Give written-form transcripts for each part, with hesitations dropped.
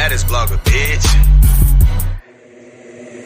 baddest blogger, bitch.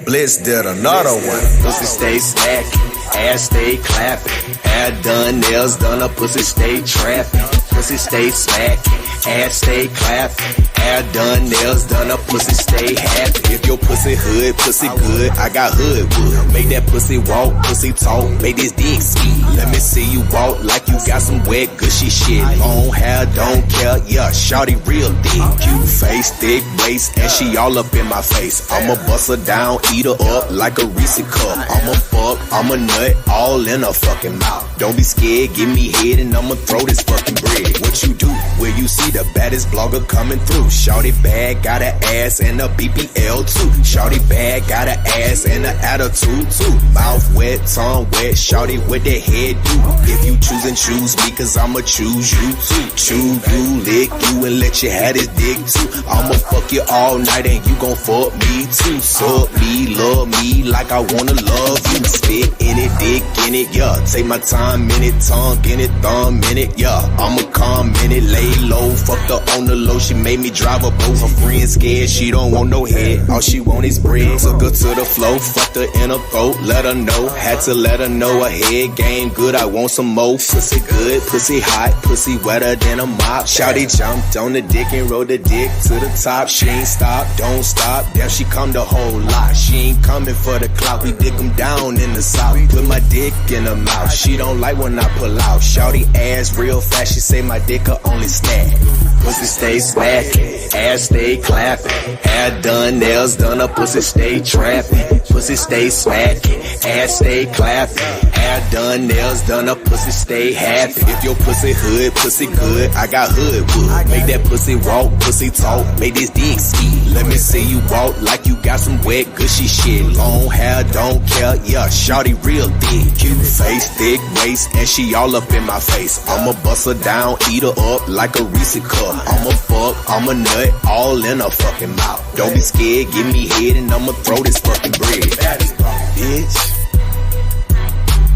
Blitz did another one. Pussy stay smacking, ass stay clapping. Hair done, nails done, a pussy stay trapping. Pussy stay smacking, ass stay clapping. Hair done, nails done, a pussy stay happy. If your pussy hood, pussy good, I got hood wood. Make that pussy walk, pussy talk, make this dick speed. Let me see you walk like you got some wet, gushy shit. Long hair, don't care, yeah, shawty real thick. Cute face, thick waist, and she all up in my face. I'ma bust her down, eat her up like a Reese cup. I'ma fuck, I'ma nut, all in her fucking mouth. Don't be scared, give me head and I'ma throw this fucking bread. What you do? Where you see the baddest blogger coming through. Shawty bad, got an ass and a BBL too. Shawty bad, got an ass and an attitude too. Mouth wet, tongue wet, shawty with the head do. If you choose and choose me, cause I'ma choose you too. Chew you, lick you, and let you have this dick too. I'ma fuck you all night and you gon' fuck me too. Suck me, love me like I wanna love you. Spit in it, dick in it, yeah. Take my time in it, tongue in it, thumb in it, yeah. I'ma come in it, lay low, fucked her on the low. She made me drive her boat. Her friend scared, she don't want no head. All she want is bread. Took her to the floor, fucked her in her throat. Let her know, had to let her know her head game good. I want some more. Pussy good, pussy hot, pussy wetter than a mop. Shawty jumped on the dick and rode the dick to the top. She ain't stop, don't stop. Damn, she come the whole lot. She ain't coming for the clout. We dick 'em down in the south. Put my dick in her mouth. She don't like when I pull out. Shawty ass real fast. She say my dick her only snack. Pussy stay smacking, ass stay clapping. Hair done, nails done, a pussy stay trapping. Pussy stay smacking, ass stay clapping. Hair done, nails done, a pussy stay happy. If your pussy hood, pussy good, I got hood wood. Make that pussy walk, pussy talk, make this dick ski. Let me see you walk like you got some wet, gushy shit. Long hair, don't care, yeah, shawty real thick. Cute face, thick waist, and she all up in my face. I'ma bust her down, eat her up like a Reese cup. I'ma fuck, I'ma nut, all in her fucking mouth. Don't be scared, give me head and I'ma throw this fucking bread. Baddest blogger, bitch.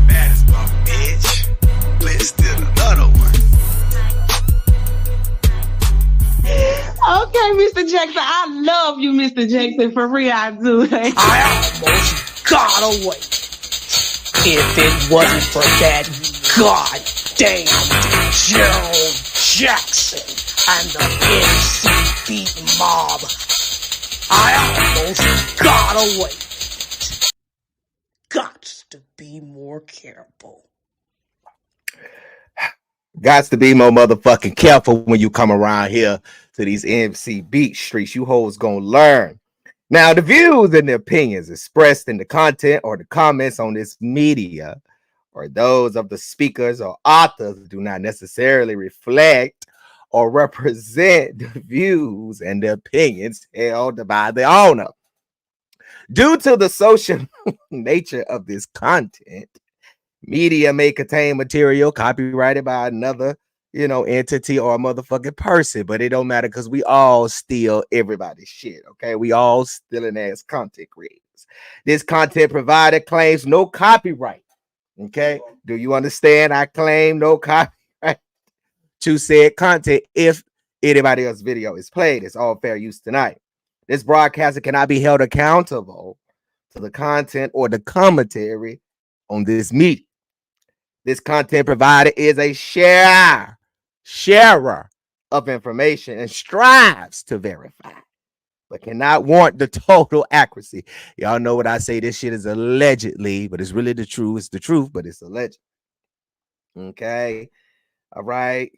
Baddest blogger, bitch. Blitz did another one. Okay, Mr. Jackson, I love you, Mr. Jackson, for real, I do. I almost got away. If it wasn't for that goddamn Gerald Jackson and the MC Beat mob, I almost got away. Got to be more careful. Got to be more motherfucking careful when you come around here to these MC Beat streets. You hoes gonna learn. Now, the views and the opinions expressed in the content or the comments on this media or those of the speakers or authors do not necessarily reflect or represent the views and the opinions held by the owner. Due to the social nature of this content, media may contain material copyrighted by another, entity or a motherfucking person, but it don't matter because we all steal everybody's shit, okay? We all stealing ass content creators. This content provider claims no copyright, okay? Do you understand? I claim no copyright to said content if anybody else's video is played. It's all fair use tonight. This broadcaster cannot be held accountable to the content or the commentary on this media. This content provider is a sharer of information and strives to verify, but cannot warrant the total accuracy. Y'all know what I say. This shit is allegedly, but it's really the truth. It's the truth, but it's alleged. Okay. All right.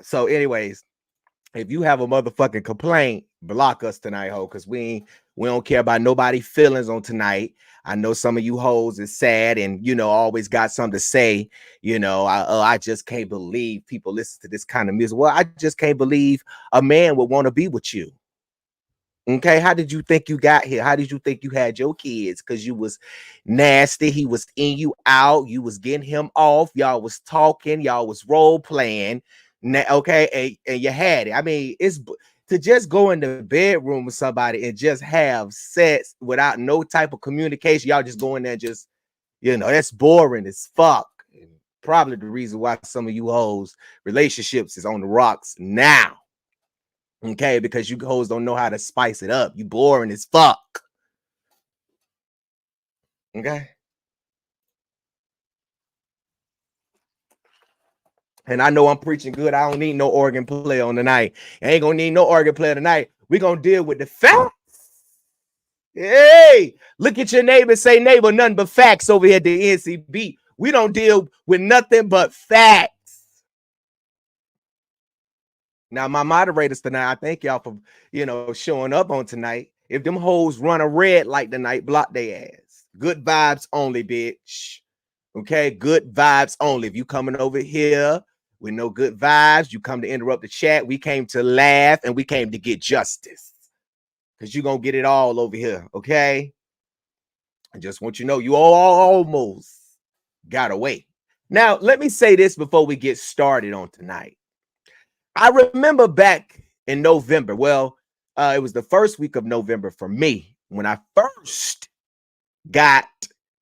So anyways, if you have a motherfucking complaint, block us tonight, ho, because we don't care about nobody's feelings on tonight. I know some of you hoes is sad and, always got something to say. I just can't believe people listen to this kind of music. Well, I just can't believe a man would want to be with you. Okay, how did you think you got here? How did you think you had your kids? Because you was nasty. He was in you out. You was getting him off. Y'all was talking. Y'all was role playing. Okay, and you had it. I mean, it's to just go in the bedroom with somebody and just have sex without no type of communication. Y'all just go in there and just, that's boring as fuck. And probably the reason why some of you hoes relationships is on the rocks now. Okay, because you hoes don't know how to spice it up. You boring as fuck. Okay. And I know I'm preaching good. I don't need no organ player on tonight. I ain't gonna need no organ player tonight. We're gonna deal with the facts. Hey, look at your neighbor and say, neighbor, nothing but facts over here at the NCB. We don't deal with nothing but facts. Now, my moderators tonight, I thank y'all for, showing up on tonight. If them hoes run a red light tonight, block their ass. Good vibes only, bitch. Okay, good vibes only. If you coming over here with no good vibes, you come to interrupt the chat. We came to laugh and we came to get justice. Because you're going to get it all over here, okay? I just want you to know you all almost got away. Now, let me say this before we get started on tonight. I remember back in November, it was the first week of November for me when I first got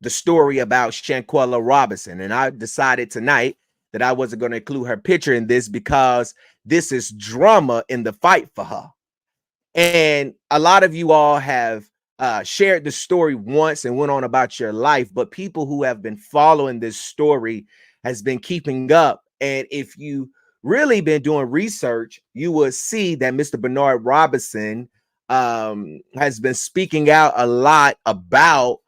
the story about Shanquella Robinson. And I decided tonight that I wasn't going to include her picture in this because this is drama in the fight for her. And a lot of you all have shared the story once and went on about your life, but people who have been following this story has been keeping up. And if you really been doing research, you will see that Mr. Bernard Robinson has been speaking out a lot about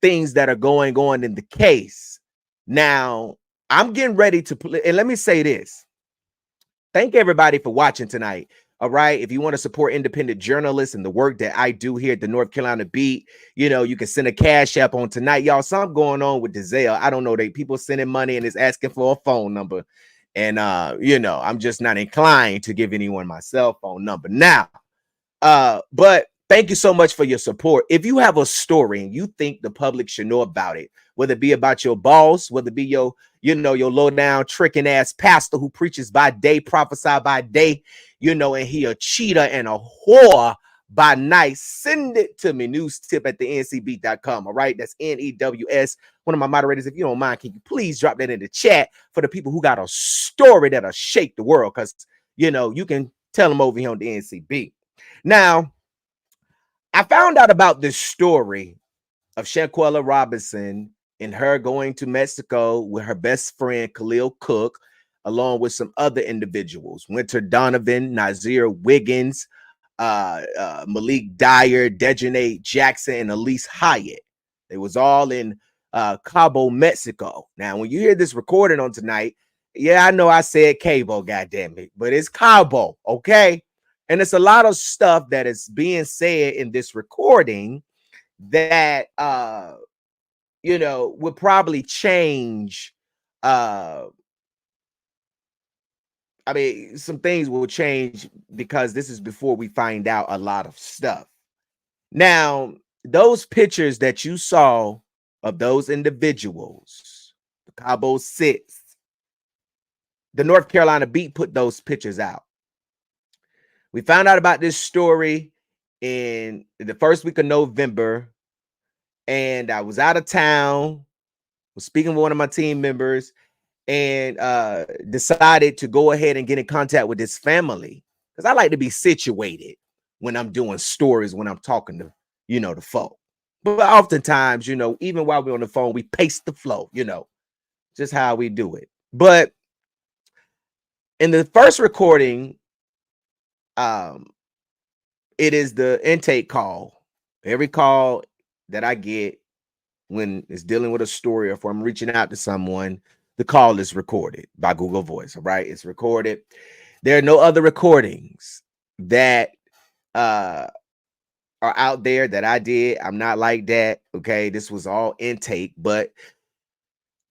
things that are going on in the case. Now, I'm getting ready to play, and let me say this. Thank everybody for watching tonight. All right. If you want to support independent journalists and the work that I do here at the North Carolina Beat, you can send a cash app on tonight. Y'all, something going on with the Zelle. I don't know. People sending money and it's asking for a phone number. And, I'm just not inclined to give anyone my cell phone number now. But thank you so much for your support. If you have a story and you think the public should know about it, whether it be about your boss, whether it be your low down tricking ass pastor who preaches by day, prophesy by day, and he a cheater and a whore by night, send it to me, newstip at the ncb.com. All right, that's NEWS. One of my moderators, if you don't mind, can you please drop that in the chat for the people who got a story that'll shake the world? Because you can tell them over here on the NCB. Now, I found out about this story of Shanquella Robinson and her going to Mexico with her best friend, Khalil Cook, along with some other individuals, Winter Donovan, Nazir Wiggins, Malik Dyer, Dejanay Jackson, and Elise Hyatt. They was all in Cabo, Mexico. Now, when you hear this recording on tonight, yeah, I know I said Cabo, goddammit, but it's Cabo, okay? And it's a lot of stuff that is being said in this recording that would probably change. Some things will change because this is before we find out a lot of stuff. Now, those pictures that you saw of those individuals, the Cabo Six, the North Carolina Beat put those pictures out. We found out about this story in the first week of November, and I was out of town, was speaking with one of my team members, and decided to go ahead and get in contact with this family because I like to be situated when I'm doing stories, when I'm talking to, the folk. But oftentimes, even while we're on the phone, we pace the flow, just how we do it. But in the first recording, it is the intake call. Every call that I get when it's dealing with a story or if I'm reaching out to someone, the call is recorded by Google Voice. All right, it's recorded. There are no other recordings that are out there that I did. I'm not like that. Okay, this was all intake, but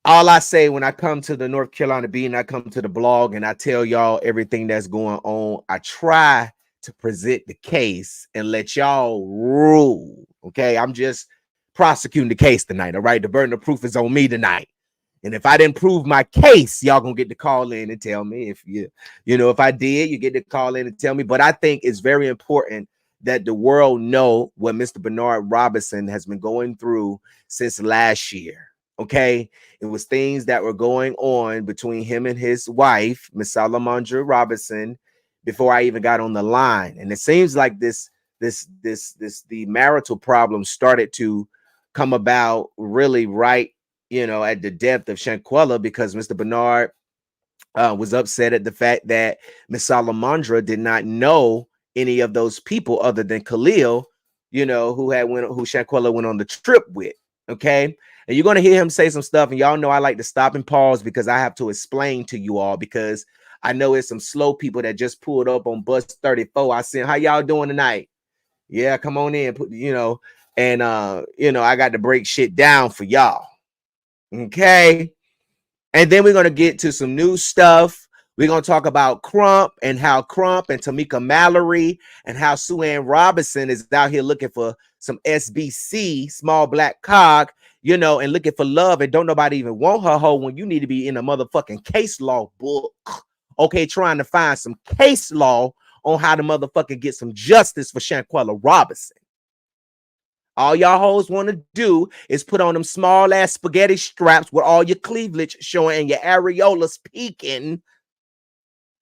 all I say when I come to the North Carolina Beat and I come to the blog and I tell y'all everything that's going on, I try to present the case and let y'all rule. Okay, I'm just prosecuting the case tonight. All right, the burden of proof is on me tonight. And if I didn't prove my case, y'all gonna get to call in and tell me. If if I did, you get to call in and tell me. But I think it's very important that the world know what Mr. Bernard Robinson has been going through since last year. Okay, it was things that were going on between him and his wife, Miss Salamondra Robinson, before I even got on the line. And it seems like the marital problem started to come about really right, at the depth of Shanquella, because Mr. Bernard was upset at the fact that Miss Salamondra did not know any of those people other than Khalil, who Shanquella went on the trip with. Okay. And you're going to hear him say some stuff, and y'all know I like to stop and pause because I have to explain to you all, because I know it's some slow people that just pulled up on bus 34. I said, how y'all doing tonight? Yeah, come on in, and I got to break shit down for y'all. Okay. And then we're going to get to some new stuff. We're going to talk about Crump and how Crump and Tamika Mallory and how Sue Ann Robinson is out here looking for some SBC, small black cock, and looking for love, and don't nobody even want her hoe when you need to be in a motherfucking case law book. Okay, trying to find some case law on how to motherfucking get some justice for Shanquella Robinson. All y'all hoes want to do is put on them small ass spaghetti straps with all your cleavage showing and your areolas peeking,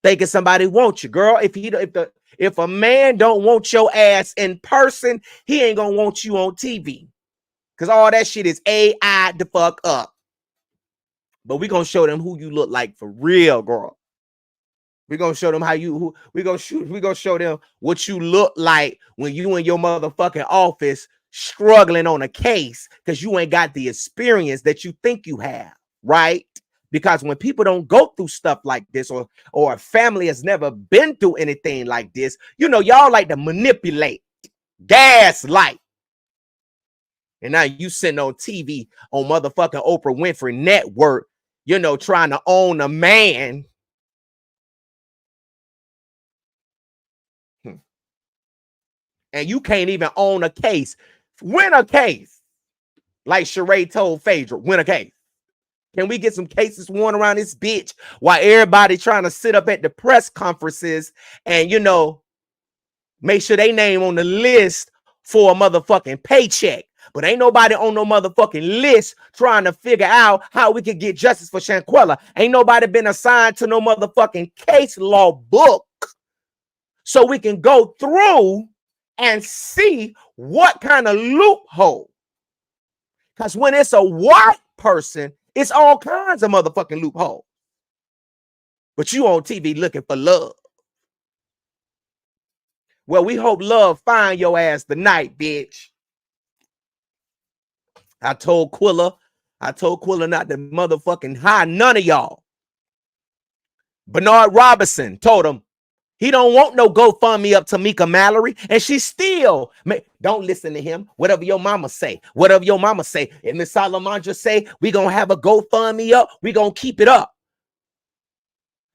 thinking somebody wants you, girl. If a man don't want your ass in person, he ain't gonna want you on TV, because all that shit is AI the fuck up. But we gonna show them who you look like for real, girl. We're gonna show them we're gonna show them what you look like when you in your motherfucking office struggling on a case because you ain't got the experience that you think you have, right? Because when people don't go through stuff like this, or a family has never been through anything like this, y'all like to manipulate, gaslight. And now you sitting on TV on motherfucking Oprah Winfrey Network, trying to own a man. And you can't even own a case. Win a case. Like Sheree told Phaedra, win a case. Can we get some cases won around this bitch while everybody trying to sit up at the press conferences and, make sure they name on the list for a motherfucking paycheck? But ain't nobody on no motherfucking list trying to figure out how we can get justice for Shanquella. Ain't nobody been assigned to no motherfucking case law book so we can go through and see what kind of loophole. Because when it's a white person, it's all kinds of motherfucking loophole. But you on TV looking for love. Well, we hope love find your ass tonight, bitch. I told Quilla not to motherfucking hire none of y'all. Bernard Robinson told him he don't want no GoFundMe up Tamika Mallory, and she still don't listen to him. Whatever your mama say, And Miss Salamondra say we gonna have a GoFundMe up, we gonna keep it up.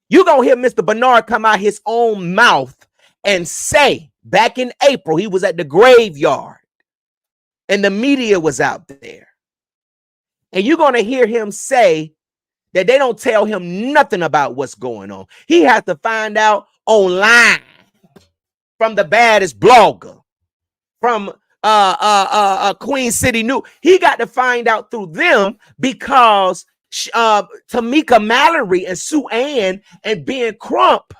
You gonna hear Mr. Bernard come out his own mouth and say back in April he was at the graveyard and the media was out there, and you're gonna hear him say that they don't tell him nothing about what's going on. He has to find out online from the baddest blogger, from Queen City News. He got to find out through them because Tamika Mallory and Sue Ann and Ben Crump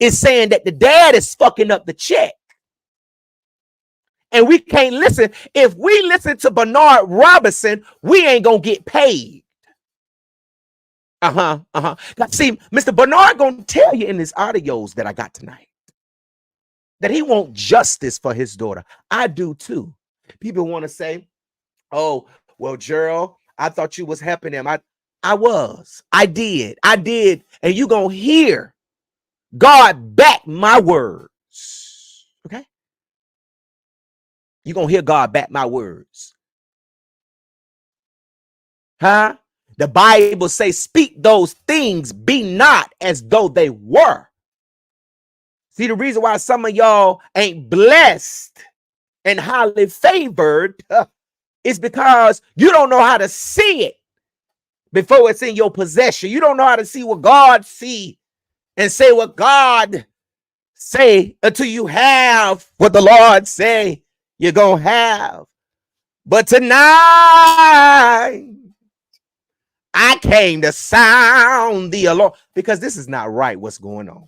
is saying that the dad is fucking up the check. And we can't listen. If we listen to Bernard Robinson, we ain't gonna get paid. See, Mr. Bernard gonna tell you in his audios that I got tonight that he wants justice for his daughter. I do too. People want to say, oh, well, Gerald, I thought you was helping him. I was. I did. And you gonna hear God back my words. Okay? You gonna hear God back my words. Huh? The Bible says, speak those things, be not as though they were. See, the reason why some of y'all ain't blessed and highly favored is because you don't know how to see it before it's in your possession. You don't know how to see what God see and say what God say until you have what the Lord say you're going to have. But tonight, I came to sound the alarm because this is not right what's going on.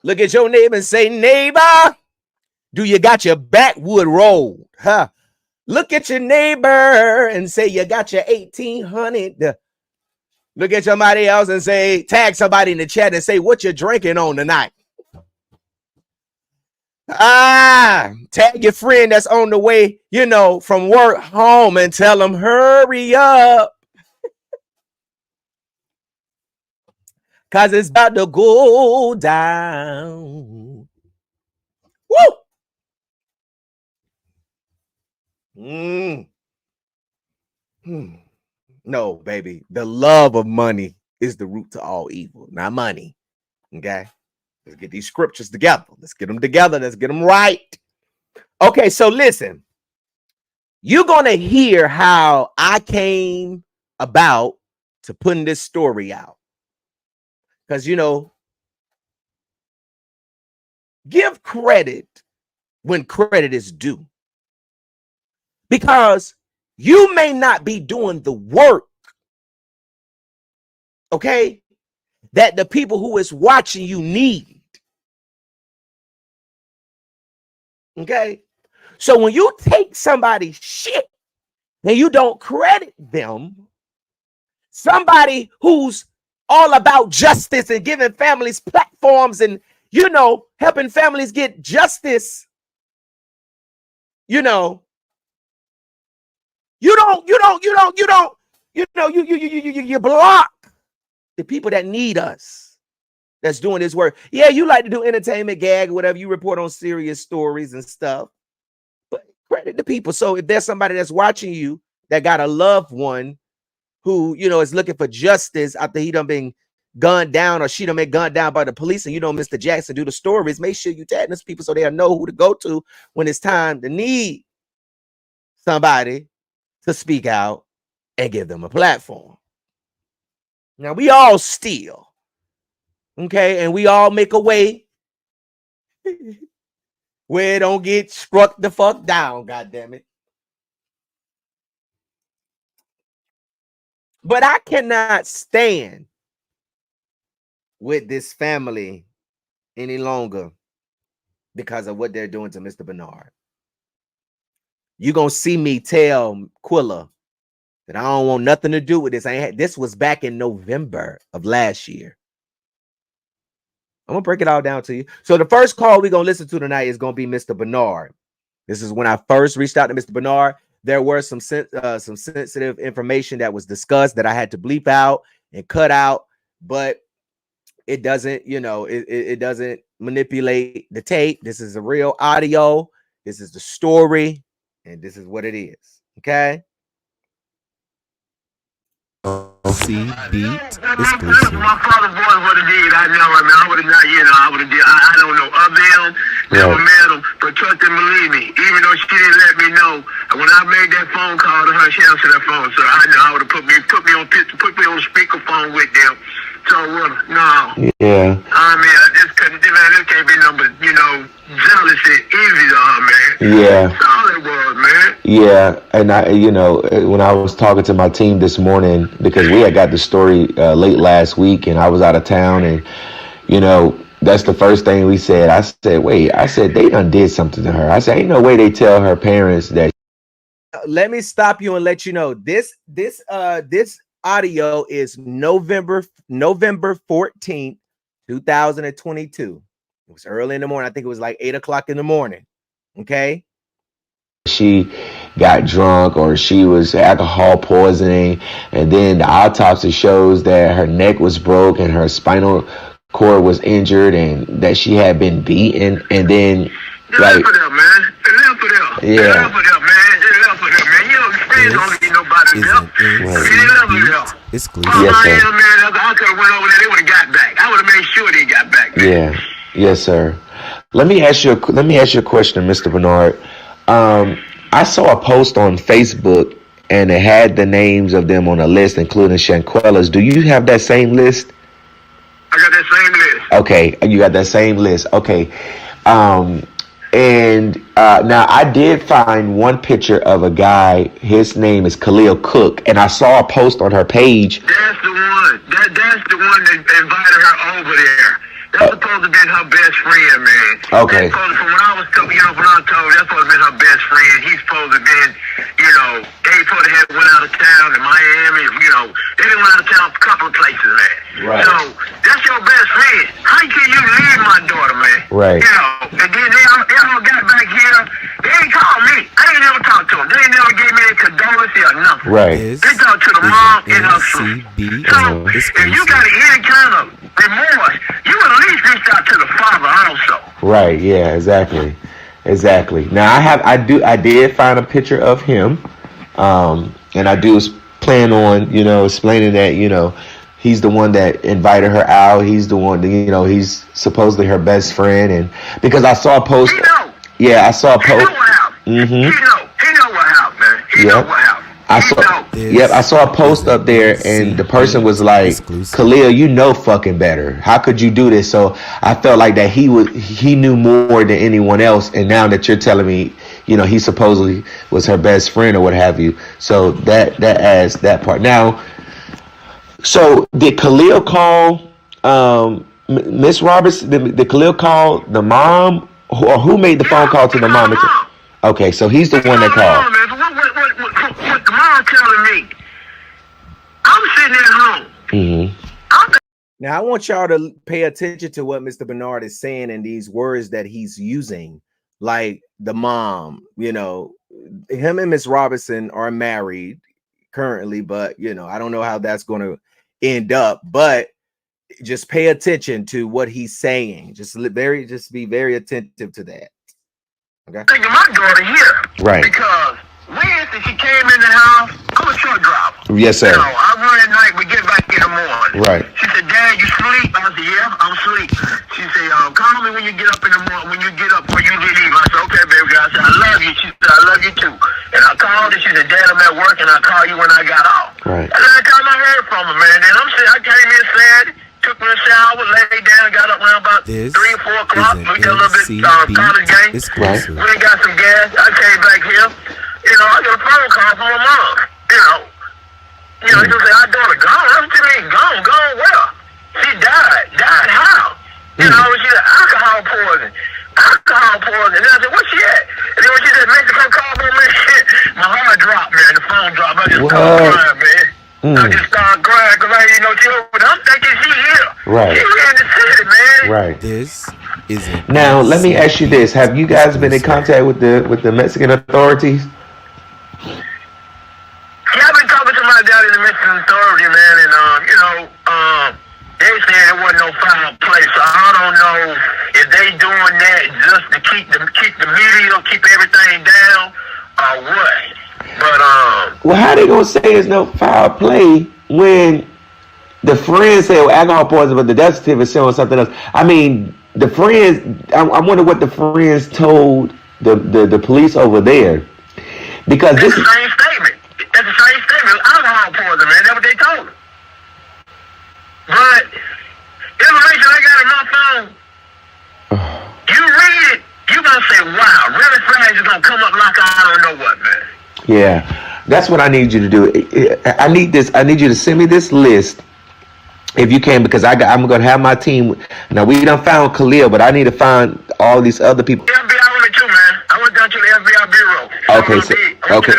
Look at your neighbor and say, neighbor, do you got your backwood rolled? Huh? Look at your neighbor and say, you got your 1800. Look at somebody else and say, tag somebody in the chat and say, what you drinking on tonight? Tag your friend that's on the way, from work home and tell them, hurry up. Cause it's about to go down. Woo! No, baby. The love of money is the root to all evil, not money. Okay? Let's get these scriptures together. Let's get them together. Let's get them right. Okay, so listen. You're going to hear how I came about to putting this story out. Because, give credit when credit is due. Because you may not be doing the work, okay, that the people who is watching you need. Okay? So when you take somebody's shit and you don't credit them, somebody who's all about justice and giving families platforms and, helping families get justice, you block the people that need us, that's doing this work. Yeah, you like to do entertainment, gag, whatever. You report on serious stories and stuff, but credit the people. So if there's somebody that's watching you that got a loved one who, is looking for justice after he done been gunned down or she done been gunned down by the police, and Mr. Jackson do the stories, make sure you tag those people so they'll know who to go to when it's time to need somebody to speak out and give them a platform. Now, we all steal, okay? And we all make a way where it don't get struck the fuck down, goddammit. But I cannot stand with this family any longer because of what they're doing to Mr. Bernard. You're going to see me tell Quilla that I don't want nothing to do with this. This was back in November of last year. I'm going to break it all down to you. So the first call we're going to listen to tonight is going to be Mr. Bernard. This is when I first reached out to Mr. Bernard. There were some sensitive information that was discussed that I had to bleep out and cut out, but it doesn't, it doesn't manipulate the tape. This is a real audio. This is the story, and this is what it is. Okay. See beat exclusive. My father's boy would have did. I know, man. I would have not, I would have did. I don't know of them, never met them, but trust and believe me. Even though she didn't let me know, when I made that phone call to her, she answered that phone. So I know I would have put me on speakerphone with them. So no. Yeah. I mean, this can't be number, jealousy, envy to her, man. Yeah. That's all it was, man. Yeah, and when I was talking to my team this morning, because we had got the story late last week, and I was out of town, and that's the first thing we said. I said, they done did something to her. I said, ain't no way they tell her parents that. Let me stop you and let you know this audio is November 14th, 2022. It was early in the morning. I think it was like 8 o'clock in the morning. Okay. She got drunk or she was alcohol poisoning, and then the autopsy shows that her neck was broke and her spinal cord was injured and that she had been beaten, and then man. Exclusive. Yes, sir. I could have went over there. They would have got back. I would have made sure they got back. Yeah. Yes, sir. Let me ask you a question, Mr. Bernard. I saw a post on Facebook and it had the names of them on a list, including Shanquella's. Do you have that same list? I got that same list. Okay, you got that same list. Okay. Now I did find one picture of a guy. His name is Khalil Cook, and I saw a post on her page. That's the one. That's the one that invited her over there. That's supposed to be her best friend, man. Okay. That's supposed to, from when I was told, when I told, that's supposed to be her best friend. He's supposed to be, they supposed to have went out of town in Miami, they done went out of town a couple of places, man. Right. So, that's your best friend. How can you leave my daughter, man? Right. And then they all got back here. They ain't called me. I ain't never talked to them. They ain't never gave me a condolence or nothing. Right. They talked to the mom and her son. So, if you got any kind of remorse, you at least reach out to the father also. Right. Yeah. Exactly. Now I did find a picture of him, and I do plan on explaining that he's the one that invited her out. He's the one that, he's supposedly her best friend, and because I saw a post. He know. Yeah, I saw a He know post. what happened. He know what happened, man. He know what happened. I saw a post up there, and the person was like, Khalil, fucking better. How could you do this? So I felt like that he knew more than anyone else, and now that you're telling me, he supposedly was her best friend or what have you. So that adds that part. Now, so did Khalil call Miss Roberts? Did Khalil call the mom, or who made the phone call to the mom? Okay, so he's the one that called. What the mom telling me, I'm sitting at home. Mm-hmm. Now I want y'all to pay attention to what Mr. Bernard is saying and these words that he's using, like the mom. Him and Miss Robinson are married currently, but I don't know how that's going to end up. But just pay attention to what he's saying. Just be very attentive to that. Okay. Thinking my daughter here, right? Because Wednesday she came in the house. I'm a truck driver. Yes, sir. I run at night. We get back in the morning. Right. She said, "Dad, you sleep?" I said, "Yeah, I'm asleep." She said, "Call me when you get up in the morning. When you get up, when you leave." I said, "Okay, baby girl." I said, "I love you." She said, "I love you too." And I called her. She said, "Dad, I'm at work, and I'll call you when I got off." Right. And last time I heard from her, man. Then I came in sad. Took me a shower, laid down, got up around about 3 or 4 o'clock. We got a little bit college game. Right. We got some gas. I came back here. I got a phone call from my mom. She said, "Our daughter gone." I said, "Gone? Gone where?" She died. Died how? She said, alcohol poison. And then I said, "Where's she at?" And then when she said, "Mexico called me," my heart dropped, man. The phone dropped. I just started crying, man. I just started crying because I didn't know she was. I'm thinking she here. Right. She in the city, man. Right. This is it. Now let me ask you this: have you guys been in contact with the Mexican authorities? Yeah, I've been talking to my dad in the Mexican authority, man, and they said it wasn't no foul play, so I don't know if they doing that just to keep the media, keep everything down, or what. But well, how they gonna say it's no foul play when the friends say alcohol poison, but the death certificate is showing something else? I mean, the friends. I wonder what the friends told the police over there, because that's the same statement. That's the same statement. Alcohol poison, man. That's what they told him. But information I got in my phone, you read it, you gonna say, "Wow, really flags is gonna come up like I don't know what, man." Yeah, that's what I need you to do. I need you to send me this list if you can, because I'm gonna have my team. Now we done found Khalil, but I need to find all these other people. FBI on it too, man. I went down to the FBI bureau. Okay,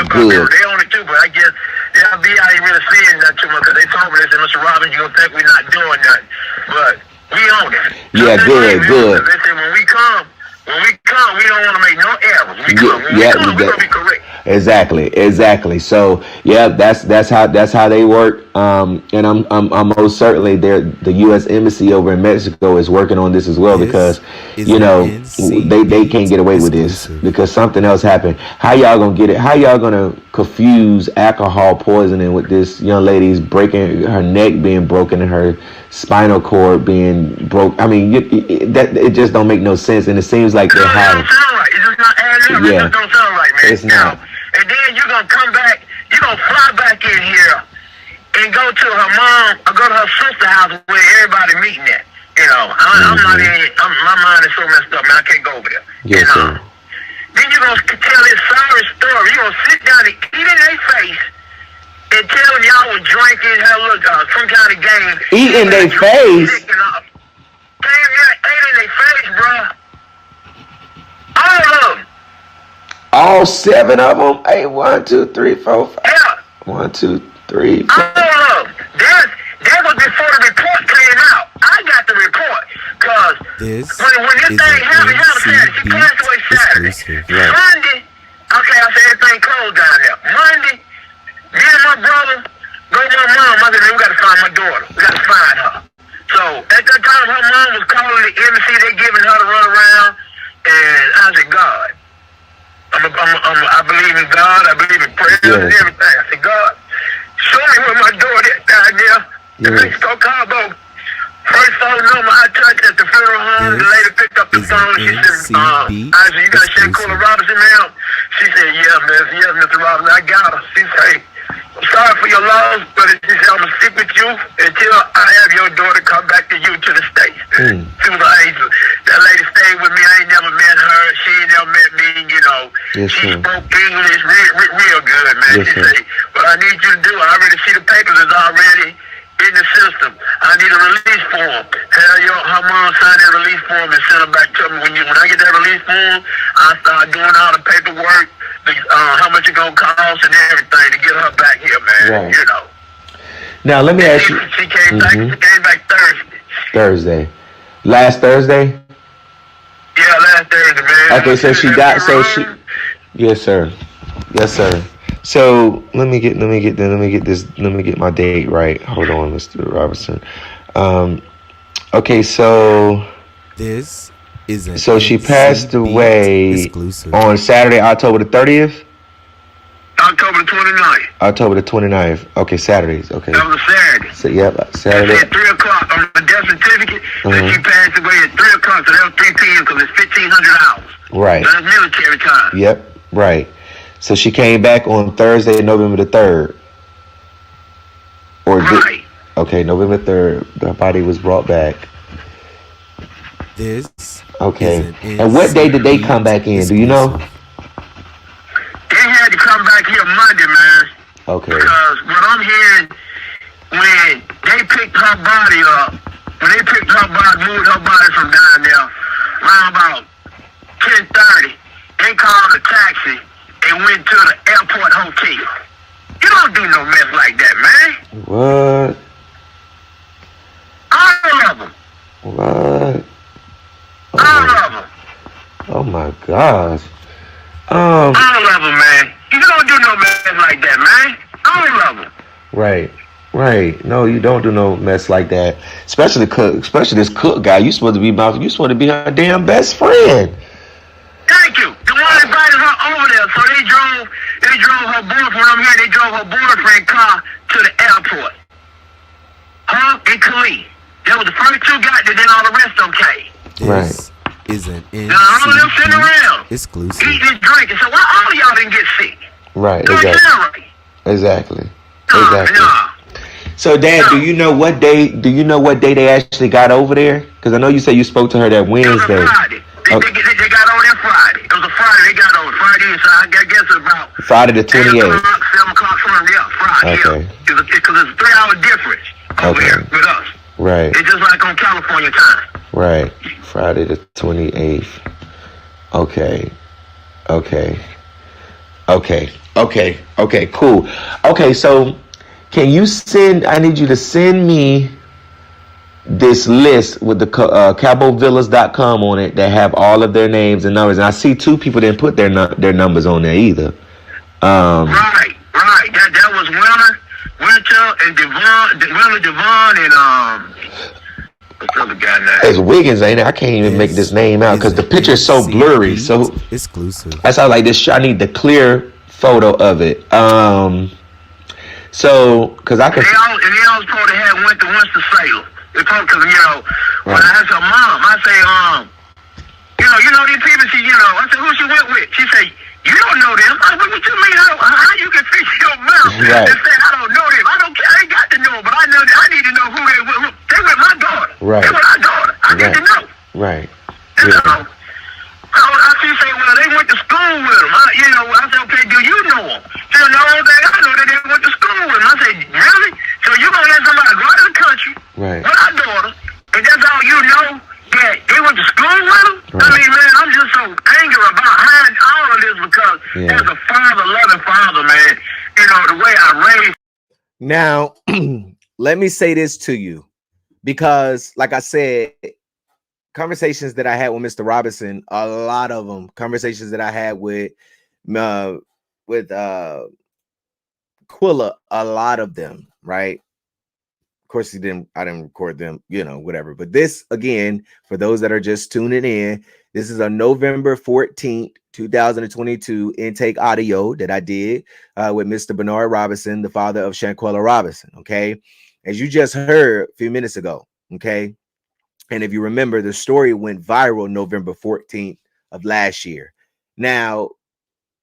good. They own it too, but I guess the FBI ain't really seeing that too much because they told me this, and Mr. Robbins, you gonna think we're not doing nothing, but we own it. Yeah, good. They say when we come, we don't want to make no errors. We come, we're gonna be correct. Exactly. So yeah, that's how they work. And I'm most certainly the U.S. Embassy over in Mexico is working on this as well, because they can't get away with this because something else happened. How y'all gonna get it? How y'all gonna confuse alcohol poisoning with this young lady's breaking her neck being broken and her spinal cord being broke? I mean, it just don't make no sense, and it seems like they're hiding. It don't sound right. It's just not adding up. Yeah. It just don't sound right, man. It's not. And then you're going to come back, you're going to fly back in here and go to her mom or go to her sister's house where everybody meeting at. I'm not in, my mind is so messed up, man. I can't go over there. Yes, sir. Then you're going to tell this sorry story. You're going to sit down and eat in their face and tell them y'all was drinking, some kind of game. Eat in their face? damn near 8 in their face, bro. All of them. All 7 of them? Hey, 1, 2, 3, 4, 5. Yeah. 1, 2, 3, 4. All of them. That was before the report came out. I got the report. Because when this thing happened Saturday, she passed away Saturday. Right. Monday, okay, I said everything closed down there. Monday, me and my brother go to my mom. I said, man, we got to find my daughter. We got to find her. So at that time, her mom was calling the embassy. They giving her to run around. And I said, God, I believe in God. I believe in prayers and everything. I said, God, show me where my daughter is down there. The Mexico Cabo. First phone number I touched at the funeral home. The lady picked up the phone. She said, I said, you got Shanquella Robinson, ma'am? She said, yes, Mr. Robinson, I got her. She said, I'm sorry for your loss, but she said, I'm going to stick with you until I have your daughter come back to you to the States. She was an angel. That lady stayed with me. I ain't never met her. She ain't never met me, you know. She spoke English real good, man. She said, what I need you to do, I already see the papers is already in the system. I need a release form. Her mom signed that release form and sent it back to me. When I get that release form, I start doing all the paperwork, how much it's gonna cost and everything to get her back here, man. Right. You know. Now let me ask you. She came back. She came back Thursday. Thursday. Last Thursday? Yeah, last Thursday, man. Okay, so she got Yes, sir. Yes, sir. So let me get my date right. Hold on, Mr. Robinson. Okay, so this is so she passed away on Saturday, October the 30th? October the 29th. October the 29th. Okay, Saturdays. Okay. That was a Saturday. So, yep, Saturday. At 3 o'clock on the death certificate, that she passed away at 3 o'clock, so that was 3 p.m. because it's 1,500 hours. Right. That's military time. Yep, right. So she came back on Thursday, November the 3rd. Right. Okay, November 3rd, the body was brought back. Okay. And what day did they come back in? Do you know? They had to come back here Monday, man. Okay. Because what I'm hearing, when they picked her body up, moved her body from down there, around about 10:30, they called a taxi and went to the airport hotel. You don't do no mess like that, man. What? All of them. What? All of them. Oh my gosh. All of them, man. You don't do no mess like that, man. All of them. Right. No, you don't do no mess like that. Especially this cook guy. You supposed to be her damn best friend. Thank you. The one invited her over there, so they drove her boyfriend. I'm here. They drove her boyfriend car to the airport. Her and Khalid. That was the first 2 got there. Then all the rest okay. Right. Is an now all of them sitting around, exclusive, eating and drinking. So why all of y'all didn't get sick? Right. Exactly. Nah. So, Dad, do you know what day they actually got over there? Because I know you said you spoke to her that Wednesday. It was a Friday. They got over there Friday. It was a Friday. They got over Friday, so I guess it's about Friday the 28th. 7 o'clock from Friday. Okay. Because it's a 3-hour difference over here with us. Right. It's just like on California time. Right. Friday the 28th. Okay, cool. Okay, so I need you to send me this list with the cabovillas.com on it that have all of their names and numbers. And I see 2 people didn't put their numbers on there either. Right. That was Winter and Devon and what's the other guy name? It's Wiggins, ain't it? I can't even make this name out because the picture is so blurry. So exclusive. That's how like this. I need the clear photo of it. So because I can. They all supposed to have went to Winston-Salem. They probably because when I asked her mom, I say you know these people. I said who she went with. She said you don't know them. I said what you mean? How you can fix your mouth and say I don't know them? I don't care. I ain't got to know, but I need to know who they were. They were my daughter. Right. They were our daughter. I need to know. Right. You know. I see say, well, they went to school with them. I said, okay, do you know them? She said, no, I know that they went to school with them. I said, really? So you gonna let somebody go out of the country with our daughter, and that's all you know? father, man. You know, the way I raised. Now, let me say this to you, because, like I said, conversations that I had with Mr. Robinson, a lot of them, conversations that I had with Quilla, a lot of them, right? Of course, I didn't record them, you know, whatever. But this, again, for those that are just tuning in, this is a November 14th, 2022 intake audio that I did with Mr. Bernard Robinson, the father of Shanquella Robinson, okay? As you just heard a few minutes ago, okay? And if you remember, the story went viral November 14th of last year. Now,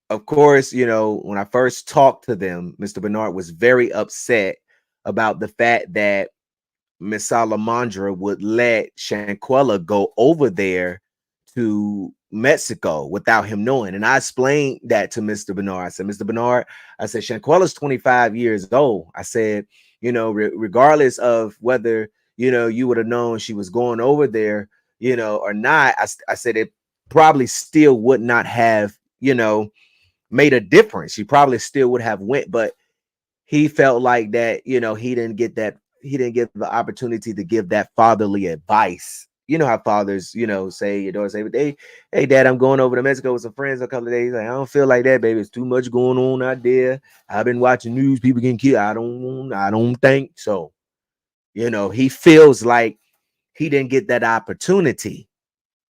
of course, you know, when I first talked to them, Mr. Bernard was very upset about the fact that Miss Salamondra would let Shanquella go over there to Mexico without him knowing. And I explained that to Mr. Bernard. I said, Mr. Bernard, I said, Shanquella's 25 years old. I said, you know, regardless of whether, you know, you would have known she was going over there, you know, or not, I said it probably still would not have, you know, made a difference. She probably still would have went, but he felt like that, you know, he didn't get the opportunity to give that fatherly advice. You know how fathers, you know, say, your daughter say, but hey, Dad, I'm going over to Mexico with some friends a couple of days. Like, I don't feel like that, baby. It's too much going on out there. I've been watching news, people getting killed. I don't think so. You know, he feels like he didn't get that opportunity.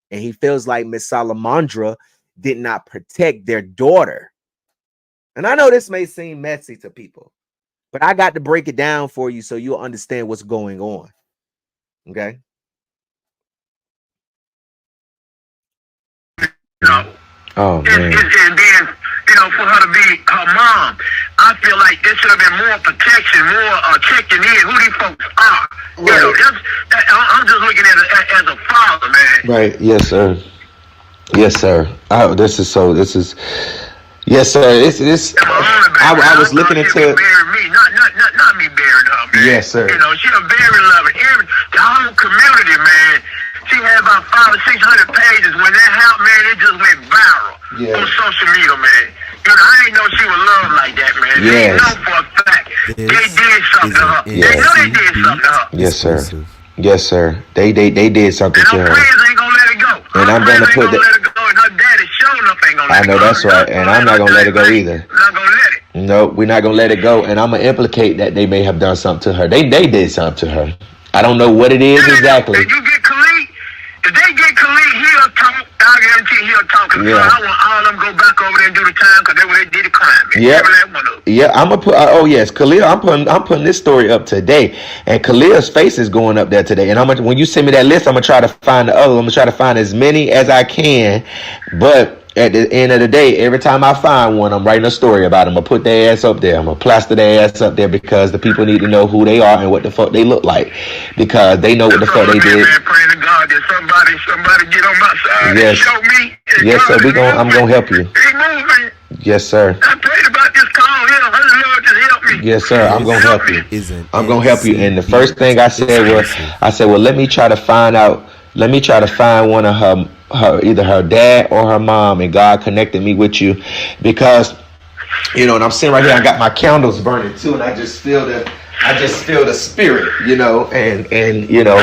And he feels like Miss Salamondra did not protect their daughter. And I know this may seem messy to people, but I got to break it down for you so you'll understand what's going on. Okay? Oh, man. And then, you know, for her to be her mom, I feel like there should have been more protection, more checking in who these folks are. Right. You know, I'm just looking at it as a father, man. Right. Yes, sir. Yes, sir. Yes, sir. It's I was looking into it. Not me burying her, man. Yes, sir. You know, she a very loving. The whole community, man. She had about 500 or 600 pages. When that happened, man, it just went viral on social media, man. You know, I ain't know she was loved like that, man. Yes. They know for a fact. They did something to her. Yes. They know they did something to her. Yes, sir. Yes, sir. They did something to her. And her friends ain't gonna let it go. And I'm gonna put that. Let it go, and her daddy showing up ain't gonna let it go. I know that's right, and I'm not gonna let it go either. Not gonna let it. No, we're not gonna let it go, and I'm gonna implicate that they may have done something to her. They did something to her. I don't know what it is exactly. If you get Khalid, if they get Khalid, he'll talk. I guarantee he'll talk. Yeah. I want all of them go back over there and do the time because they did the crime. Yeah. Yeah, I'm gonna put. Oh yes, Khalil. I'm putting this story up today, and Khalil's face is going up there today. And when you send me that list, I'm gonna try to find the other. I'm gonna try to find as many as I can, but at the end of the day, every time I find one, I'm writing a story about them. I'm gonna put their ass up there. I'm gonna plaster their ass up there because the people need to know who they are and what the fuck they look like, because they know what the fuck they did. Man, praying to God that somebody get on my side. Yes. And show me. Yes, sir. I'm gonna help you. They moving. Yes, sir. I prayed about this call here. Lord, just help me. Yes, sir. I'm gonna help you. I'm gonna help you. And the first thing I said was, well, let me try to find one of her either her dad or her mom, and God connected me with you, because, you know, and I'm sitting right here, I got my candles burning too, and I just feel the spirit, you know, and you know,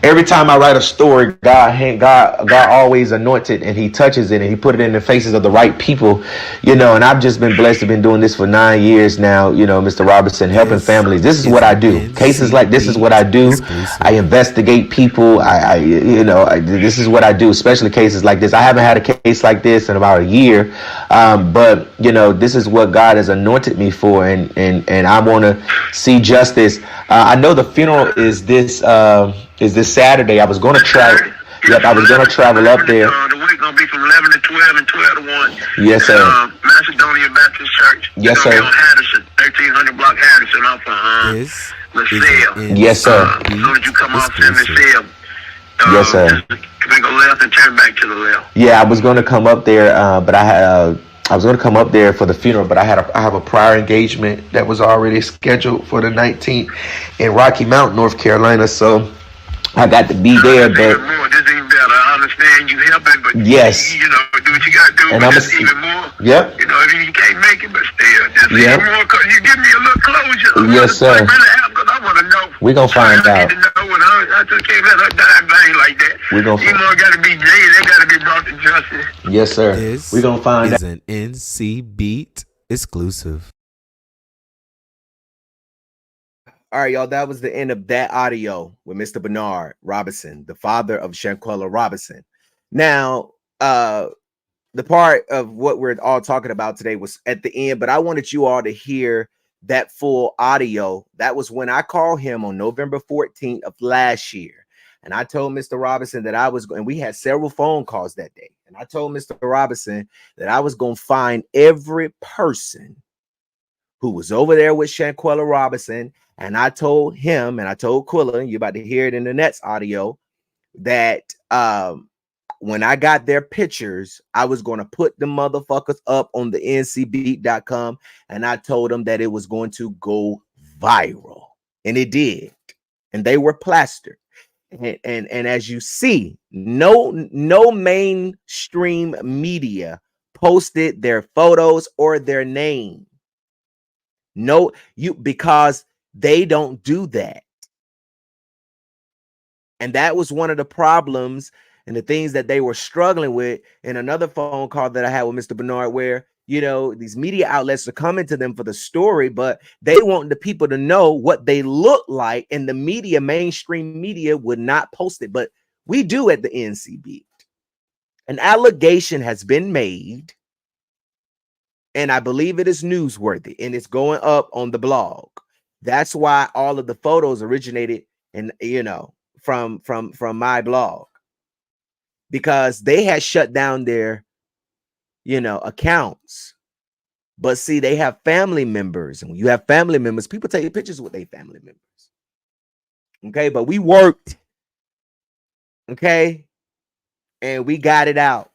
every time I write a story, God always anointed, and he touches it, and he put it in the faces of the right people, you know. And I've just been blessed to been doing this for 9 years now, you know, Mr. Robinson, helping families. This is what I do. Cases like this is what I do. I investigate people. This is what I do, especially cases like this. I haven't had a case like this in about a year, but you know, this is what God has anointed me for, and I want to see justice. I know the funeral is this Saturday. I was going to travel. Yep, I was going to travel up there. The week going to be from 11 to 12 and 12 to 1. Yes, sir. Macedonia Baptist Church. Yes, sir. On Addison, 1300 block Addison, off of LaSalle. Yes, sir. As soon as you come off LaSalle. Yes, sir. Just go left and turn back to the left. Yeah, I was going to come up there, but I was going to come up there for the funeral, but I have a prior engagement that was already scheduled for the 19th in Rocky Mount, North Carolina. So I got to be there. But this even better. I understand saying you helping, but yes, you know, do what you gotta do, and but I'm just even more. Yep. You know, you can't make it, but still, just Yep. even more. Cause you give me a little closure. Yes, sir. Really help, cause I want to know. We gonna find out. I need to know when I just can't let her die in vain like that. We gonna. These more gotta be jailed. They gotta be brought to justice. Yes, sir. This We gonna find out. is an NC Beat exclusive. All right, y'all. That was the end of that audio with Mr. Bernard Robinson, the father of Shanquella Robinson. Now, the part of what we're all talking about today was at the end, but I wanted you all to hear that full audio. That was when I called him on November 14th of last year. And I told Mr. Robinson that I was going, and we had several phone calls that day. And I told Mr. Robinson that I was going to find every person who was over there with Shanquella Robinson. And I told him, and I told Quilla, you're about to hear it in the next audio, that when I got their pictures, I was going to put the motherfuckers up on the ncbeat.com, and I told them that it was going to go viral, and it did, and they were plastered. And as you see, no mainstream media posted their photos or their name. No, because they don't do that. And that was one of the problems and the things that they were struggling with in another phone call that I had with Mr. Bernard, where, you know, these media outlets are coming to them for the story, but they want the people to know what they look like, and the media, mainstream media, would not post it. But we do at the NCB. An allegation has been made, and I believe it is newsworthy, and it's going up on the blog. That's why all of the photos originated in, you know, from my blog, because they had shut down their, you know, accounts. But see, they have family members, and when you have family members, people take pictures with their family members. Okay, but we worked, okay, and we got it out.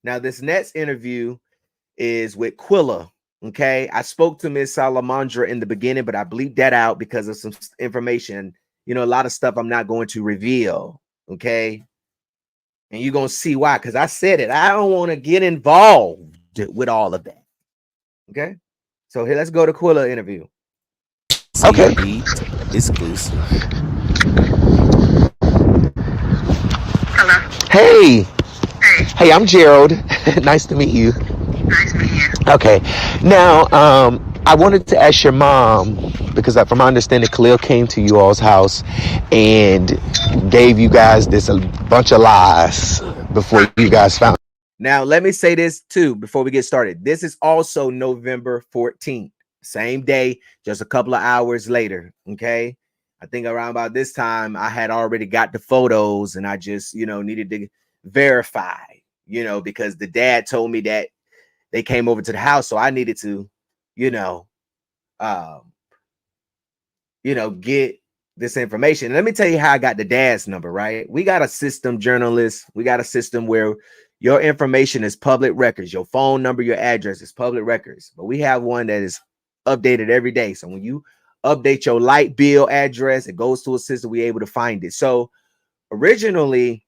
Now, this next interview is with Quilla. Okay, I spoke to Miss Salamondra in the beginning, but I bleeped that out because of some information. You know, a lot of stuff I'm not going to reveal. Okay, and you're gonna see why, because I said it. I don't want to get involved with all of that. Okay, so here, let's go to Quilla interview. Okay. Beat exclusive. Hello. Hey, Hey. I'm Gerald. Nice to meet you. Nice meeting you. Okay. Now, I wanted to ask your mom, because from my understanding, Khalil came to you all's house and gave you guys this a bunch of lies before you guys found. Now, let me say this too before we get started. This is also November 14th, same day, just a couple of hours later. Okay, I think around about this time I had already got the photos, and I just, you know, needed to verify, you know, because the dad told me that they came over to the house, so I needed to, you know, get this information. And let me tell you how I got the dad's number, right? We got a system, journalists. We got a system where your information is public records. Your phone number, your address is public records. But we have one that is updated every day. So when you update your light bill address, it goes to a system, we're able to find it. So originally,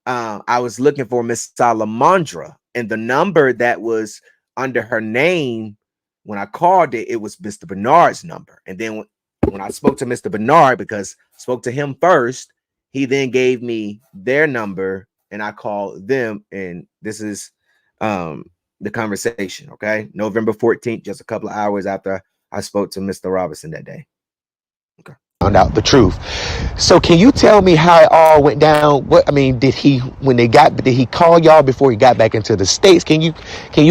I was looking for Miss Salamondra, and the number that was under her name, when I called it, it was Mr. Bernard's number. And then when I spoke to Mr. Bernard, because I spoke to him first, he then gave me their number, and I called them. And this is the conversation. Okay, November 14th, just a couple of hours after I spoke to Mr. Robinson that day. Okay, Found out the truth. So can you tell me how it all went down? What, I mean, did he call y'all before he got back into the States? Can you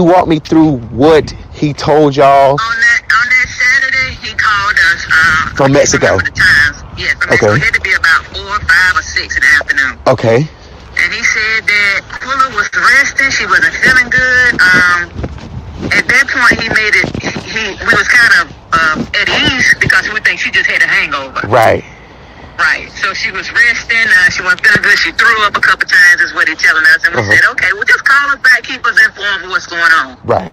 walk me through what he told y'all? On that Saturday, he called us From Mexico. The times. Yeah, from Mexico. Okay. It had to be about 4, 5, or 6 in the afternoon. Okay. And he said that Quilla was resting. She wasn't feeling good. At that point, we was kind of at ease because we think she just had a hangover. Right. Right. So she was resting. She wasn't feeling good. She threw up a couple times, is what he's telling us. And we said, okay, well, just call us back, keep us informed of what's going on. Right.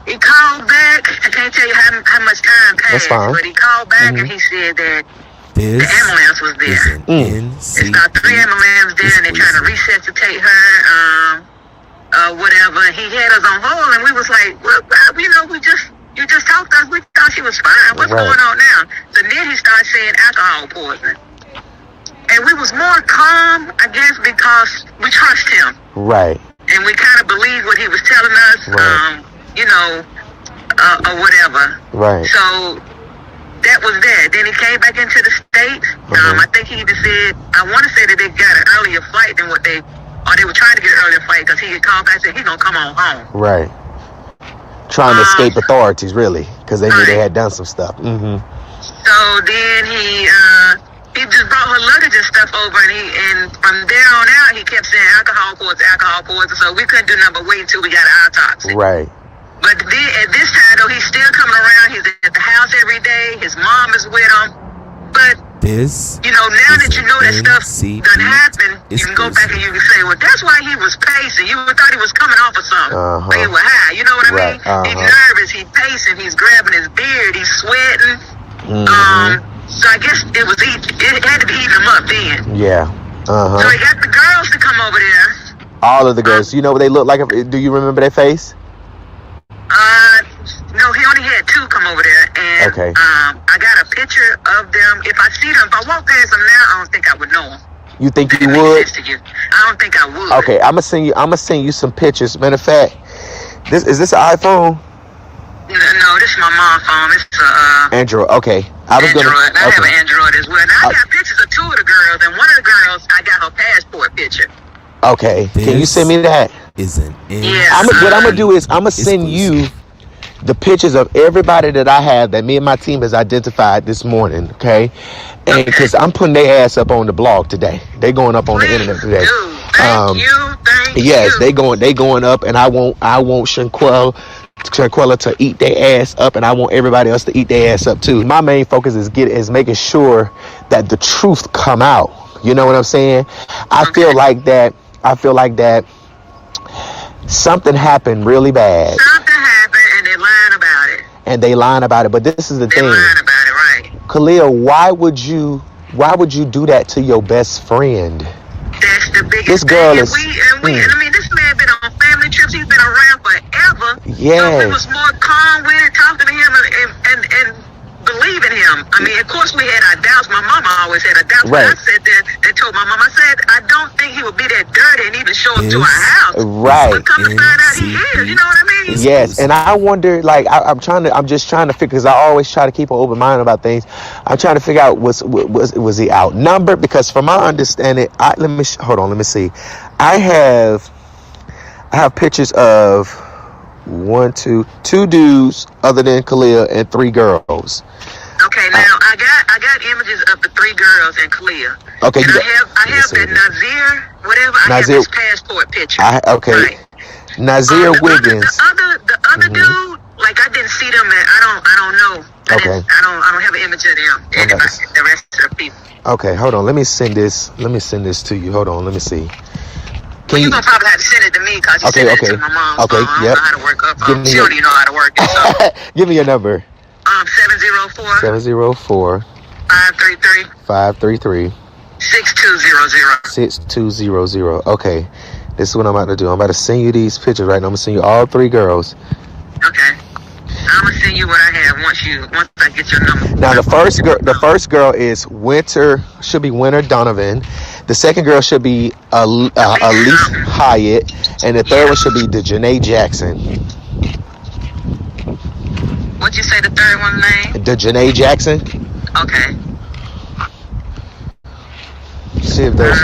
He called back. I can't tell you how much time passed, That's fine. but he called back and he said that The ambulance was there. It's about 3 ambulances there, and they're trying to resuscitate her, whatever. He had us on hold, and we was like, well, you know, you just talked to us. We thought she was fine. What's going on now? So then he started saying alcohol poisoning. And we was more calm, I guess, because we trust him. Right. And we kind of believed what he was telling us, you know, or whatever. Right. So that was that. Then he came back into the States. I think he even said, I want to say that they got an earlier flight than what they were trying to get an earlier flight because he had called back and said he's going to come on home. Right. Trying to escape authorities, really, because they knew they had done some stuff. So then he just brought her luggage and stuff over, and from there on out, he kept saying alcohol poison. So we couldn't do nothing but wait until we got an autopsy. Right. But then, at this time, though, he's still coming around. He's at the house every day. His mom is with him. But, you know, now that you know that stuff done happened, you can go back and you can say, well, that's why he was pacing. You thought he was coming off of something. But he was high. You know what I mean? He's nervous. He's pacing. He's grabbing his beard. He's sweating. So I guess it had to be eating him up then. Yeah. So he got the girls to come over there. All of the girls. You know what they look like? Do you remember their face? No, he only had 2 come over there, and I got a picture of them. If I see them, if I walk past them now, I don't think I would know them. You think you would? I don't think I would. Okay, I'm gonna send you some pictures. Matter of fact, is this an iPhone? No, this is my mom's phone. It's Android. Okay, I have an Android as well. Now I got pictures of 2 of the girls, and one of the girls, I got her passport picture. Okay, can you send me that? Yeah. What I'm gonna do is I'm gonna send you the pictures of everybody that I have that me and my team has identified this morning, okay? And because I'm putting their ass up on the blog today. They going up on the internet today. Thank you. Yes, they going up, and I want Shanquella to eat their ass up, and I want everybody else to eat their ass up too. My main focus is making sure that the truth come out. You know what I'm saying? I feel like that something happened really bad. Something happened, and they lying about it. But this is the thing. They lying about it, right? Khalil, why would you do that to your best friend? That's the biggest this girl thing. Is, I mean, this man been on family trips. He's been around forever. Yeah. So we was more calm with it, talking to him, and believing him. I mean, of course, we had our doubts. My mama always had her doubts. Right. But I said that and told my mama, I said, I don't think he would be that dirty and even show up to our house. Right. But come to find out he is. You know what I mean? Yes, and I wonder, like, I'm just trying to figure, because I always try to keep an open mind about things. I'm trying to figure out was he outnumbered? Because from my understanding, let me see. I have pictures of 2 dudes other than Khalil and 3 girls. Okay, now I got images of the 3 girls and Khalil. Okay, and I have that Nazir, whatever. I have his passport picture. Right. Nazir Wiggins. The other dude, like I didn't see them. I don't know. I don't have an image of them. Anybody, the rest of the people. Okay, hold on. Let me send this to you. Hold on. Let me see. You're going to probably have to send it to me because you sent it to my mom. Okay, I don't know how to work up. She don't even know how to work it. So. Give me your number. 704. 704. 533. 533. 6200. 6200. Okay. This is what I'm about to do. I'm about to send you these pictures right now. I'm going to send you all 3 girls. Okay. I'm going to send you what I have once I get your number. Now, the first girl is should be Winter Donovan. The second girl should be Elise Hyatt. And the third one should be Janae Jackson. What'd you say the third one's name? Janae Jackson. Okay. See if there's...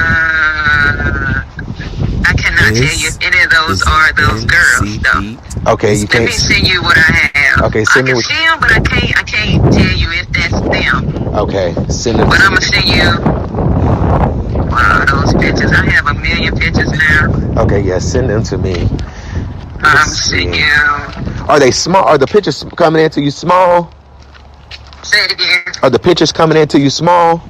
I cannot tell you if any of those are those girls, though. Okay, you can't. Let me send you what I have. Okay, send me. I can see them, but I can't tell you if that's them. Okay, send them. But I'm gonna send you those pictures. I have a million pictures now. Okay, yeah, send them to me. I'm sending you. Are they small? Are the pictures coming into you small? Say it again. Are the pictures coming into you small?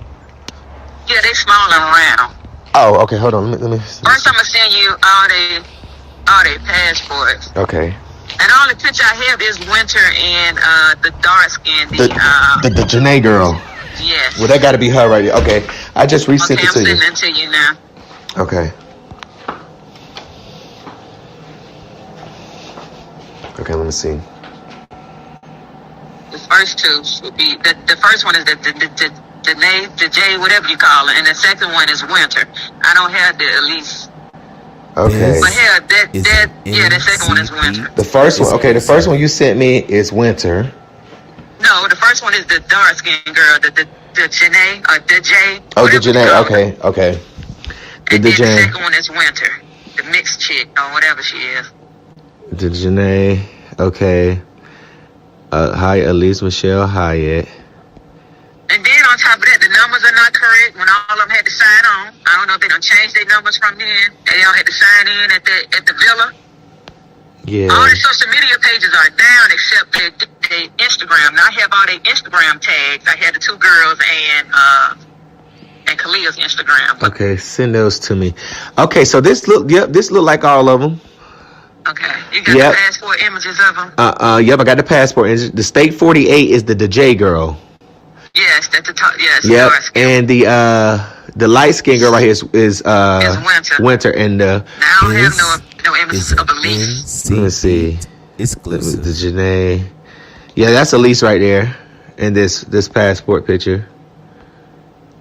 Yeah, they small and round. Oh, okay. Hold on. Let me. First, I'm gonna send you all their passports. Okay. And the only picture I have is Winter and the dark skin, the Janae girl. Yes. Well, that got to be her right there. Okay, I just resent Okay, it I'm to you. sending it to you now. Okay. Okay, let me see. The first two would be the first one is the name, the J, whatever you call it, and the second one is Winter. I don't have the Elise. Okay. But here, the second one is Winter. The first one, okay, the first one you sent me is Winter. No, the first one is the dark skinned girl, the Janae or the J. Oh, the Janae. Okay, okay. And then the second one is Winter, the mixed chick or whatever she is. The Janae. Okay. Hi, Elise Michelle Hyatt. And then on top of that, the numbers are not correct when all of them had to sign on. I don't know if they done changed their numbers from then. They all had to sign in at the villa. Yeah. All the social media pages are down except their Instagram. Now I have all their Instagram tags. I had the two girls and Kalia's Instagram. Okay, send those to me. Okay, so this look like all of them. Okay, you got the passport images of them? Yep, I got the passport. The State 48 is the J girl. Yes, that's the top. Yes. Yep, and the light skinned girl right here is Winter, and now I don't have no images of Elise. Let me see. Exclusive. The Janae. Yeah, that's Elise right there in this passport picture.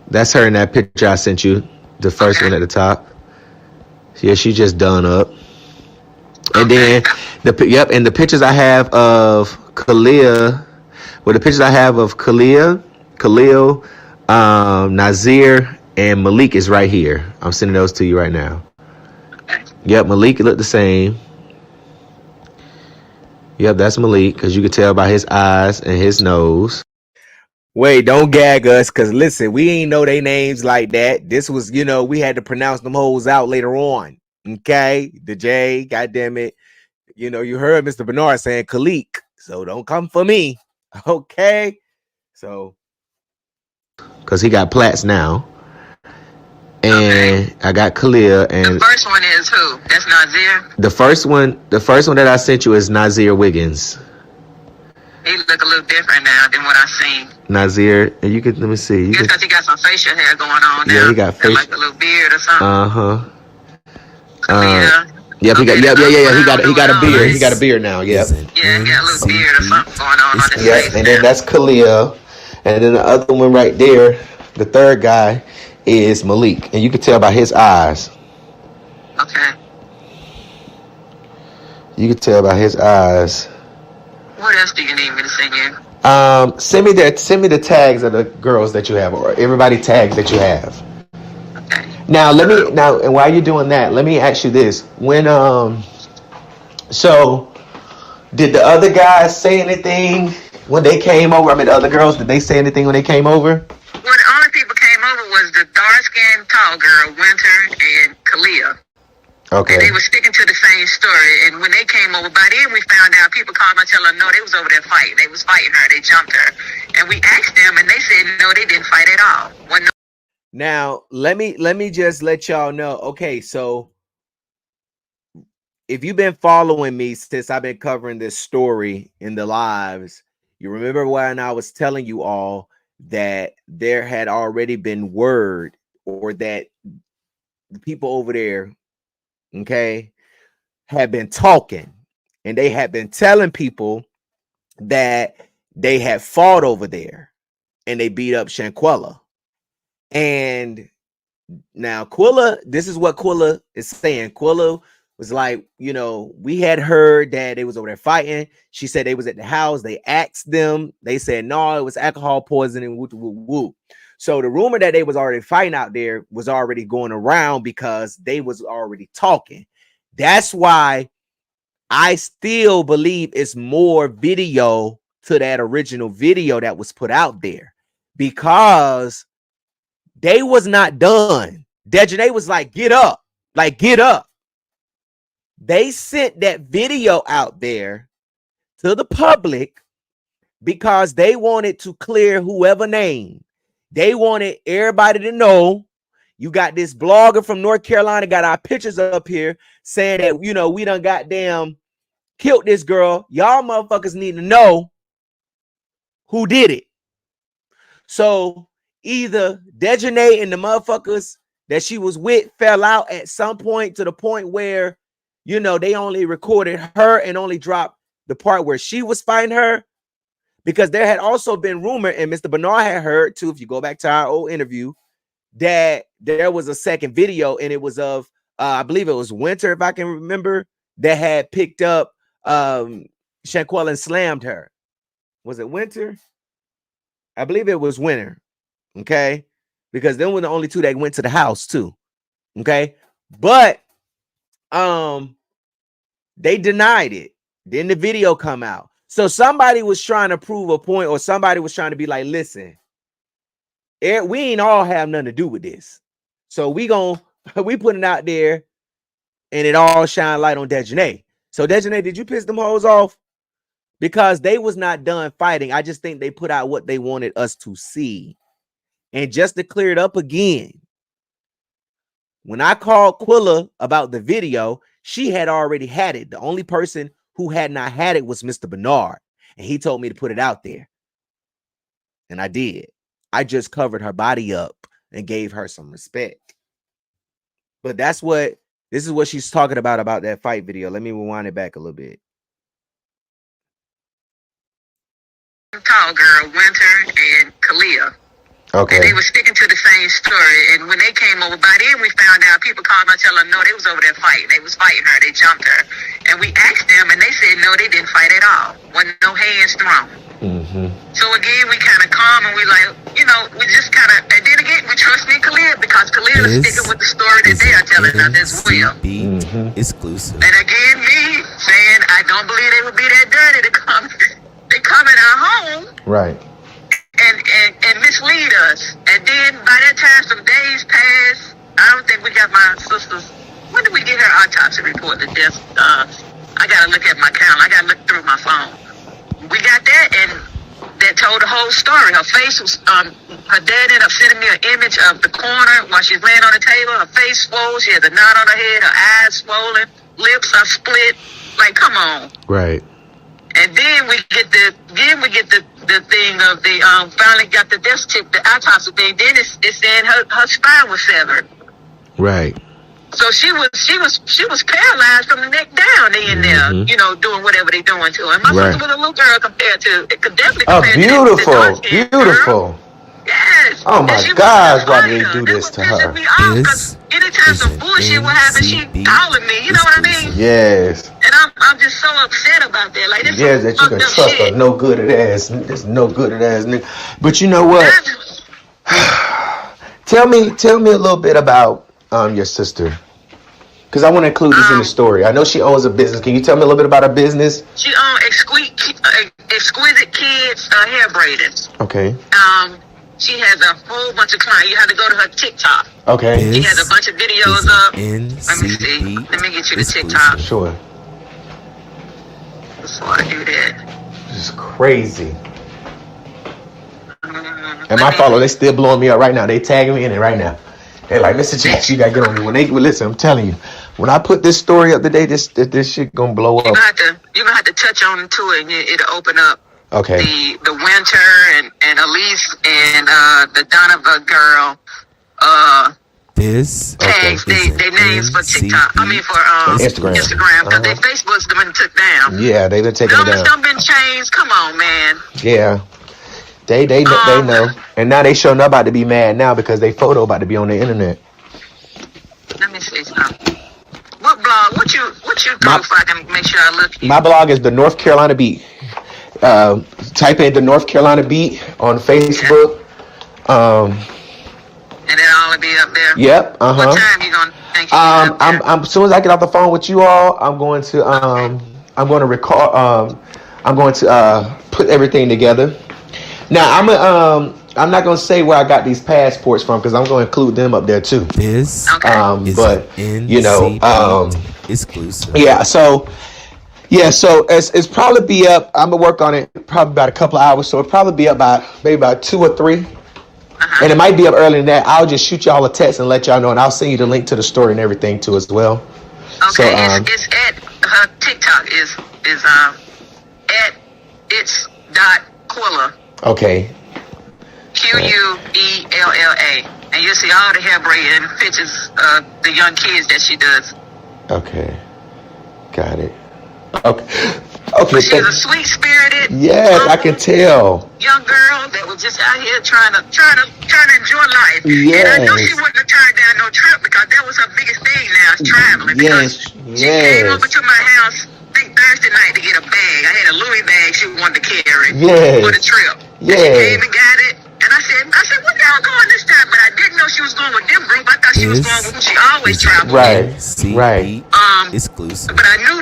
That's her in that picture I sent you, the first one at the top. Yeah, she just done up. And then and the pictures I have of Kalia, Khalil, Nazir, and Malik is right here. I'm sending those to you right now. Yep, Malik look the same. Yep, that's Malik, because you can tell by his eyes and his nose. Wait, don't gag us, because listen, we ain't know their names like that. This was, we had to pronounce them hoes out later on. Okay? The J, goddamn it. You heard Mr. Bernard saying Khalik, so don't come for me. Okay? So. Because he got plats now. And I got Khalil, and the first one is who? That's Nazir. The first one that I sent you is Nazir Wiggins. He look a little different now than what I seen. Nazir, and you can let me see. Because he got some facial hair going on now. Yeah, he got like a little beard or something. Yep, he got he got a beard. He got a beard now. Yep. Yeah, he got a little beard or something going on his face. And then that's Khalil, and then the other one right there, the third guy, is Malik, and you can tell by his eyes. Okay. You can tell by his eyes. What else do you need me to send you? Send me the tags of the girls that you have, or everybody tags that you have. Okay. Now and while you're doing that, let me ask you this: when so did the other guys say anything when they came over? I mean, the other girls, did they say anything when they came over? Well, the only people came over was the dark-skinned tall girl, Winter, and Kalia. Okay. And they were sticking to the same story. And when they came over, by then we found out people called and tell her, no, they was over there fighting. They was fighting her. They jumped her. And we asked them, and they said, no, they didn't fight at all. Now, let me just let y'all know. Okay, so if you've been following me since I've been covering this story in the lives, you remember when I was telling you all that there had already been word, or that the people over there, okay, had been talking, and they had been telling people that they had fought over there and they beat up Shanquella. And now Quilla, this is what Quilla is saying. Quilla was like, we had heard that they was over there fighting. She said they was at the house. They asked them. They said, no, it was alcohol poisoning. Woo, woo, woo. So the rumor that they was already fighting out there was already going around because they was already talking. That's why I still believe it's more video to that original video that was put out there, because they was not done. Dejanay was like, get up, get up. They sent that video out there to the public because they wanted to clear whoever name. They wanted everybody to know. You got this blogger from North Carolina got our pictures up here saying that, we done goddamn killed this girl. Y'all motherfuckers need to know who did it. So either Dejanay and the motherfuckers that she was with fell out at some point to the point where, you know, they only recorded her and only dropped the part where she was fighting her, because there had also been rumor, and Mr. Bernard had heard too, if you go back to our old interview, that there was a second video, and it was of I believe it was Winter, if I can remember, that had picked up Shanquella and slammed her. Was it Winter? I believe it was Winter. Okay, because them were the only two that went to the house too. Okay, but they denied it. Then the video come out. So somebody was trying to prove a point, or somebody was trying to be like, listen, we ain't all have nothing to do with this. So we put it out there, and it all shine light on Dejanay. So Dejanay, did you piss them hoes off? Because they was not done fighting. I just think they put out what they wanted us to see. And just to clear it up again, when I called Quilla about the video, she had already had it. The only person who had not had it was Mr. Bernard. And he told me to put it out there. And I did. I just covered her body up and gave her some respect. But this is what she's talking about that fight video. Let me rewind it back a little bit. Tall girl, Winter and Kalia. Okay. And they were sticking to the same story. And when they came over, by then we found out people called and tell her, no, they was over there fighting. They was fighting her. They jumped her. And we asked them, and they said, no, they didn't fight at all. Wasn't no hands thrown. Mm-hmm. So again, we kind of calm, and we like, you know, we just kind of, and then again, we trust in Khalil, because Khalil is sticking with the story that they are telling us as well. Mm-hmm. Exclusive. And again, me saying, I don't believe they would be that dirty to come. They come in our home. Right. And mislead us. And then by that time, some days passed. I don't think we got my sister's. When did we get her autopsy report to death? I gotta look at my calendar. I gotta look through my phone. We got that, and that told the whole story. Her face was. Her dad ended up sending me an image of the corner while she's laying on the table. Her face swole. She had a knot on her head. Her eyes swollen. Lips are split. Like, come on. Right. And then we get the thing of the finally got the death tip, the autopsy thing. Then it's saying her spine was severed. Right. So she was paralyzed from the neck down. They in there, you know, doing whatever they doing to her. And my sister was a little girl compared to, it could definitely compare to beautiful. Girl. Yes. Oh my gosh, why did they do this to her? Because anytime some bullshit will happen, she calling me. You know what I mean? Yes. And I'm just so upset about that. Like, this yes, that you can trust a no good at ass. This no good at ass nigga. But you know what? Tell me a little bit about your sister, because I want to include this in the story. I know she owns a business. Can you tell me a little bit about her business? She owns Exquisite Kids Hair Braiders. Okay. She has a whole bunch of clients. You have to go to her TikTok. Okay. She has a bunch of videos up. Let me see. Let me get you the TikTok. Sure. Before I do that. This is crazy. And my followers, they still blowing me up right now. They tagging me in it right now. They're like, Mr. Jackson, you gotta get on me. Listen, I'm telling you, when I put this story up today, this shit gonna blow up. You're gonna have to touch on to it, and it'll open up. Okay. The Winter and Elise and the Donovan girl tags they names for TikTok. I mean for Instagram, because their Facebook's been took down. Yeah, they've been taken down. Numbers done been changed. Come on, man. Yeah. They know, and now they sure not about to be mad now because they photo about to be on the internet. Let me see something. What blog? What you through so I can make sure I look? My blog is the North Carolina Beat. Type in the North Carolina Beat on Facebook. And then all will be up there. Yep. What time you gonna think you I'm as soon as I get off the phone with you all, I'm going to record. I'm going to put everything together. Now I'm not gonna say where I got these passports from because I'm gonna include them up there too. But you know, exclusive. So it's probably be up. I'm gonna work on it probably about a couple of hours, so it'll probably be up by maybe about 2 or 3, and it might be up earlier than that. I'll just shoot y'all a text and let y'all know, and I'll send you the link to the story and everything too as well. Okay, so, it's at her TikTok is at it's.Quilla. Okay. Quella, and you'll see all the hair braiding pictures of the young kids that she does. Okay, got it. Okay. She's a sweet-spirited, yes, I can tell. Young girl that was just out here trying to enjoy life. Yes. And I know she wouldn't have turned down no trip because that was her biggest thing now, is traveling. Yes. She came over to my house, I think Thursday night, to get a bag. I had a Louis bag she wanted to carry for the trip. Yes. She came and got it. And I said, where y'all going this time? But I didn't know she was going with them group. I thought she was going with who she always travels with. Right. Exclusive. But I knew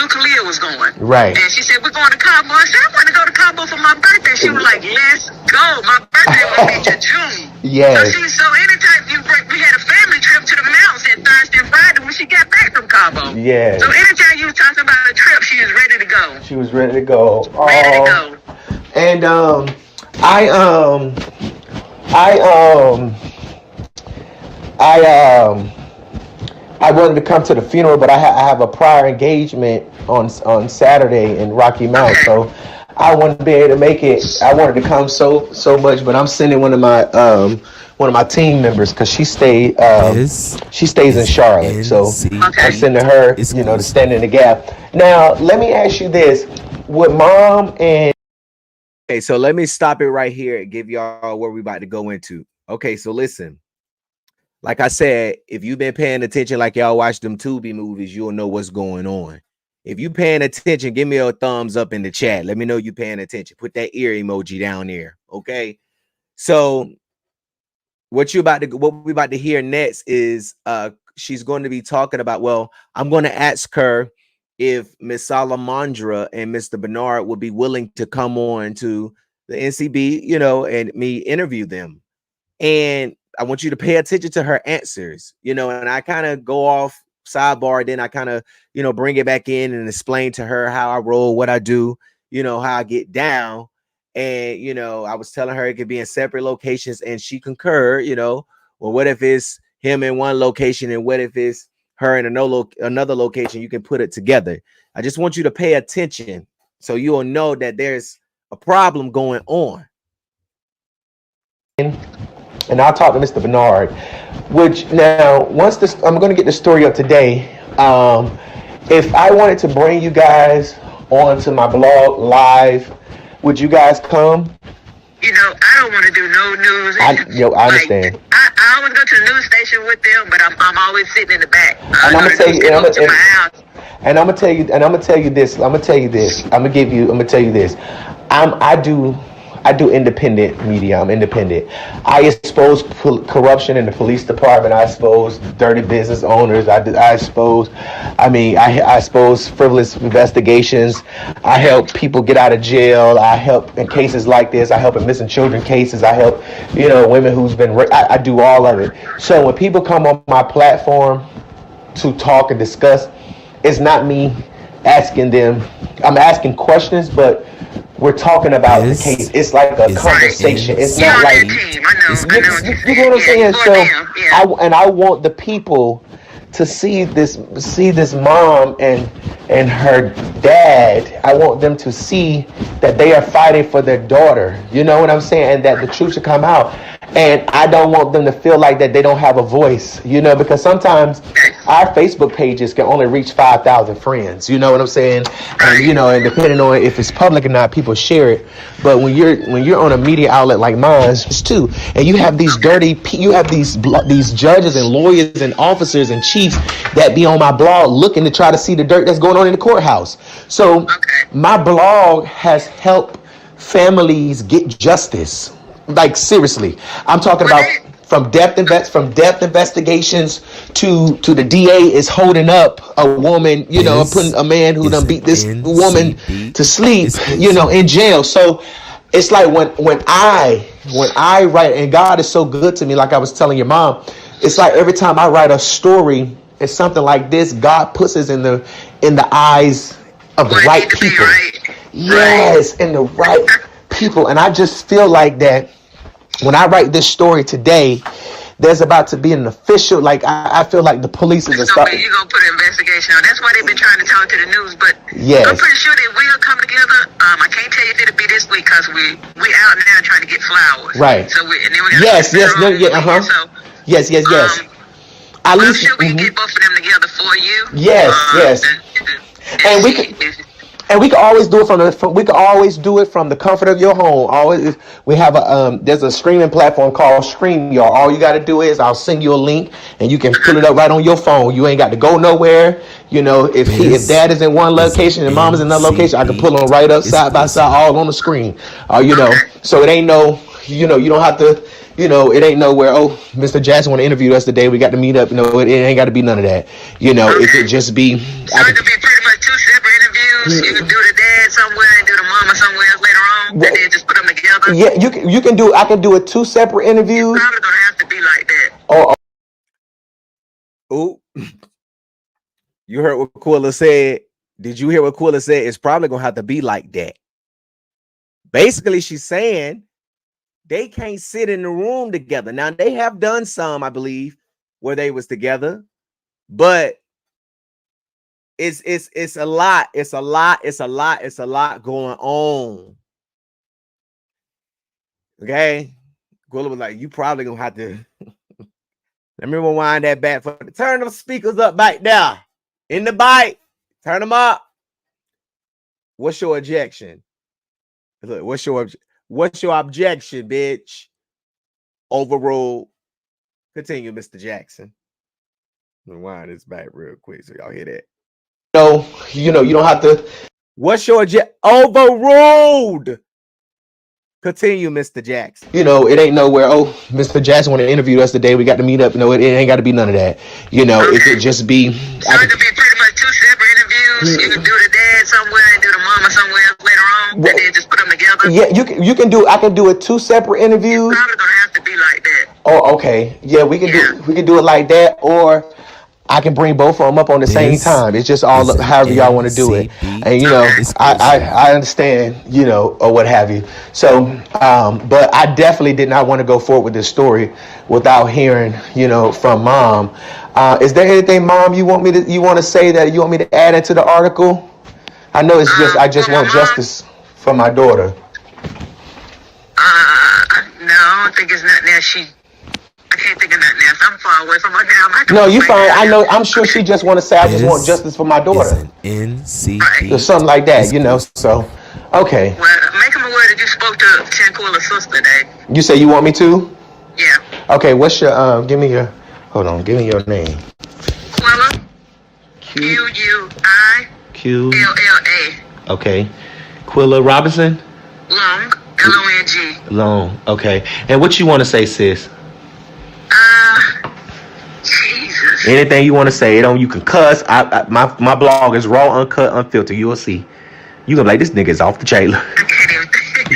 Kalia was going. Right. And she said, we're going to Cabo. I said, I want to go to Cabo for my birthday. She was like, let's go. My birthday will be to June. Yes. So anytime we had a family trip to the mountains at Thursday and Friday when she got back from Cabo. Yes. So anytime you were talking about a trip, she was ready to go. She was ready to go. Ready to go. And I wanted to come to the funeral, but I have a prior engagement on Saturday in Rocky Mount, so I wanted to be able to make it. I wanted to come so much, but I'm sending one of my team members because she stays in Charlotte, so I'm sending her, to stand in the gap. Now, let me ask you this: would Mom and Okay, so let me stop it right here and give y'all what we're about to go into. Okay, so listen. Like I said, if you've been paying attention like y'all watch them Tubi movies, you'll know what's going on. If you paying attention, give me a thumbs up in the chat. Let me know you paying attention. Put that ear emoji down there, okay? So what we're about to hear next is she's going to be talking about, well, I'm going to ask her if Miss Salamondra and Mr. Bernard would be willing to come on to the NCB, and me interview them. And I want you to pay attention to her answers, and I kind of go off sidebar. Then I kind of, bring it back in and explain to her how I roll, what I do, how I get down. And, I was telling her it could be in separate locations and she concurred, well, what if it's him in one location and what if it's her in another location? You can put it together. I just want you to pay attention so you'll know that there's a problem going on. And I'll talk to Mr. Bernard, which now I'm going to get the story up today. If I wanted to bring you guys onto my blog live, would you guys come? I don't want to do no news. I understand. I always go to the news station with them, but I'm always sitting in the back. And I'm gonna tell you, I'm gonna tell you this. I'm gonna tell you this. I do independent media. I'm independent. I expose corruption in the police department. I expose dirty business owners. I expose frivolous investigations. I help people get out of jail. I help in cases like this. I help in missing children cases. I help, women who's been raped. I do all of it. So when people come on my platform to talk and discuss, it's not me asking them. I'm asking questions, but we're talking about the case. It's like a conversation. It's not like you know what I'm saying. So I want the people to see this mom and her dad. I want them to see that they are fighting for their daughter. You know what I'm saying? And that the truth should come out. And I don't want them to feel like that they don't have a voice, because sometimes our Facebook pages can only reach 5,000 friends. You know what I'm saying? And and depending on if it's public or not, people share it. But when you're on a media outlet like mine, it's too, and you have these these judges and lawyers and officers and chiefs that be on my blog looking to try to see the dirt that's going on in the courthouse. So my blog has helped families get justice. Like seriously, I'm talking about from depth investigations to the DA is holding up a woman, putting a man who done beat this woman to sleep, in jail. So it's like when I write, and God is so good to me, like I was telling your mom, it's like every time I write a story, it's something like this. God puts us in the eyes of the right people. Yes, in the right people. And I just feel like that when I write this story today, there's about to be an official, like I feel like the police is You're gonna put an investigation on. That's why they've been trying to talk to the news, but yes. I'm pretty sure they will come together. I can't tell you if it'll be this week because we out now trying to get flowers. Right. So and then we gotta yes. So, Yes. At I'm least sure we can get both of them together for you. Yes. And we can. And we can always do it from the comfort of your home. Always, we have there's a streaming platform called StreamYard. All you got to do is I'll send you a link, and you can pull it up right on your phone. You ain't got to go nowhere. You know, if dad is in one location and mom is in another location, I can pull them right up side by side, all on the screen. You know, so it ain't no, you don't have to. It ain't nowhere. Oh, Mr. Jackson want to interview us today. We got to meet up. It ain't got to be none of that. It could just be. So it could be pretty much 2 separate interviews. You can do the dad somewhere and do the mama somewhere else later on, and then just put them together. Yeah, you can do. I can do it 2 separate interviews. It's probably gonna have to be like that. Oh, you heard what Quilla said? Did you hear what Quilla said? It's probably gonna have to be like that. Basically, she's saying they can't sit in the room together. Now they have done some, I believe, where they was together, but it's a lot. It's a lot going on. Okay, Quilla was like, "You probably gonna have to." Let me rewind that back. Turn them speakers up back there in the bike. Turn them up. What's your objection? Look, what's your objection, bitch? Overruled. Continue, Mr. Jackson. Rewind this back real quick so y'all hear that. No, you don't have to. What's your objection? Overruled. Continue, Mr. Jackson. It ain't nowhere. Oh, Mr. Jackson want to interview us today. We got to meet up. It ain't got to be none of that. It could just be. So it could be pretty much 2 separate interviews. You can do the dad somewhere and do the mama somewhere else later on, and then just put them together. Yeah, you can do. I can do it 2 separate interviews. It's probably gonna have to be like that. Oh, okay. Yeah, we can do it like that, or I can bring both of them up on the same time. It's just all up, however y'all want to do it. And I understand, or what have you. So, but I definitely did not want to go forward with this story without hearing, from mom. Is there anything, mom, you want to say that you want me to add into the article? I know it's just I just want justice for my daughter. No, I don't think it's nothing else. I can't think of nothing else. I'm far away from her now. No, you fine. I know. I'm sure she just want to say, I just want justice for my daughter. NCP. Or something like that, So, okay. Well, make him aware that you spoke to Shanquella's sister today. You say you want me to? Yeah. Okay. What's your give me your name. Quilla. Quilla. Okay. Quilla Robinson. Long. Long. Long. Okay. And what you want to say, sis? Jesus. Anything you want to say? You can cuss. My blog is raw, uncut, unfiltered. You will see. You gonna be like, this nigga's off the trailer. I can't even think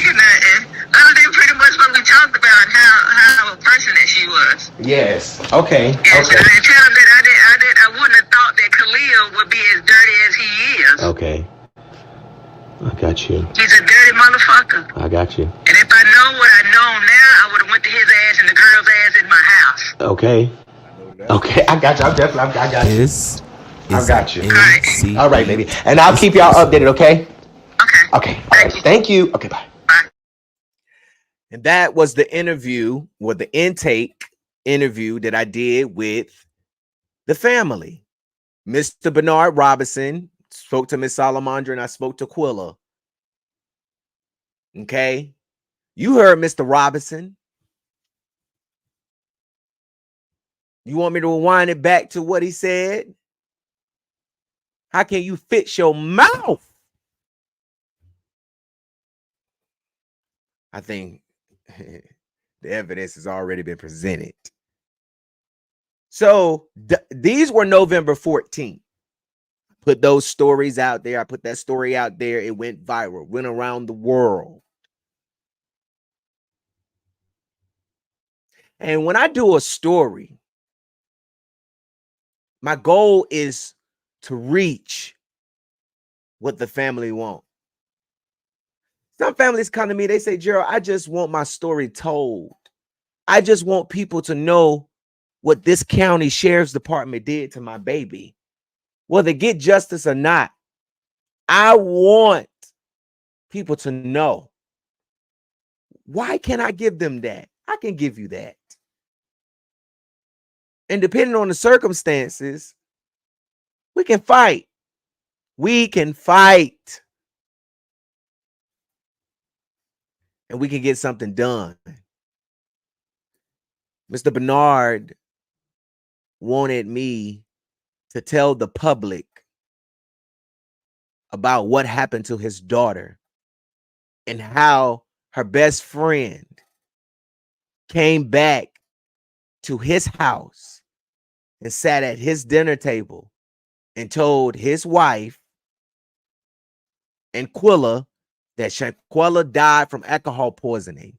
of nothing. Other than pretty much what we talked about, how a person that she was. Yes. Okay. Yes, Okay. And I tell him that I wouldn't have thought that Khalil would be as dirty as he is. Okay. I got you. He's a dirty motherfucker. I got you. And if I know what I know now, I would have went to his ass and the girl's ass in my house. Okay. Okay, I got you. I got you. I got you. All right, baby. And I'll keep y'all updated, okay? Okay. All right. Thank you. Okay, bye. And that was the interview, or the intake interview that I did with the family. Mr. Bernard Robinson spoke to Miss Salamondra, and I spoke to Quilla. Okay. You heard Mr. Robinson. You want me to rewind it back to what he said? How can you fix your mouth? I think the evidence has already been presented. So these were November 14th. Put those stories out there. I put that story out there. It went viral, went around the world. And when I do a story, my goal is to reach what the family want. Some families come to me, they say, Gerald, I just want my story told. I just want people to know what this county sheriff's department did to my baby. Whether get justice or not, I want people to know. Why can't I give them that? I can give you that. And depending on the circumstances, we can fight. We can fight. And we can get something done. Mr. Bernard wanted me to tell the public about what happened to his daughter and how her best friend came back to his house and sat at his dinner table and told his wife and Quilla that Shanquella died from alcohol poisoning.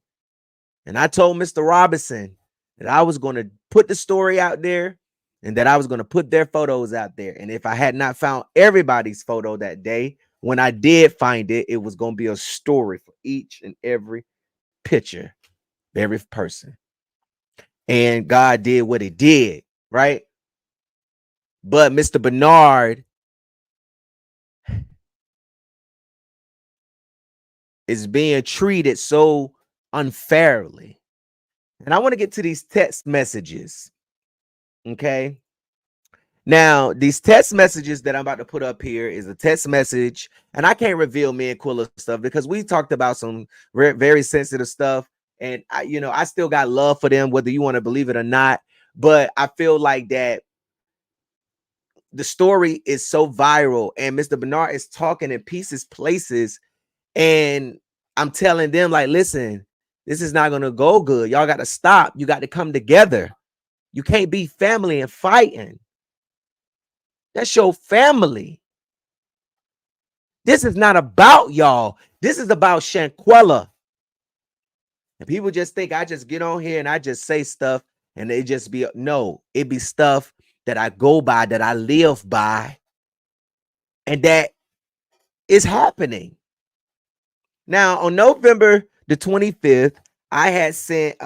And I told Mr. Robinson that I was going to put the story out there and that I was going to put their photos out there. And if I had not found everybody's photo that day, when I did find it, it was going to be a story for each and every picture, every person. And God did what he did, right? But Mr. Bernard is being treated so unfairly. And I want to get to these text messages. Okay. Now, these text messages that I'm about to put up here is a text message, and I can't reveal me and Quilla stuff because we talked about some very sensitive stuff, and I still got love for them, whether you want to believe it or not. But I feel like that the story is so viral, and Mr. Bernard is talking in pieces, places, and I'm telling them, like, listen, this is not going to go good. Y'all got to stop. You got to come together. You can't be family and fighting. That's your family. This is not about y'all. This is about Shanquella. And people just think I just get on here and I just say stuff and they just be, no, it be stuff that I go by, that I live by, and that is happening. Now, on November the 25th, I had sent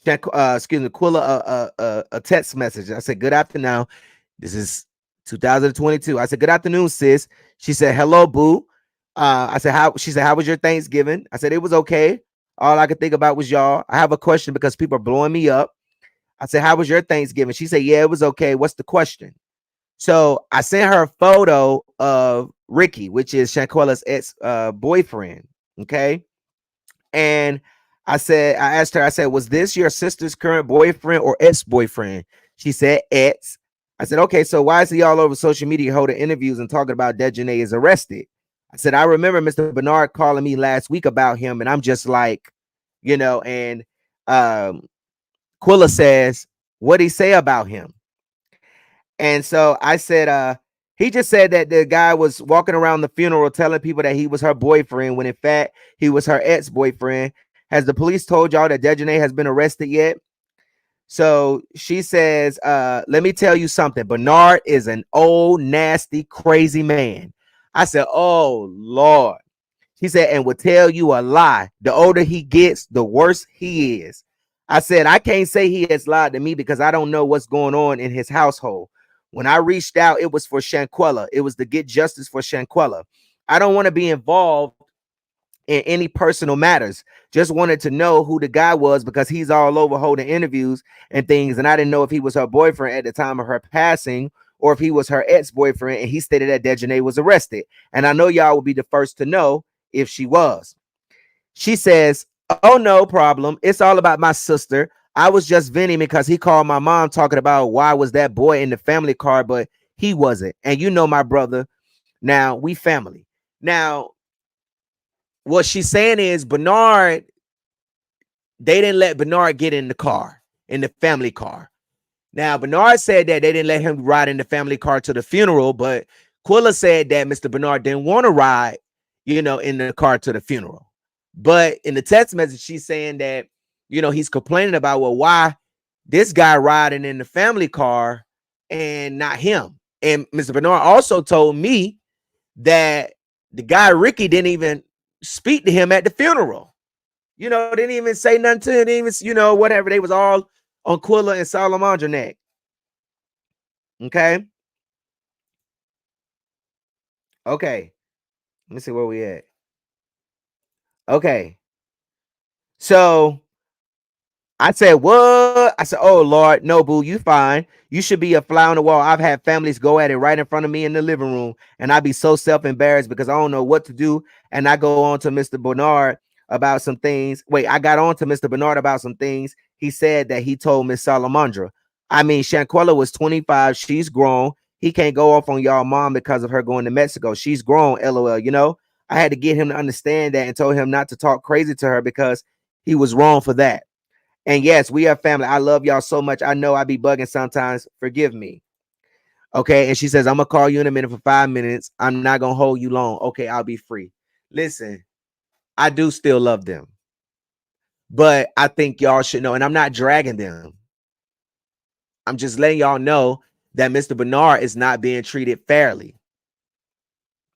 Quilla a text message. I said, good afternoon. This is 2022. I said, good afternoon, sis. She said, hello, boo. I said, she said, how was your Thanksgiving? I said, it was okay. All I could think about was y'all. I have a question because people are blowing me up. I said, how was your Thanksgiving? She said, yeah, it was okay. What's the question? So I sent her a photo of Ricky, which is Shanquella's ex-boyfriend. Okay. And I asked her, I said, was this your sister's current boyfriend or ex-boyfriend? She said, ex. I said, okay, so why is he all over social media holding interviews and talking about Dejanay is arrested? I said, I remember Mr. Bernard calling me last week about him, and I'm just like, and Quilla says, what'd he say about him? And so I said, he just said that the guy was walking around the funeral telling people that he was her boyfriend when in fact he was her ex-boyfriend. Has the police told y'all that Dejanay has been arrested yet? So she says, let me tell you something. Bernard is an old, nasty, crazy man. I said, oh, Lord. She said, and will tell you a lie. The older he gets, the worse he is. I said, I can't say he has lied to me because I don't know what's going on in his household. When I reached out, it was for Shanquella. It was to get justice for Shanquella. I don't want to be involved in any personal matters. Just wanted to know who the guy was because he's all over holding interviews and things. And I didn't know if he was her boyfriend at the time of her passing or if he was her ex-boyfriend. And he stated that Dejanay was arrested. And I know y'all will be the first to know if she was. She says, oh, no problem. It's all about my sister. I was just venting because he called my mom talking about why was that boy in the family car, but he wasn't. And you know my brother. Now, we family. Now, what she's saying is Bernard, they didn't let Bernard get in the car, in the family car. Now, Bernard said that they didn't let him ride in the family car to the funeral, but Quilla said that Mr. Bernard didn't want to ride, in the car to the funeral. But in the text message, she's saying that, he's complaining about, well, why this guy riding in the family car and not him. And Mr. Bernard also told me that the guy, Ricky, didn't even speak to him at the funeral. Didn't even say nothing to it. Didn't even, whatever. They was all on Quilla and Salamondra neck. Okay. Okay. Let me see where we at. Okay. So I said, what? I said, oh, Lord, no, boo, you fine. You should be a fly on the wall. I've had families go at it right in front of me in the living room, and I'd be so self-embarrassed because I don't know what to do. And I go on to Mr. Bernard about some things. Wait, I got on to Mr. Bernard about some things. He said that he told Miss Salamondra. I mean, Shanquella was 25. She's grown. He can't go off on y'all mom because of her going to Mexico. She's grown, LOL. I had to get him to understand that and told him not to talk crazy to her because he was wrong for that. And yes, we are family. I love y'all so much. I know I be bugging sometimes. Forgive me. Okay. And she says, I'm going to call you in a minute for 5 minutes. I'm not going to hold you long. Okay. I'll be free. Listen, I do still love them. But I think y'all should know. And I'm not dragging them. I'm just letting y'all know that Mr. Bernard is not being treated fairly.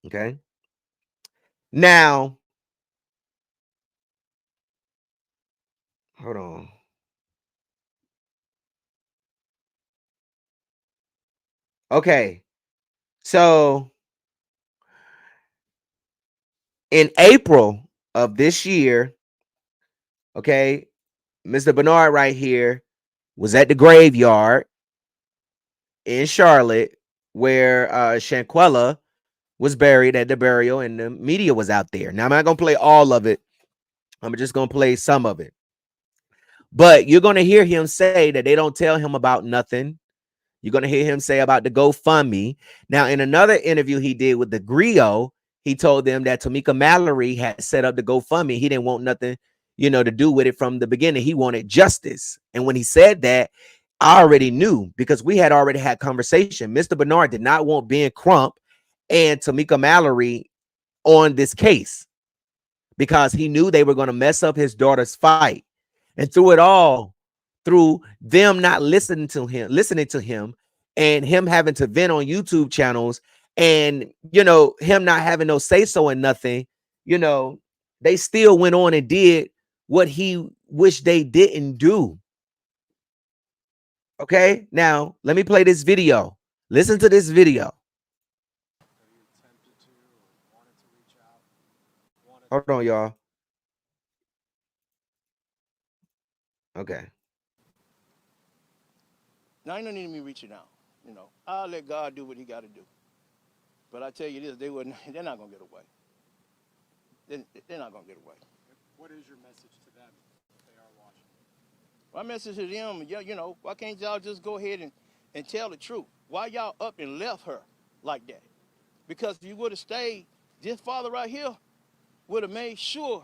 Okay. Now, hold on. Okay. So in April of this year, okay, Mr. Bernard right here was at the graveyard in Charlotte where Shanquella was buried at the burial, and the media was out there. Now, I'm not going to play all of it. I'm just going to play some of it. But you're going to hear him say that they don't tell him about nothing. You're going to hear him say about the GoFundMe. Now, in another interview he did with the Griot, he told them that Tamika Mallory had set up the GoFundMe. He didn't want nothing, to do with it from the beginning. He wanted justice. And when he said that, I already knew because we had already had conversation. Mr. Bernard did not want Ben Crump and Tamika Mallory on this case because he knew they were going to mess up his daughter's fight. And through it all, through them not listening to him and him having to vent on YouTube channels and, him not having no say so and nothing, they still went on and did what he wished they didn't do. Okay, now let me play this video. Listen to this video. Hold on, y'all. Okay. Now, ain't no need of me reaching out. I'll let God do what he got to do. But I tell you this, they're not going to get away. They're not going to get away. What is your message to them if they are watching? My message to them, why can't y'all just go ahead and tell the truth? Why y'all up and left her like that? Because if you would have stayed, this father right here would have made sure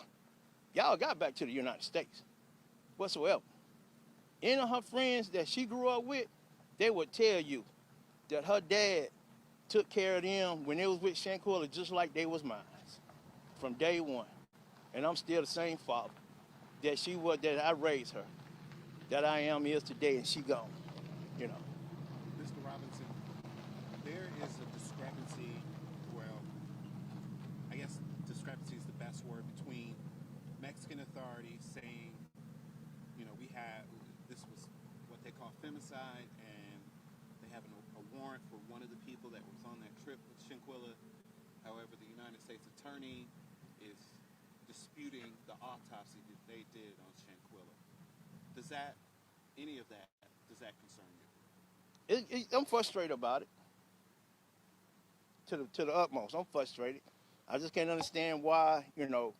y'all got back to the United States whatsoever. Any of her friends that she grew up with, they would tell you that her dad took care of them when they was with Shanquella just like they was mine from day one. And I'm still the same father that I raised her, that I is today, and she gone, Mr. Robinson, there is a discrepancy, well, I guess discrepancy is the best word, between Mexican authorities saying, this was what they call femicide, and they have a warrant for one of the people that was on that trip with Shanquella. However, the United States attorney is disputing the autopsy that they did on Shanquella. Does that concern you? I'm frustrated about it to the utmost. I'm frustrated. I just can't understand why, the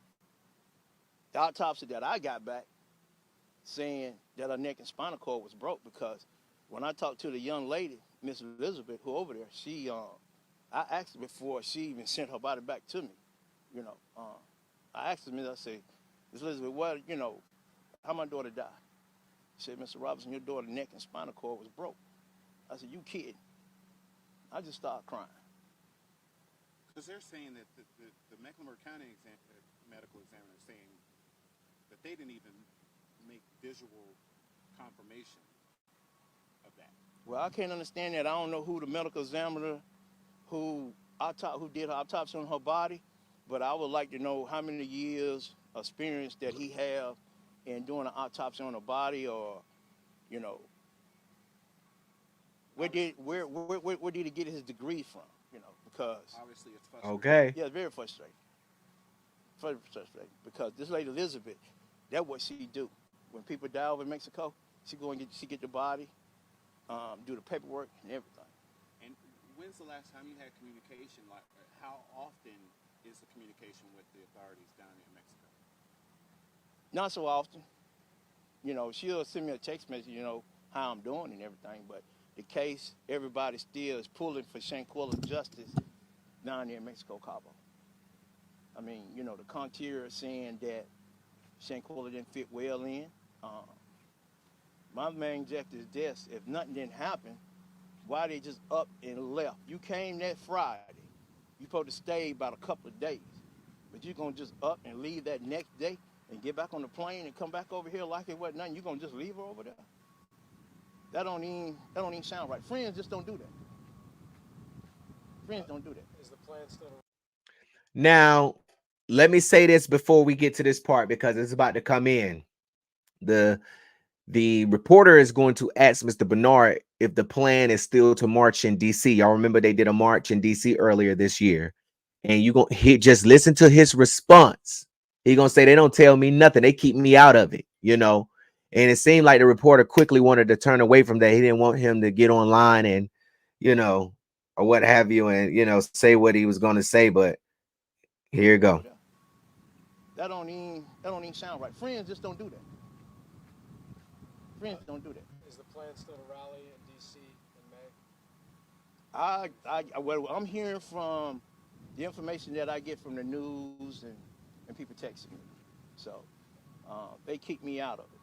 autopsy that I got back saying that her neck and spinal cord was broke, because when I talked to the young lady, Miss Elizabeth, who over there, I asked her before she even sent her body back to me. I asked her, I said, Miss Elizabeth, how my daughter died? She said, Mr. Robinson, your daughter's neck and spinal cord was broke. I said, you kidding? I just started crying. Because they're saying that the Mecklenburg County medical examiner is saying that they didn't even make visual confirmation of that. Well, I can't understand that. I don't know who the medical examiner who did her autopsy on her body, but I would like to know how many years experience that he have in doing an autopsy on a body, or you know, where did he get his degree from? You know, because Obviously, it's frustrating. Okay. yeah, it's very frustrating. Very frustrating because this lady Elizabeth, that's what she do. When people die over in Mexico, she get the body, do the paperwork and everything. And when's the last time you had communication? Like, how often is the communication with the authorities down in Mexico? Not so often. You know, she'll send me a text message, you know, how I'm doing and everything. But the case, everybody still is pulling for Shanquella justice down there in Mexico, Cabo. I mean, you know, the Contier is saying that Shanquella didn't fit well in. My main objective is this: if nothing didn't happen, why they just up and left? You came that Friday. You supposed to stay about a couple of days, but you're gonna just up and leave that next day and get back on the plane and come back over here like it wasn't nothing. You're gonna just leave her over there? That don't even sound right. Friends just don't do that. Friends don't do that. Is the plan still? Now, let me say this before we get to this part because it's about to come in. The reporter is going to ask Mr. Bernard if the plan is still to march in DC. Y'all remember they did a march in DC earlier this year, and just listen to his response. He gonna say they don't tell me nothing. They keep me out of it, you know. And it seemed like the reporter quickly wanted to turn away from that. He didn't want him to get online and, you know, or what have you, and you know, say what he was gonna say. But here you go. That don't even sound right. Friends just don't do that. Friends don't do that. Is the plan still to rally in DC in May? Well, I'm hearing from the information that I get from the news and people texting me. So they keep me out of it.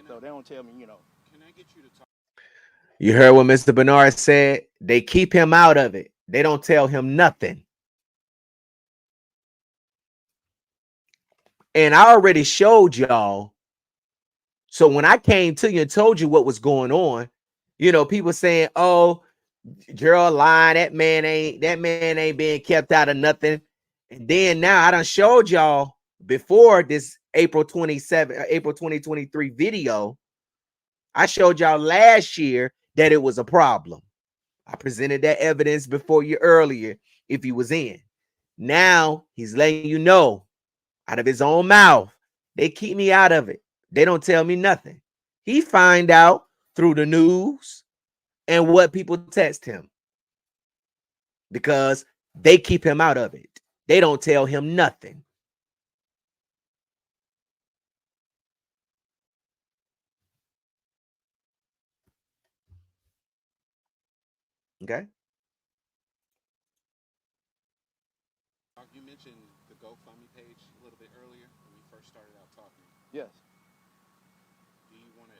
So they don't tell me, you know. Can I get you to talk? You heard what Mr. Bernard said? They keep him out of it. They don't tell him nothing. And I already showed y'all. So when I came to you and told you what was going on, you know, people saying, "Oh, Gerald lying. That man ain't being kept out of nothing." And then now I done showed y'all before this April 2023 video. I showed y'all last year that it was a problem. I presented that evidence before you earlier if he was in. Now he's letting you know out of his own mouth, they keep me out of it. They don't tell me nothing. He find out through the news and what people text him because they keep him out of it. They don't tell him nothing. Okay. You mentioned the GoFundMe page a little bit earlier when we first started out talking. Yes. Do you want to?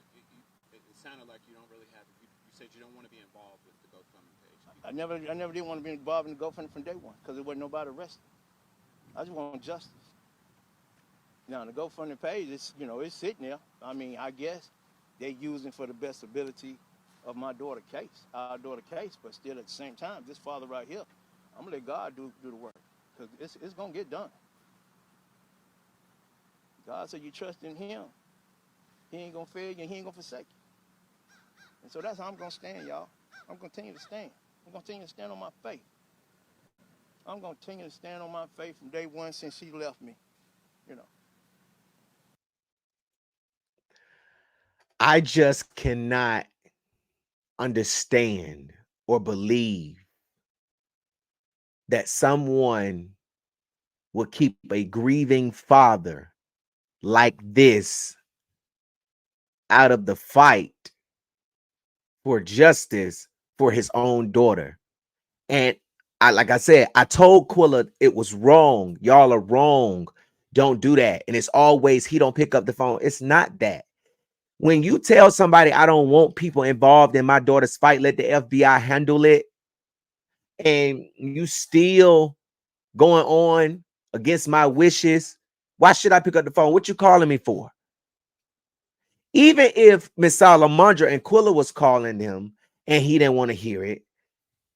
It sounded like you don't really have. You said you don't want to be involved with the GoFundMe page. I never did want to be involved in the GoFundMe from day one because there wasn't nobody arrested. I just want justice. Now the GoFundMe page is, you know, it's sitting there. I mean, I guess they're using for the best ability of my daughter case, our daughter case, but still at the same time, this father right here, I'm gonna let God do the work because it's gonna get done. God said you trust in Him, He ain't gonna fail you and He ain't gonna forsake you. And so that's how I'm gonna stand, y'all. I'm gonna continue to stand. I'm gonna continue to stand on my faith. I'm gonna continue to stand on my faith from day one since she left me. You know. I just cannot understand or believe that someone will keep a grieving father like this out of the fight for justice for his own daughter. And like I said, I told Quilla it was wrong. Y'all are wrong. Don't do that. And it's always he don't pick up the phone. It's not that. When you tell somebody I don't want people involved in my daughter's fight, let the FBI handle it, and you still going on against my wishes, why should I pick up the phone? What you calling me for? Even if Miss Salamondra and Quilla was calling him and he didn't want to hear it,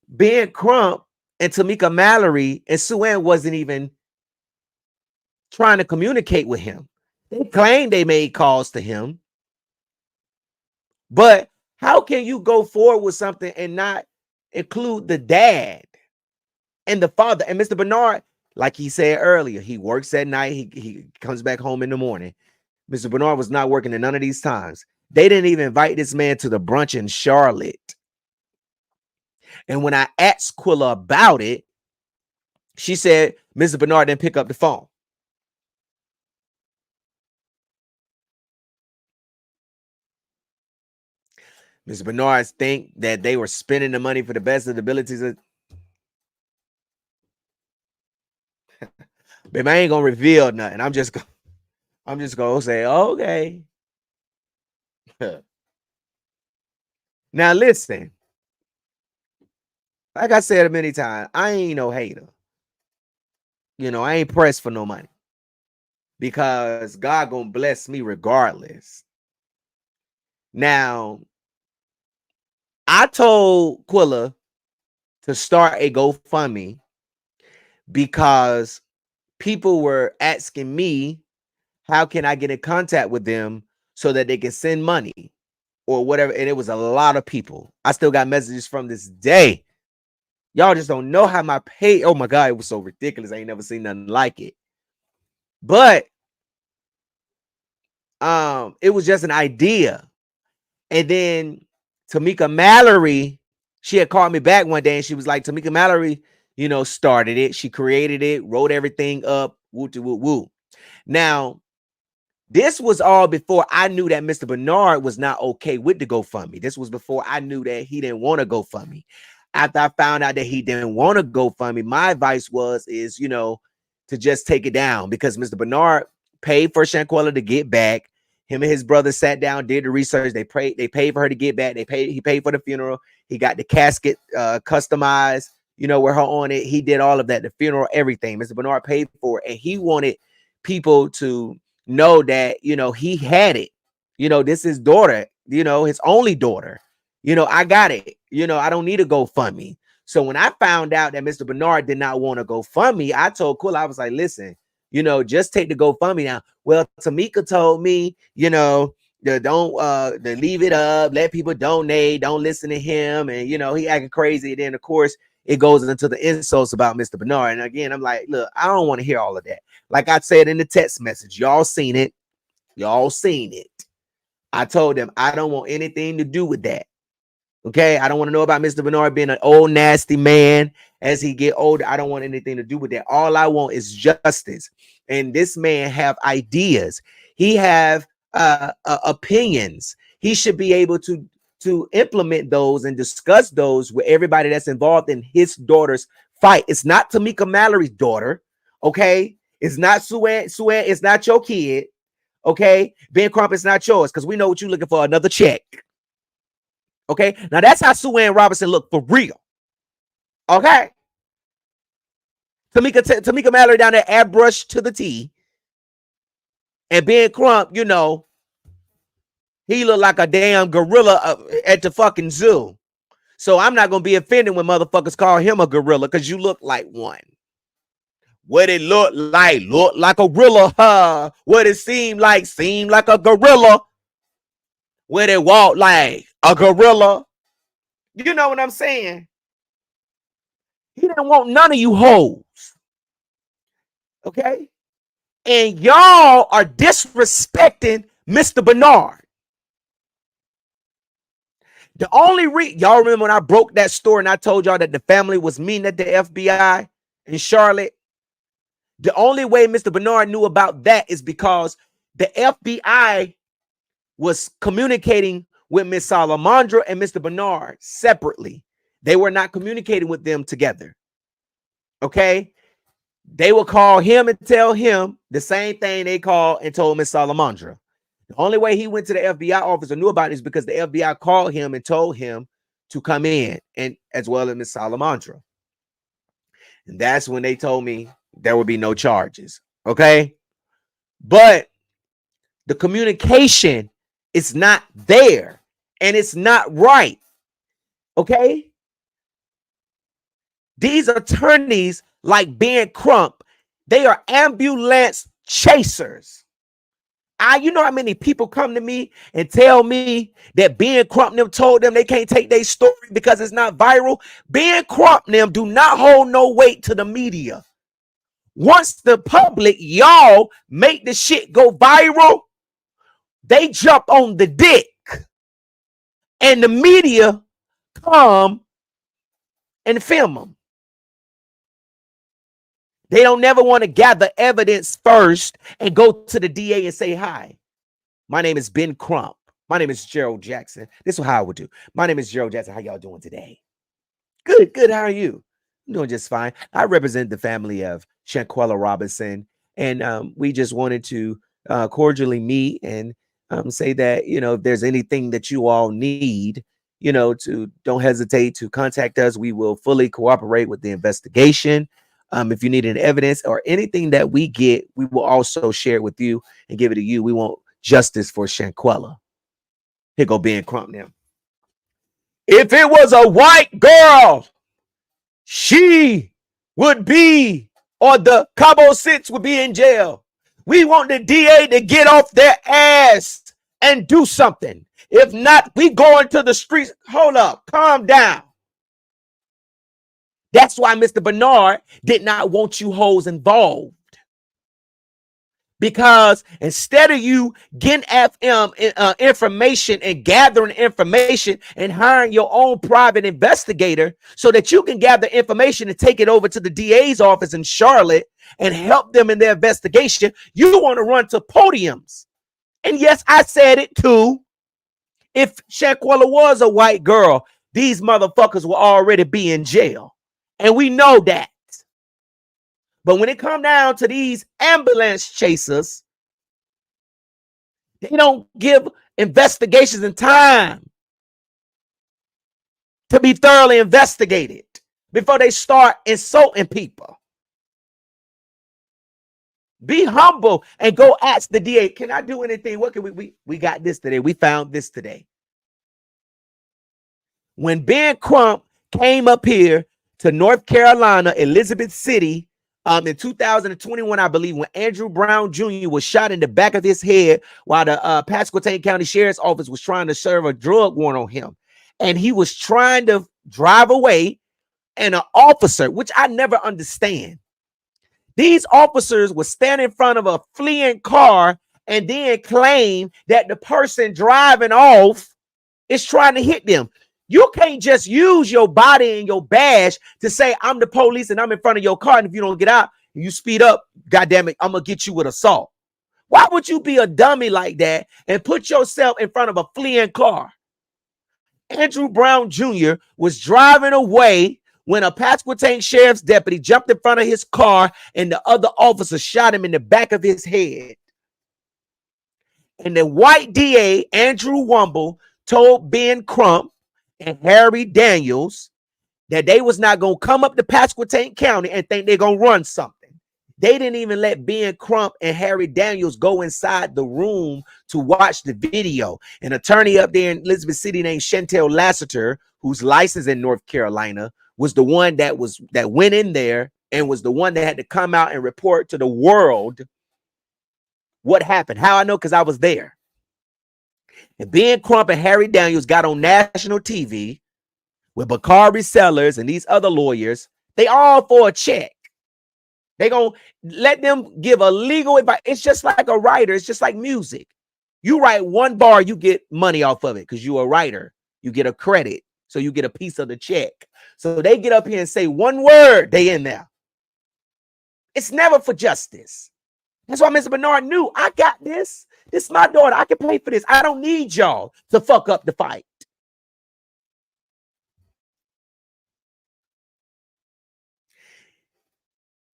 Ben Crump and Tamika Mallory and Sue Ann wasn't even trying to communicate with him. They claim they made calls to him. But how can you go forward with something and not include the dad and the father? And Mr. Bernard, like he said earlier, he works at night. He comes back home in the morning. Mr. Bernard was not working at none of these times. They didn't even invite this man to the brunch in Charlotte. And when I asked Quilla about it, she said Mr. Bernard didn't pick up the phone. Mr. Bernard think that they were spending the money for the best of the abilities of. Babe, I ain't gonna reveal nothing. I'm just gonna say, okay. Now listen. Like I said many times, I ain't no hater. I ain't pressed for no money. Because God gonna bless me regardless. Now, I told Quilla to start a GoFundMe because people were asking me, how can I get in contact with them so that they can send money or whatever. And it was a lot of people. I still got messages from this day. Y'all just don't know how my pay. Oh my God, it was so ridiculous. I ain't never seen nothing like it. But it was just an idea. And then Tamika Mallory, she had called me back one day and she was like, Tamika Mallory, started it. She created it, wrote everything up. Woo woo woo. Now, this was all before I knew that Mr. Bernard was not okay with the GoFundMe. This was before I knew that he didn't want to GoFundMe. After I found out that he didn't want to GoFundMe, my advice is, to just take it down because Mr. Bernard paid for Shanquella to get back. Him and his brother sat down, did the research. They paid for her to get back. He paid for the funeral. He got the casket customized, with her on it. He did all of that, the funeral, everything. Mr. Bernard paid for it. And he wanted people to know that, he had it. This is his daughter, his only daughter. I got it. I don't need to GoFundMe. So when I found out that Mr. Bernard did not want to GoFundMe, I told Quilla, I was like, listen, just take the GoFundMe now. Well, Tamika told me, don't leave it up, let people donate, don't listen to him. And, he acting crazy. And then, of course, it goes into the insults about Mr. Bernard. And again, I'm like, look, I don't want to hear all of that. Like I said in the text message, y'all seen it. I told them I don't want anything to do with that. Okay, I don't want to know about Mr. Bernard being an old nasty man as he get older. I don't want anything to do with that. All I want is justice. And this man have ideas. He have opinions. He should be able to implement those and discuss those with everybody that's involved in his daughter's fight. It's not Tamika Mallory's daughter. Okay, it's not Sue-Ann. Sue-Ann, it's not your kid. Okay, Ben Crump is not yours because we know what you're looking for, another check. Okay, now that's how Sue-Ann Robinson looked for real. Okay, Tamika Mallory down there, airbrush to the T, and Ben Crump, he looked like a damn gorilla at the fucking zoo. So I'm not gonna be offended when motherfuckers call him a gorilla because you look like one. What it look like a gorilla, huh? What it seemed like a gorilla. What it walk like a gorilla. You know what I'm saying? He didn't want none of you hoes. Okay? And y'all are disrespecting Mr. Bernard. The only y'all remember when I broke that story and I told y'all that the family was meeting at the FBI in Charlotte? The only way Mr. Bernard knew about that is because the FBI was communicating with Miss Salamondra and Mr. Bernard separately. They were not communicating with them together. Okay? They will call him and tell him the same thing they called and told Miss Salamondra. The only way he went to the FBI office or knew about it is because the FBI called him and told him to come in, and as well as Miss Salamondra. And that's when they told me there would be no charges. Okay? But the communication is not there. And it's not right. Okay? These attorneys like Ben Crump, they are ambulance chasers. You know how many people come to me and tell me that Ben Crump them told them they can't take their story because it's not viral? Ben Crump them do not hold no weight to the media. Once the public, y'all, make the shit go viral, they jump on the dick. And the media come and film them. They don't never want to gather evidence first and go to the DA and say, hi, my name is Ben Crump. My name is Gerald Jackson. This is how I would do. My name is Gerald Jackson. How y'all doing today? Good, good. How are you? I'm doing just fine. I represent the family of Shanquella Robinson, and we just wanted to cordially meet and say that, you know, if there's anything that you all need, you know, to don't hesitate to contact us. We will fully cooperate with the investigation. If you need any evidence or anything that we get, we will also share it with you and give it to you. We want justice for Shanquella. Here go Ben Crump now. If it was a white girl, she would be, or the Cabo Six would be in jail. We want the DA to get off their ass and do something. If not, we go into the streets. Hold up, calm down. That's why Mr. Bernard did not want you hoes involved. Because instead of you getting information and gathering information and hiring your own private investigator so that you can gather information and take it over to the DA's office in Charlotte and help them in their investigation, you want to run to podiums. And yes, I said it too. If Shanquella was a white girl, these motherfuckers will already be in jail. And we know that. But when it comes down to these ambulance chasers, they don't give investigations and time to be thoroughly investigated before they start insulting people. Be humble and go ask the DA, can I do anything? What can we got this today. We found this today. When Ben Crump came up here to North Carolina, Elizabeth City, in 2021, I believe, when Andrew Brown Jr. was shot in the back of his head while the Pasquotank County Sheriff's Office was trying to serve a drug warrant on him. And he was trying to drive away, and an officer, which I never understand. These officers would stand in front of a fleeing car and then claim that the person driving off is trying to hit them. You can't just use your body and your badge to say, I'm the police and I'm in front of your car. And if you don't get out, you speed up, goddamn it, I'm going to get you with assault. Why would you be a dummy like that and put yourself in front of a fleeing car? Andrew Brown Jr. was driving away when a Pasquotank Sheriff's deputy jumped in front of his car and the other officer shot him in the back of his head. And the white DA, Andrew Wumble, told Ben Crump and Harry Daniels that they was not going to come up to Pasquotank County and think they're going to run something. They didn't even let Ben Crump and Harry Daniels go inside the room to watch the video. An attorney up there in Elizabeth City named Chantel Lassiter, who's licensed in North Carolina, was the one that went in there and was the one that had to come out and report to the world what happened. How I know? Because I was there. And Ben Crump and Harry Daniels got on national TV with Bakari Sellers and these other lawyers. They all for a check. They gonna let them give a legal advice. It's just like a writer. It's just like music. You write one bar, you get money off of it because you're a writer. You get a credit, so you get a piece of the check. So they get up here and say one word, they in there. It's never for justice. That's why Mr. Bernard knew, I got this. This is my daughter. I can pay for this. I don't need y'all to fuck up the fight.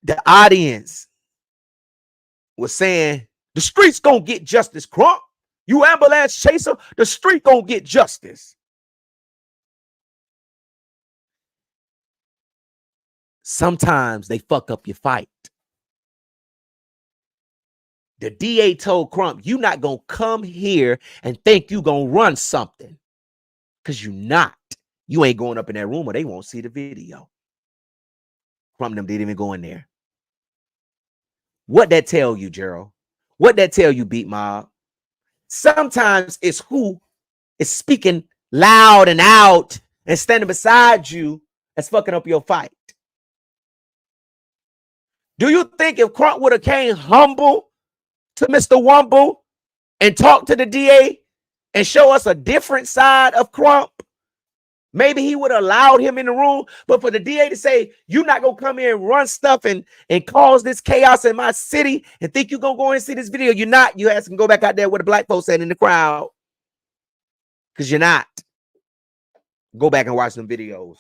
The audience was saying, the streets gonna get justice, Crump. You ambulance chaser, the street gonna get justice. Sometimes they fuck up your fight. The DA told Crump, you not gonna come here and think you gonna run something. Because you not. You ain't going up in that room or they won't see the video. Crump them didn't even go in there. What that tell you, Gerald? What that tell you, Beat Mob? Sometimes it's who is speaking loud and out and standing beside you that's fucking up your fight. Do you think if Crump would have came humble to Mr. Wumble and talked to the DA and show us a different side of Crump, maybe he would have allowed him in the room? But for the DA to say, you're not going to come here and run stuff and cause this chaos in my city and think you're going to go and see this video, you're not. You ask him to go back out there with the black folks in the crowd, because you're not. Go back and watch some videos.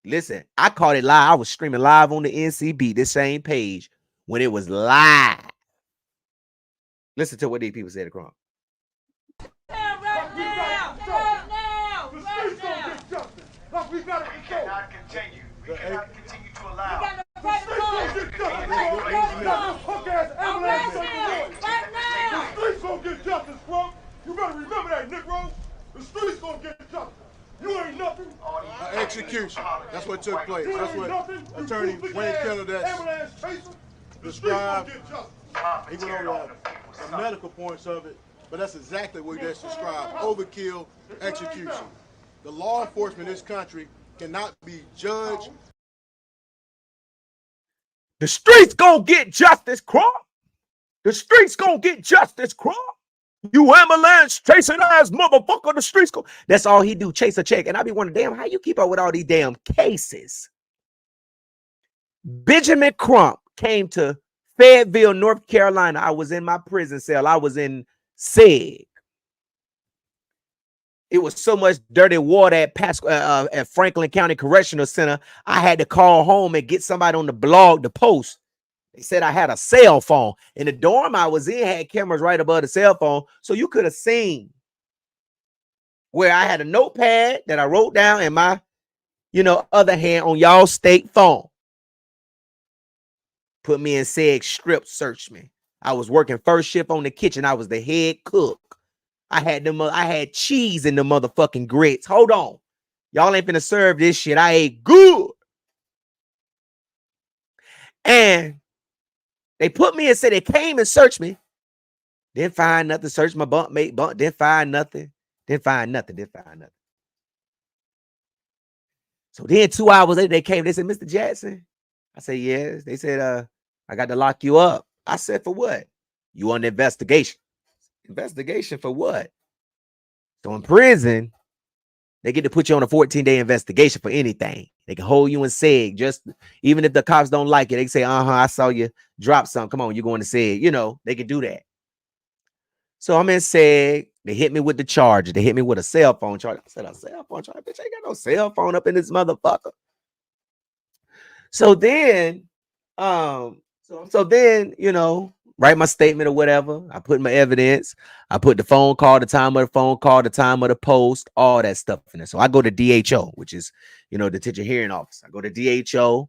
Listen, I caught it live. I was streaming live on the NCB, this same page, when it was live. Listen to what these people said to Crump. We cannot continue. We cannot continue to allow. The streets gonna get justice, Crump. You better remember that, Negro. The streets gonna get justice. You ain't nothing. Execution. That's what took place. That's what Attorney Wayne Keller described. He went over the medical points of it, but that's exactly what that's described. Overkill, execution. The law enforcement in this country cannot be judged. The streets gonna get justice, Crump. The streets gonna get justice, Crump. You ambulance chasing ass motherfucker. The streets go. That's all he do, chase a check. And I be wondering, damn, how you keep up with all these damn cases? Benjamin Crump came to Fayetteville, North Carolina. I was in my prison cell. I was in SEG. It was so much dirty water at Franklin County Correctional Center. I had to call home and get somebody on the blog to post. They said I had a cell phone. And the dorm I was in had cameras right above the cell phone. So you could have seen where I had a notepad that I wrote down in my, other hand on y'all state phone. Put me in SEG, strip search me. I was working first shift on the kitchen. I was the head cook. I had cheese in the motherfucking grits. Hold on. Y'all ain't finna serve this shit. I ate good. And they put me and said they came and searched me. Didn't find nothing. Searched my bunkmate. Didn't find nothing. Didn't find nothing. So then 2 hours later, they came. They said, Mr. Jackson. I said, yes. They said, I got to lock you up. I said, for what? You on the investigation. Investigation for what? So in prison, they get to put you on a 14-day investigation for anything. They can hold you in SEG. Just even if the cops don't like it, they say, I saw you drop something. Come on, you're going to SEG. They can do that. So I'm in SEG. They hit me with the charger. They hit me with a cell phone charger. I said, a cell phone charger? Bitch, I ain't got no cell phone up in this motherfucker. So then, write my statement or whatever. I put my evidence. I put the phone call, the time of the phone call, the time of the post, all that stuff in there. So I go to DHO, which is, the detention hearing office. I go to DHO,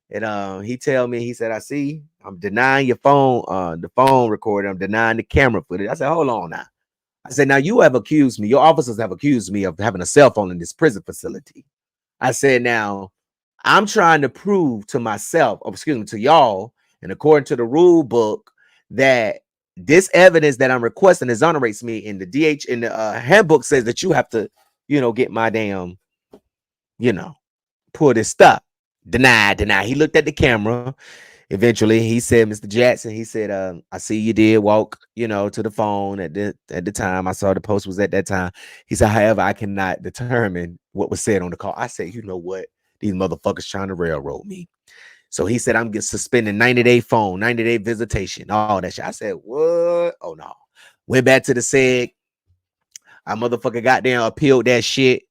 and he said, I see, I'm denying your phone, the phone recording. I'm denying the camera footage. I said, hold on now. I said, now you have accused me. Your officers have accused me of having a cell phone in this prison facility. I said, now I'm trying to prove to myself, to y'all, and according to the rule book, that this evidence that I'm requesting exonerates me. In the handbook says that you have to, get my damn, pull this stuff. Deny. He looked at the camera. Eventually, he said, Mr. Jackson, he said, I see you did walk, to the phone at the time. I saw the post was at that time. He said, however, I cannot determine what was said on the call. I said, you know what? These motherfuckers trying to railroad me. So he said, I'm getting suspended 90-day phone, 90-day visitation, all that shit. I said, what? Oh, no. Went back to the SEG. I motherfucker goddamn appealed that shit.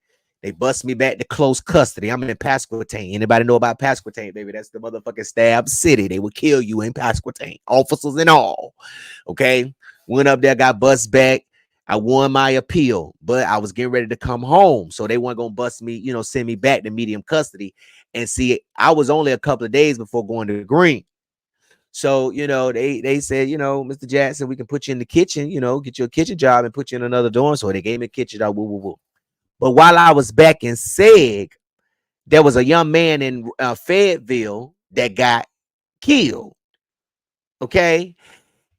They bust me back to close custody. I'm in Pasquotank. Anybody know about Pasquotank, baby? That's the motherfucking stab city. They would kill you in Pasquotank, officers and all. Okay? Went up there, got bust back. I won my appeal, but I was getting ready to come home. So they weren't going to bust me, send me back to medium custody. And see, I was only a couple of days before going to Green. So, they said, Mr. Jackson, we can put you in the kitchen, get you a kitchen job and put you in another dorm. So they gave me a kitchen job. Woo, woo, woo. But while I was back in SEG, there was a young man in Fayetteville that got killed. Okay.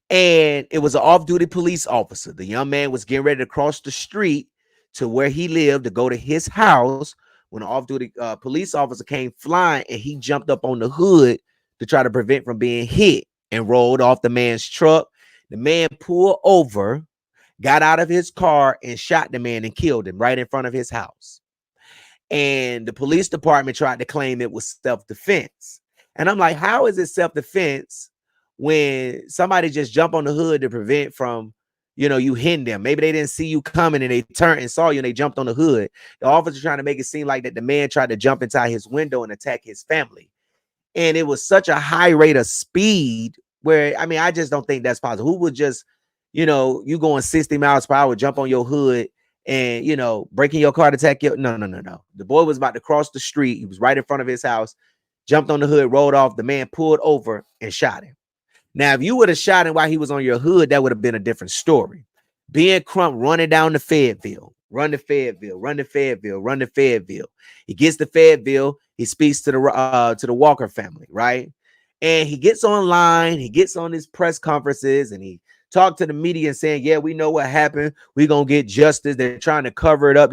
And it was an off-duty police officer. The young man was getting ready to cross the street to where he lived to go to his house when an off-duty police officer came flying, and he jumped up on the hood to try to prevent from being hit and rolled off the man's truck. The man pulled over, got out of his car, and shot the man and killed him right in front of his house. And the police department tried to claim it was self-defense. And I'm like, how is it self-defense when somebody just jump on the hood to prevent from, you hitting them? Maybe they didn't see you coming and they turned and saw you and they jumped on the hood. The officer trying to make it seem like that the man tried to jump inside his window and attack his family. And it was such a high rate of speed where, I just don't think that's possible. Who would just, you going 60 miles per hour, jump on your hood and, breaking your car to attack you? No. The boy was about to cross the street. He was right in front of his house, jumped on the hood, rolled off. The man pulled over and shot him. Now, if you would have shot him while he was on your hood, that would have been a different story. Being Crump running down to Fayetteville, run to Fayetteville. He gets to Fayetteville. He speaks to the Walker family, right? And he gets online. He gets on his press conferences and he talked to the media and saying, yeah, we know what happened. We're going to get justice. They're trying to cover it up.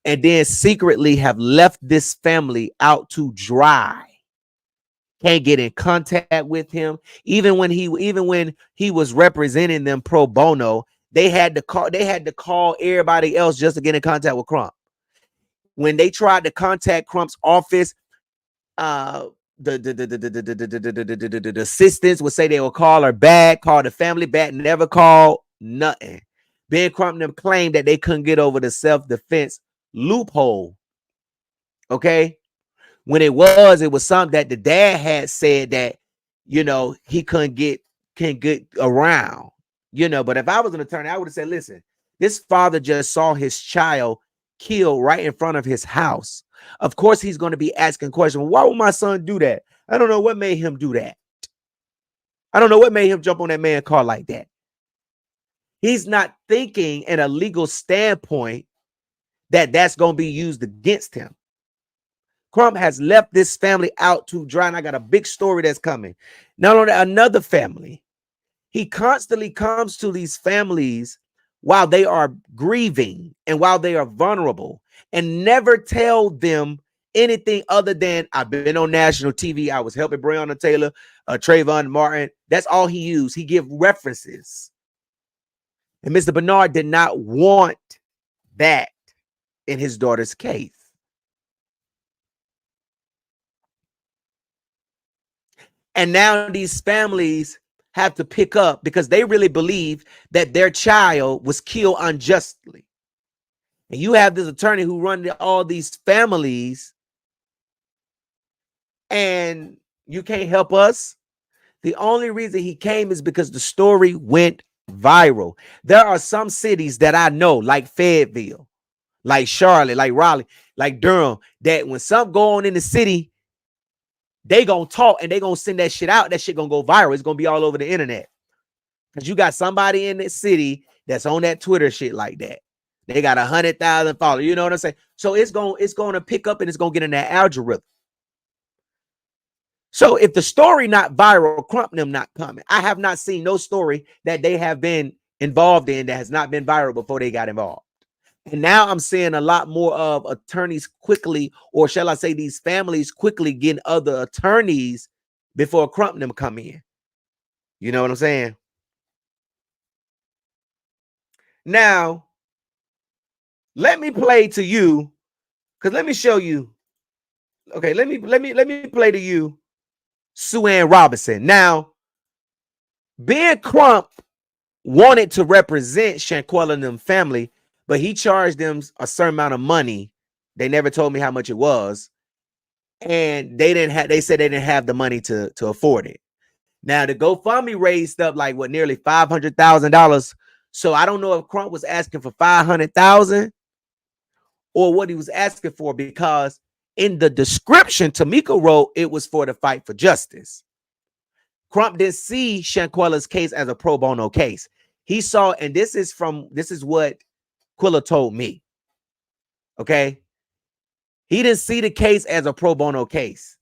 And then secretly have left this family out to dry. Can't get in contact with him. Even when he was representing them pro bono, they had to call everybody else just to get in contact with Crump. When they tried to contact Crump's office, the assistants would say they will call her back, call the family back, never called nothing. Ben Crump and them claimed that they couldn't get over the self-defense loophole. Okay. When it was something that the dad had said that, he couldn't get around, but if I was an attorney, I would have said, listen, this father just saw his child killed right in front of his house. Of course, he's going to be asking questions. Why would my son do that? I don't know what made him do that. I don't know what made him jump on that man's car like that. He's not thinking in a legal standpoint that that's going to be used against him. Crump has left this family out to dry, and I got a big story that's coming. Not only another family, he constantly comes to these families while they are grieving and while they are vulnerable and never tell them anything other than, I've been on national TV. I was helping Breonna Taylor, Trayvon Martin. That's all he used. He give references. And Mr. Bernard did not want that in his daughter's case. And now these families have to pick up because they really believe that their child was killed unjustly. And you have this attorney who runs all these families and you can't help us. The only reason he came is because the story went viral. There are some cities that I know, like Fayetteville, like Charlotte, like Raleigh, like Durham, that when something go on in the city, they gonna talk and they gonna send that shit out. That shit gonna go viral. It's gonna be all over the internet. Because you got somebody in the city that's on that Twitter shit like that. They got 100,000 followers. You know what I'm saying? So it's gonna pick up and it's gonna get in that algorithm. So if the story not viral, Crump them not coming. I have not seen no story that they have been involved in that has not been viral before they got involved. And now I'm seeing a lot more of attorneys quickly, or shall I say these families quickly getting other attorneys before Crump them come in. You know what I'm saying? Now, let me play to you, because let me show you. Okay, let me play to you Sue Ann Robinson. Now, Ben Crump wanted to represent Shanquella and them family, but he charged them a certain amount of money. They never told me how much it was. And they said they didn't have the money to afford it. Now the GoFundMe raised up like nearly $500,000. So I don't know if Crump was asking for $500,000 or what he was asking for, because in the description Tamika wrote it was for the fight for justice. Crump didn't see Shanquella's case as a pro bono case. He saw, and this is what Quilla told me. Okay. He didn't see the case as a pro bono case.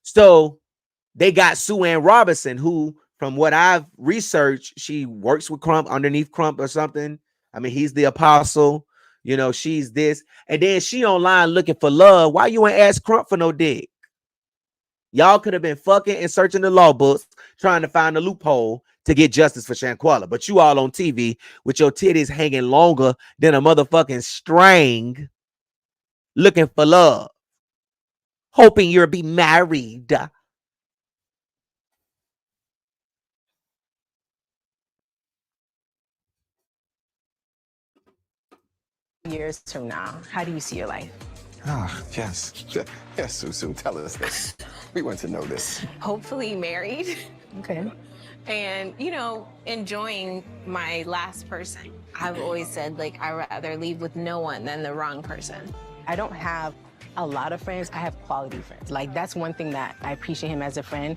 So they got Sue Ann Robinson, who, from what I've researched, she works with Crump, underneath Crump or something. I mean, he's the apostle. You know, she's this. And then she online looking for love. Why you ain't ask Crump for no dick? Y'all could have been fucking and searching the law books, trying to find a loophole to get justice for Shanquella. But you all on TV with your titties hanging longer than a motherfucking string, looking for love, hoping you'll be married. Years from now, how do you see your life? Ah, yes. Yes, Susu, tell us this. We want to know this. Hopefully married. Okay. And, you know, enjoying my last person. I've always said, like, I'd rather leave with no one than the wrong person. I don't have a lot of friends. I have quality friends. Like, that's one thing that I appreciate him as a friend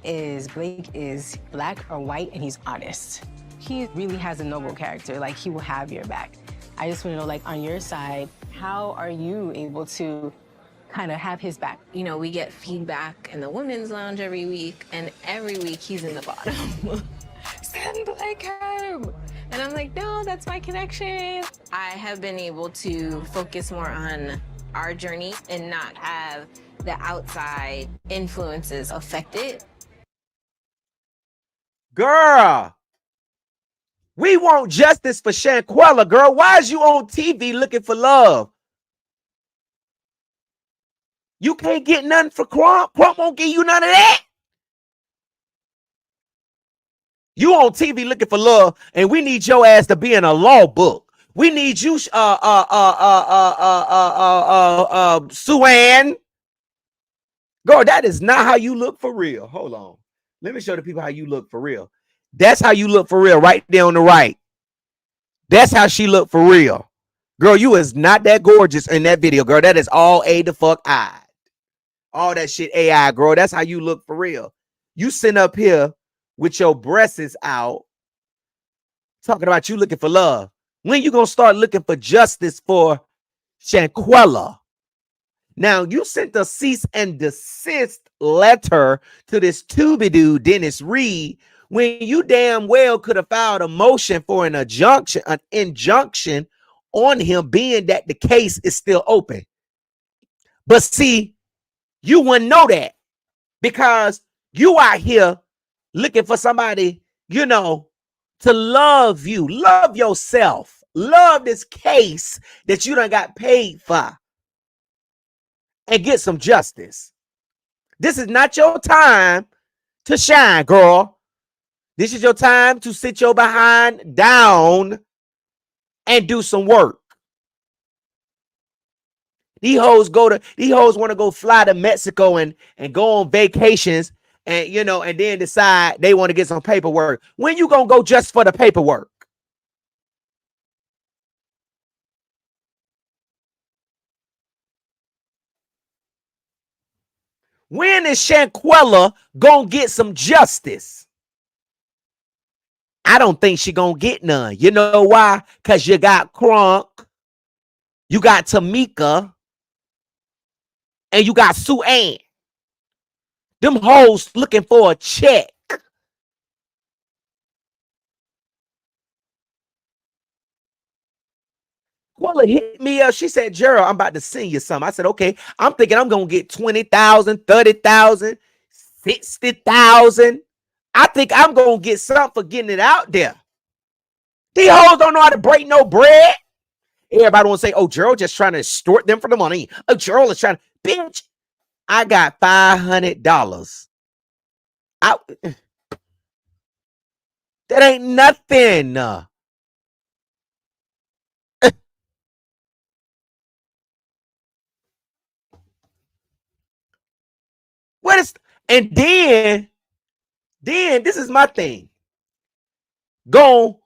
is Blake is black or white, and he's honest. He really has a noble character. Like, he will have your back. I just want to know, like, on your side, how are you able to kind of have his back? You know, we get feedback in the women's lounge every week, and every week he's in the bottom. Send Blake home. And I'm like, no, that's my connection. I have been able to focus more on our journey and not have the outside influences affect it. Girl, we want justice for Shanquella, girl. Why is you on TV looking for love? You can't get nothing for Crump. Crump won't give you none of that. You on TV looking for love, and we need your ass to be in a law book. We need you, Sue Ann. Girl, that is not how you look for real. Hold on. Let me show the people how you look for real. That's how you look for real, right there on the right. That's how she looked for real. Girl, you is not that gorgeous in that video, girl. That is all A the fuck I. All that shit AI, girl. That's how you look for real. You sitting up here with your breasts out, talking about you looking for love. When you gonna start looking for justice for Shanquella? Now, you sent a cease and desist letter to this Tubidu Dennis Reed when you damn well could have filed a motion for an injunction on him, being that the case is still open. But see, you wouldn't know that because you out here looking for somebody, you know, to love you, love yourself, love this case that you done got paid for, and get some justice. This is not your time to shine, girl. This is your time to sit your behind down and do some work. These hoes want to go fly to Mexico and go on vacations and, you know, and then decide they want to get some paperwork. When you gonna go just for the paperwork? When is Shanquella gonna get some justice? I don't think she gonna get none. You know why? Because you got Crump, you got Tamika, and you got Sue Ann. Them hoes looking for a check. Quella hit me up. She said, Gerald, I'm about to send you something. I said, okay. I'm thinking I'm going to get 20,000, 30,000, 60,000. I think I'm going to get something for getting it out there. These hoes don't know how to break no bread. Everybody want to say, oh, Gerald just trying to extort them for the money. Oh, Gerald is trying to, bitch, I got $500. That ain't nothing. What is, and then this is my thing. Go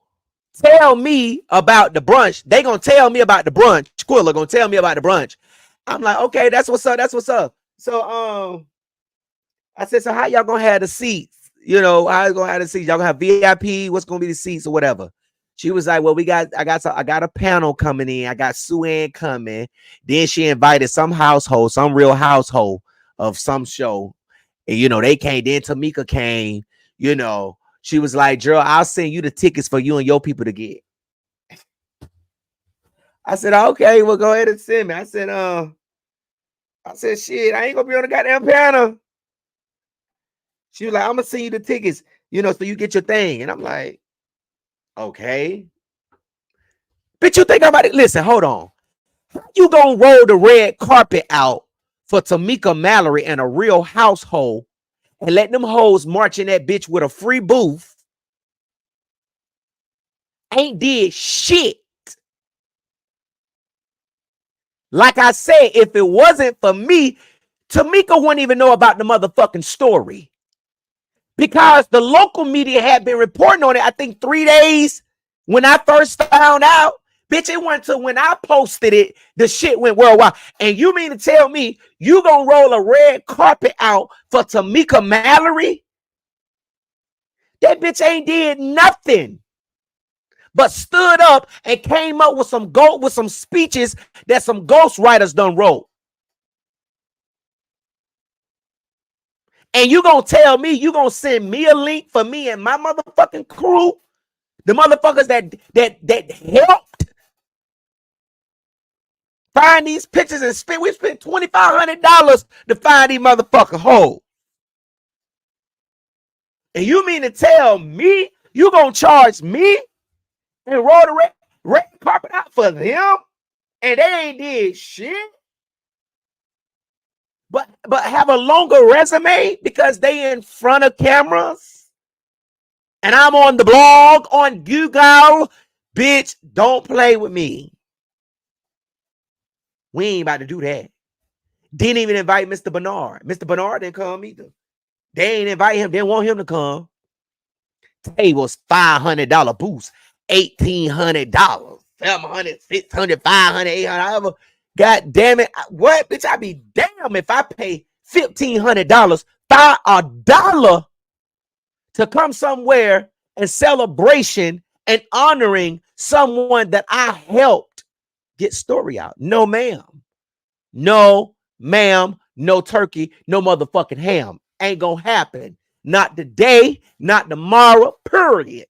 tell me about the brunch. They gonna tell me about the brunch. Quilla gonna tell me about the brunch. I'm like, okay, that's what's up. That's what's up. So I said, so how y'all gonna have the seats? You know, how you gonna have the seats? Y'all gonna have VIP? What's gonna be the seats or whatever? She was like, well, I got a panel coming in. I got Sue Ann coming. Then she invited some household, some real household of some show. And, you know, they came. Then Tamika came, you know. She was like, Gerald, I'll send you the tickets for you and your people to get. I said, okay, well, go ahead and send me. I said, shit, I ain't gonna be on the goddamn panel. She was like, I'm gonna send you the tickets, you know, so you get your thing. And I'm like, okay. Bitch, you think I'm about to listen, hold on. You gonna roll the red carpet out for Tamika Mallory and a real household and let them hoes march in that bitch with a free booth? Ain't did shit. Like I said, if it wasn't for me, Tamika wouldn't even know about the motherfucking story. Because the local media had been reporting on it, I think 3 days when I first found out. Bitch, it went to when I posted it, the shit went worldwide. And you mean to tell me you gonna roll a red carpet out for Tamika Mallory? That bitch ain't did nothing but stood up and came up with some speeches that some ghostwriters done wrote. And you gonna tell me you gonna send me a link for me and my motherfucking crew, the motherfuckers that helped find these pictures and we spent $2,500 to find these motherfucking hoes. And you mean to tell me you gonna charge me and roll the red carpet out for them? And they ain't did shit. But have a longer resume because they in front of cameras. And I'm on the blog on Google. Bitch, don't play with me. We ain't about to do that. Didn't even invite Mr. Bernard. Mr. Bernard didn't come either. They ain't invite him. They didn't want him to come. Tables $500 boost. $1,800. $700, $600, $500, $800. God damn it. What? Bitch, I'd be damn if I pay $1,500 $1 to come somewhere and celebration and honoring someone that I helped get story out. No, ma'am. No, ma'am. No turkey. No motherfucking ham. Ain't gonna happen. Not today. Not tomorrow. Period.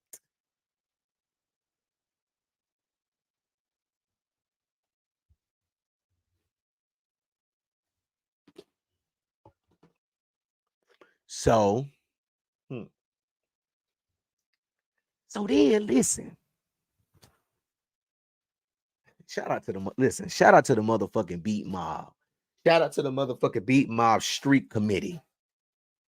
So then listen. Shout out to the motherfucking Beat Mob. Shout out to the motherfucking Beat Mob Street Committee.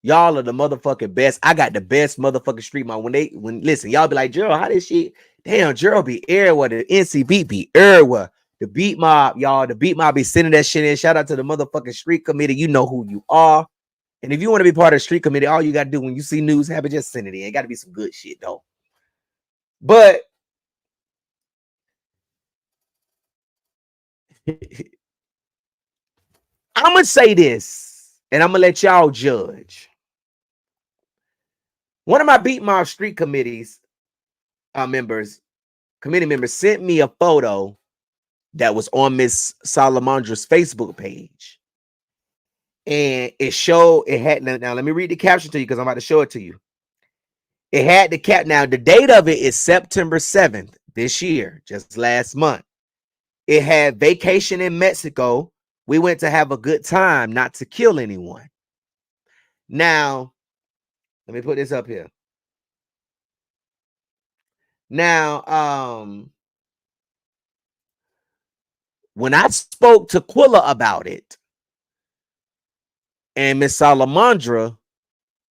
Y'all are the motherfucking best. I got the best motherfucking street mob. When listen, y'all be like, Gerald, how this shit? Damn, Gerald be everywhere. The NCB be everywhere. The Beat Mob, y'all. The Beat Mob be sending that shit in. Shout out to the motherfucking street committee. You know who you are. And if you want to be part of the street committee, all you got to do when you see news happen, just send it in. It got to be some good shit, though. But I'm going to say this, and I'm going to let y'all judge. One of my Beat Mob Street committees committee members sent me a photo that was on Miss Salamondra's Facebook page. And it had, now let me read the caption to you because I'm about to show it to you. It had the cap. Now, the date of it is September 7th this year, just last month. It had vacation in Mexico. We went to have a good time, not to kill anyone. Now, let me put this up here. Now, when I spoke to Quilla about it and Miss Salamondra,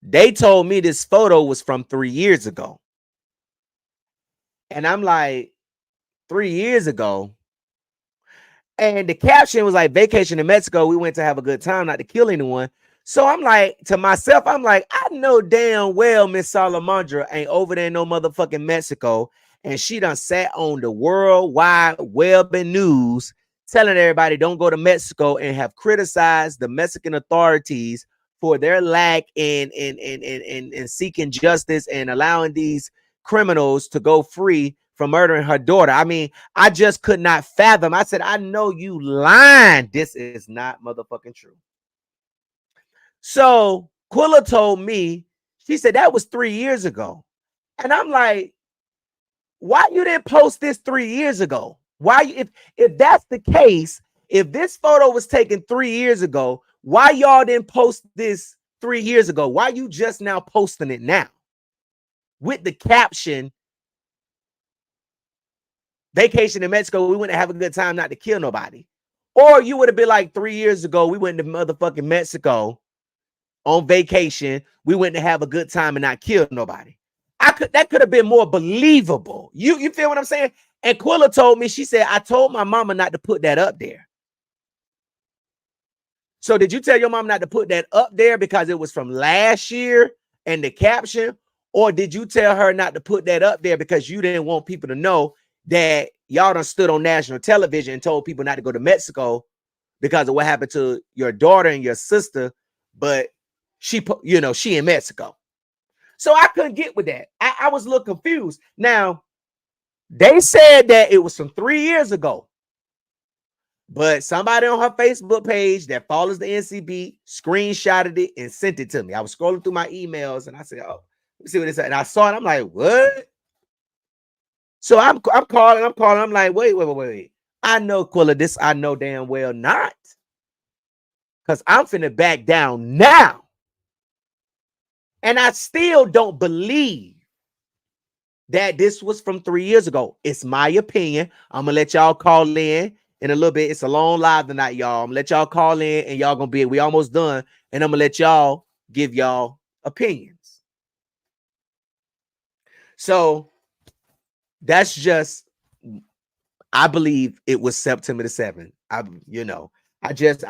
they told me this photo was from 3 years ago. And I'm like, 3 years ago? And the caption was like, vacation in Mexico. We went to have a good time, not to kill anyone. So I'm like, to myself, I'm like, I know damn well Miss Salamondra ain't over there in no motherfucking Mexico. And she done sat on the World Wide Web and news telling everybody don't go to Mexico and have criticized the Mexican authorities for their lack in seeking justice and allowing these criminals to go free from murdering her daughter. I mean, I just could not fathom. I said, I know you lying. This is not motherfucking true. So Quilla told me, she said that was 3 years ago. And I'm like, why you didn't post this 3 years ago? Why, if that's the case, if this photo was taken 3 years ago, why y'all didn't post this 3 years ago? Why you just now posting it now? With the caption, vacation in Mexico, we went to have a good time, not to kill nobody. Or you would have been like 3 years ago, we went to motherfucking Mexico on vacation. We went to have a good time and not kill nobody. That could have been more believable. You feel what I'm saying? And Quilla told me, she said, I told my mama not to put that up there. So did you tell your mom not to put that up there because it was from last year and the caption? Or did you tell her not to put that up there because you didn't want people to know that y'all done stood on national television and told people not to go to Mexico because of what happened to your daughter and your sister, but she in Mexico. So I couldn't get with that. I was a little confused. Now, they said that it was from 3 years ago, but somebody on her Facebook page that follows the NCB screenshotted it and sent it to me. I was scrolling through my emails and I said, oh, let me see what it said. And I saw it. I'm like, what? So I'm calling. I'm like, wait. I know, Quilla, this I know damn well not. Because I'm finna back down now. And I still don't believe that this was from 3 years ago. It's my opinion. I'm gonna let y'all call in a little bit. It's a long live tonight, y'all. I'm gonna let y'all call in and y'all gonna be, we almost done. And I'm gonna let y'all give y'all opinions. So that's just, I believe it was September the 7th. I just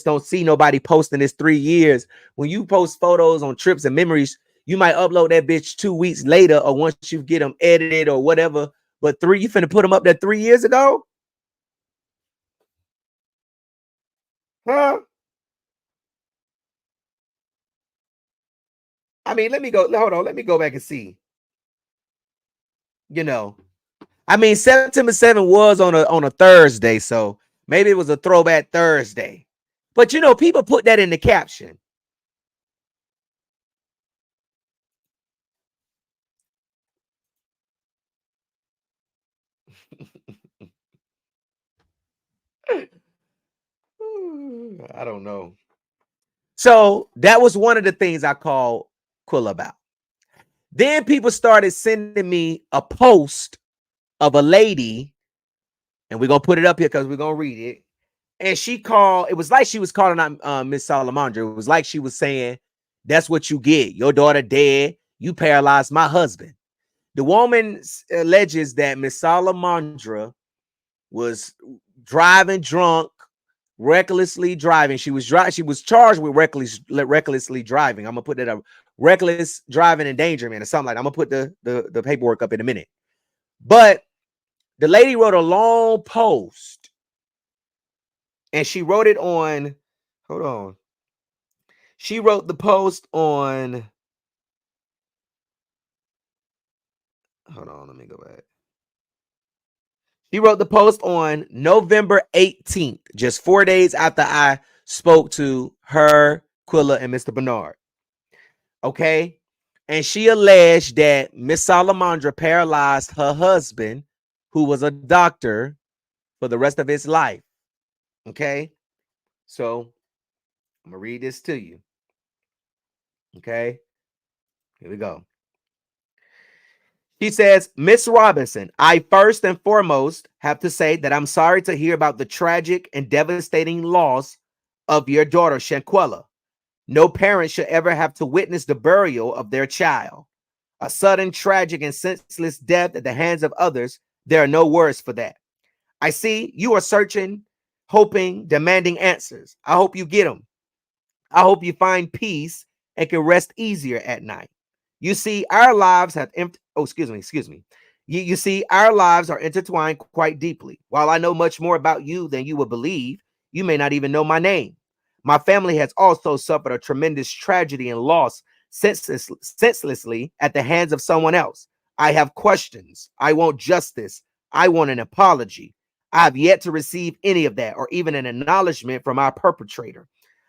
don't see nobody posting this 3 years. When you post photos on trips and memories, you might upload that bitch 2 weeks later or once you get them edited or whatever. But you finna put them up there 3 years ago? Huh? I mean, hold on. Let me go back and see. September 7th was on a Thursday, so maybe it was a throwback Thursday. But people put that in the caption. I don't know. So that was one of the things I called Quilla about. Then people started sending me a post of a lady, and we're gonna put it up here because we're gonna read it. And it was like she was calling out Miss Salamondra. It was like she was saying, that's what you get. Your daughter dead. You paralyzed my husband. The woman alleges that Miss Salamondra was driving drunk, recklessly driving. She was charged with recklessly driving. I'm gonna put that up. Reckless driving endangerment or something like that. I'm gonna put the paperwork up in a minute. But the lady wrote a long post. And she wrote it on, hold on. She wrote the post on, hold on, let me go back. She wrote the post on November 18th, just 4 days after I spoke to her, Quilla, and Mr. Bernard. Okay? And she alleged that Miss Salamondra paralyzed her husband, who was a doctor, for the rest of his life. Okay? So I'm going to read this to you. Okay? Here we go. She says, Miss Robinson, I first and foremost have to say that I'm sorry to hear about the tragic and devastating loss of your daughter, Shanquella. No parent should ever have to witness the burial of their child. A sudden, tragic, and senseless death at the hands of others, there are no words for that. I see you are searching, hoping, demanding answers. I hope you get them. I hope you find peace and can rest easier at night. You see, our lives have You see, our lives are intertwined quite deeply. While I know much more about you than you would believe, you may not even know my name. My family has also suffered a tremendous tragedy and loss senselessly at the hands of someone else. I have questions. I want justice. I want an apology. I have yet to receive any of that or even an acknowledgement from our perpetrator.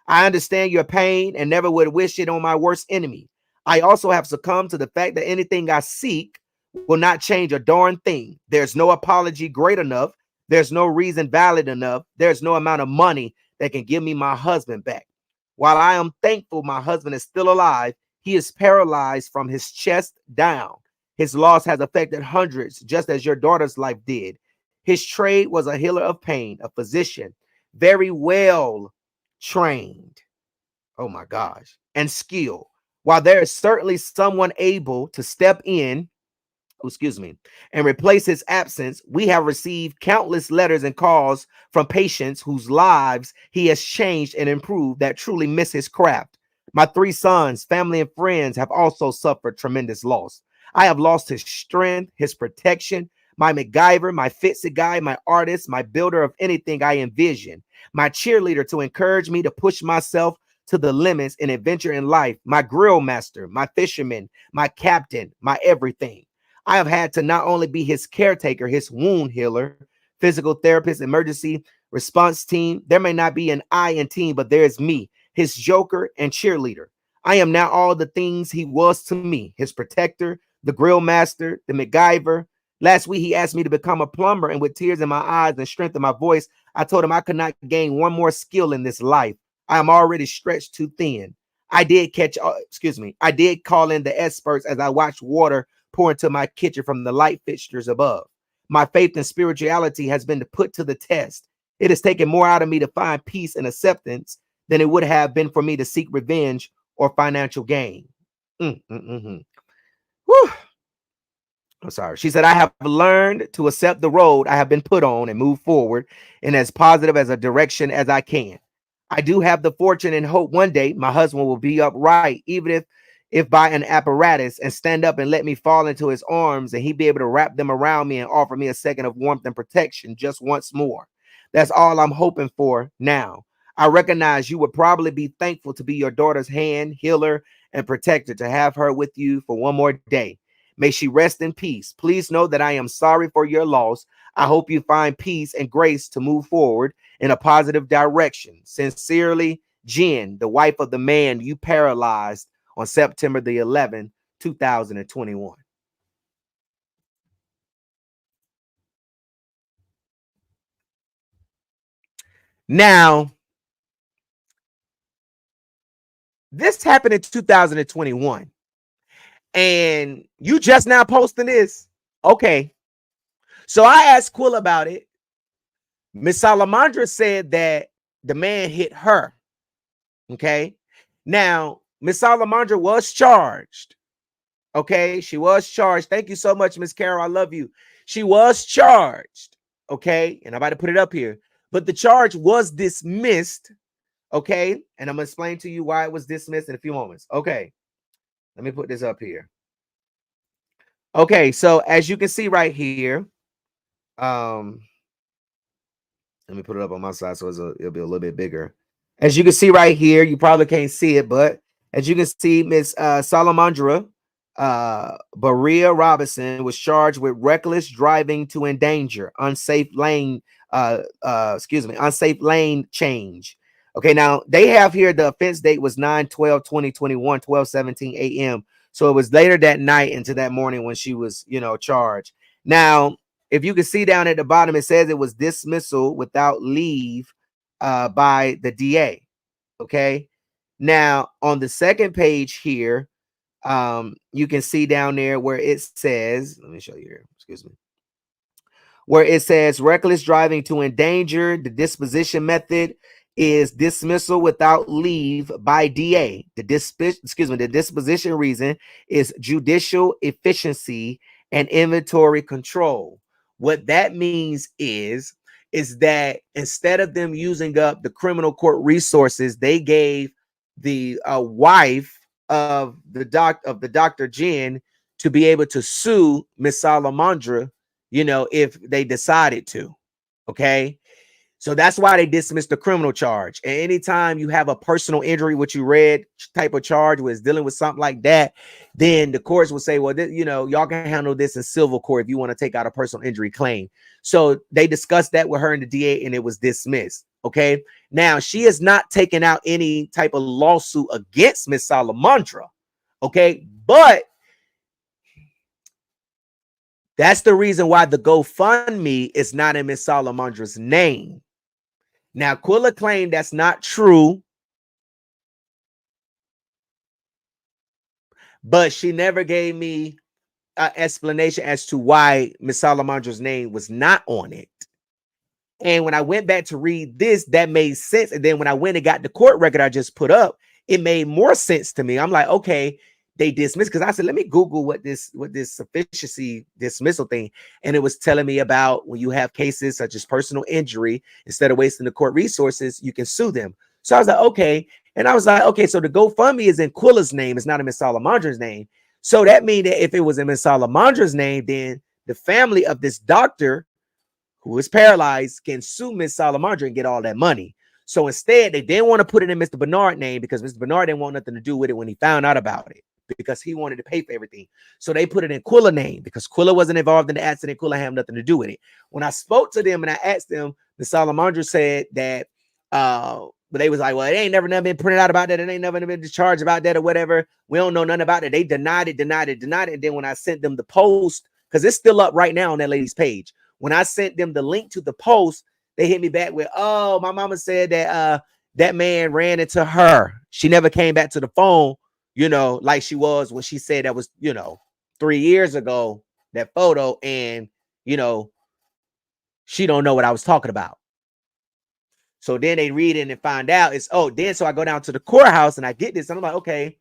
I understand your pain and never would wish it on my worst enemy. I also have succumbed to the fact that anything I seek will not change a darn thing. There's no apology great enough. There's no reason valid enough. There's no amount of money that can give me my husband back. While I am thankful my husband is still alive, he is paralyzed from his chest down. His loss has affected hundreds, just as your daughter's life did. His trade was a healer of pain, a physician, very well trained. Oh my gosh, and skilled. While there is certainly someone able to step in, and replace his absence, we have received countless letters and calls from patients whose lives he has changed and improved that truly miss his craft. My 3 sons, family, and friends have also suffered tremendous loss. I have lost his strength, his protection, my MacGyver, my fix-it guy, my artist, my builder of anything I envision, my cheerleader to encourage me to push myself to the limits and adventure in life, my grill master, my fisherman, my captain, my everything. I have had to not only be his caretaker, his wound healer, physical therapist, emergency response team. There may not be an I in team, but there's me, his joker and cheerleader. I am now all the things he was to me, his protector, the grill master, the MacGyver. Last week, he asked me to become a plumber, and with tears in my eyes and strength in my voice, I told him I could not gain one more skill in this life. I am already stretched too thin. I did call in the experts as I watched water pour into my kitchen from the light fixtures above. My faith in spirituality has been put to the test. It has taken more out of me to find peace and acceptance than it would have been for me to seek revenge or financial gain. Whew. I'm sorry. She said, I have learned to accept the road I have been put on and move forward in as positive as a direction as I can. I do have the fortune and hope one day my husband will be upright, even if by an apparatus, and stand up and let me fall into his arms, and he'd be able to wrap them around me and offer me a second of warmth and protection just once more. That's all I'm hoping for now. I recognize you would probably be thankful to be your daughter's hand, healer, and protector, to have her with you for one more day. May she rest in peace. Please know that I am sorry for your loss. I hope you find peace and grace to move forward in a positive direction. Sincerely, Jen, the wife of the man you paralyzed on September the 11th, 2021. Now, this happened in 2021, and you just now posting this. Okay. So I asked Quill about it. Miss Salamondra said that the man hit her. Okay. Now, Miss Salamondra was charged. Okay. She was charged. Thank you so much, Miss Carol. I love you. She was charged. Okay. And I'm about to put it up here. But the charge was dismissed. Okay. And I'm going to explain to you why it was dismissed in a few moments. Okay. Let me put this up here. Okay. So as you can see right here, let me put it up on my side so it'll be a little bit bigger. As you can see right here, you probably can't see it, but as you can see, Miss Salamondra Berea Robinson was charged with reckless driving to endanger, unsafe lane change. Okay, now they have here the offense date was 9/12/2021, 12:17 a.m. So it was later that night into that morning when she was, charged. Now, if you can see down at the bottom, it says it was dismissal without leave by the DA. Okay. Now, on the second page here, you can see down there where it says, let me show you here, where it says reckless driving to endanger. The disposition method is dismissal without leave by DA. The disposition reason is judicial efficiency and inventory control. What that means is that instead of them using up the criminal court resources, they gave the wife of the Dr. Jen to be able to sue Miss Salamondra, if they decided to. Okay. So that's why they dismissed the criminal charge. And anytime you have a personal injury, which you read type of charge was dealing with something like that, then the courts will say, well, y'all can handle this in civil court if you want to take out a personal injury claim. So they discussed that with her and the DA, and it was dismissed. Okay. Now she is not taking out any type of lawsuit against Miss Salamondra. Okay. But that's the reason why the GoFundMe is not in Miss Salamondra's name. Now, Quilla claimed that's not true, but she never gave me an explanation as to why Miss Salamondra's name was not on it. And when I went back to read this, that made sense. And then when I went and got the court record I just put up, it made more sense to me. I'm like, okay, they dismissed, because I said, let me Google what this sufficiency dismissal thing. And it was telling me about when you have cases such as personal injury, instead of wasting the court resources, you can sue them. So I was like, okay. And I was like, okay, so the GoFundMe is in Quilla's name. It's not in Miss Salamondra's name. So that means that if it was in Miss Salamondra's name, then the family of this doctor who is paralyzed can sue Miss Salamondra and get all that money. So instead, they didn't want to put it in Mr. Bernard's name because Mr. Bernard didn't want nothing to do with it when he found out about it, because he wanted to pay for everything. So they put it in Quilla's name because Quilla wasn't involved in the accident. Quilla had nothing to do with it. When I spoke to them and I asked them, the Salamondra said that, but they was like, well, it ain't never been printed out about that. It ain't never been discharged about that or whatever. We don't know nothing about it. They denied it. And then when I sent them the post, because it's still up right now on that lady's page, when I sent them the link to the post, they hit me back with, oh, my mama said that that man ran into her. She never came back to the phone, like she was when she said that was, 3 years ago, that photo. And, she don't know what I was talking about. So then they read it and find out so I go down to the courthouse and I get this. And I'm like, okay,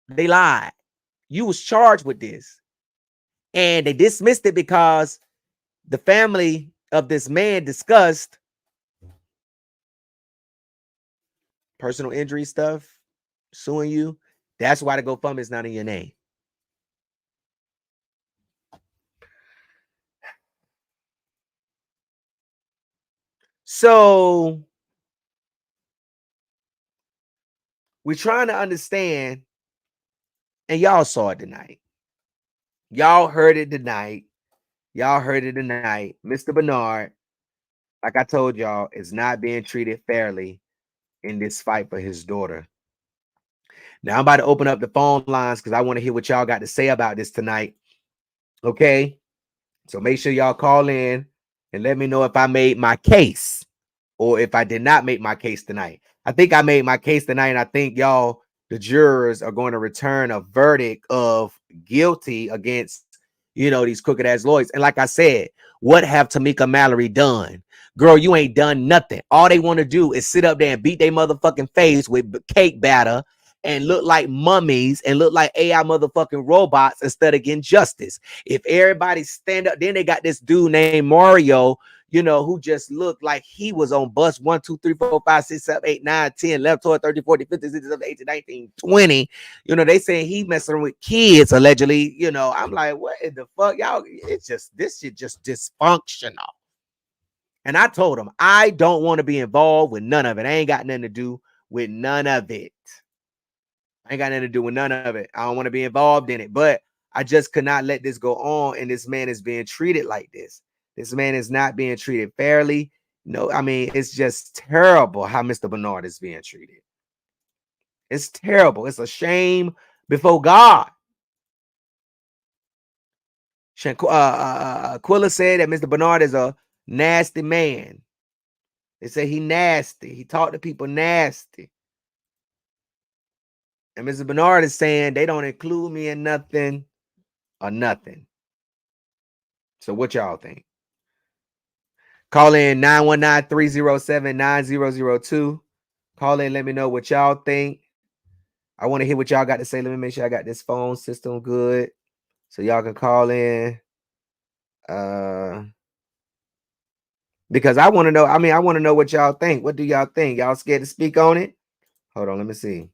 they lied. You was charged with this. And they dismissed it because the family of this man discussed personal injury stuff, suing you. That's why the GoFundMe is not in your name. So we're trying to understand, and y'all saw it tonight. Y'all heard it tonight. Mr. Bernard, like I told y'all, is not being treated fairly in this fight for his daughter. Now I'm about to open up the phone lines because I want to hear what y'all got to say about this tonight. Okay? So make sure y'all call in and let me know if I made my case or if I did not make my case tonight. I think I made my case tonight, and I think y'all, the jurors, are going to return a verdict of guilty against, these crooked ass lawyers. And like I said, what have Tamika Mallory done? Girl, you ain't done nothing. All they want to do is sit up there and beat their motherfucking face with cake batter and look like mummies and look like AI motherfucking robots instead of getting justice. If everybody stand up, then they got this dude named Mario, who just looked like he was on bus 1, 2, 3, 4, 5, 6, 7, 8, 9, 10, 11, 12, 13, 14, 15, 16, 17, 18, 19, 20. They saying he messing with kids allegedly. I'm like, what in the fuck, y'all? This shit just dysfunctional. And I told him I don't want to be involved with none of it. I ain't got nothing to do with none of it. I ain't got nothing to do with none of it. I don't want to be involved in it, but I just could not let this go on. And this man is being treated like this. This man is not being treated fairly. No, I mean, it's just terrible how Mr. Bernard is being treated. It's terrible. It's a shame before God. Quilla said that Mr. Bernard is a nasty man. They say he nasty. He talked to people nasty. And Mr. Bernard is saying they don't include me in nothing or nothing. So what y'all think? Call in 919-307-9002. Call in, let me know what y'all think. I want to hear what y'all got to say. Let me make sure I got this phone system good so y'all can call in. Because I want to know, I want to know what y'all think. What do y'all think? Y'all scared to speak on it? Hold on, let me see.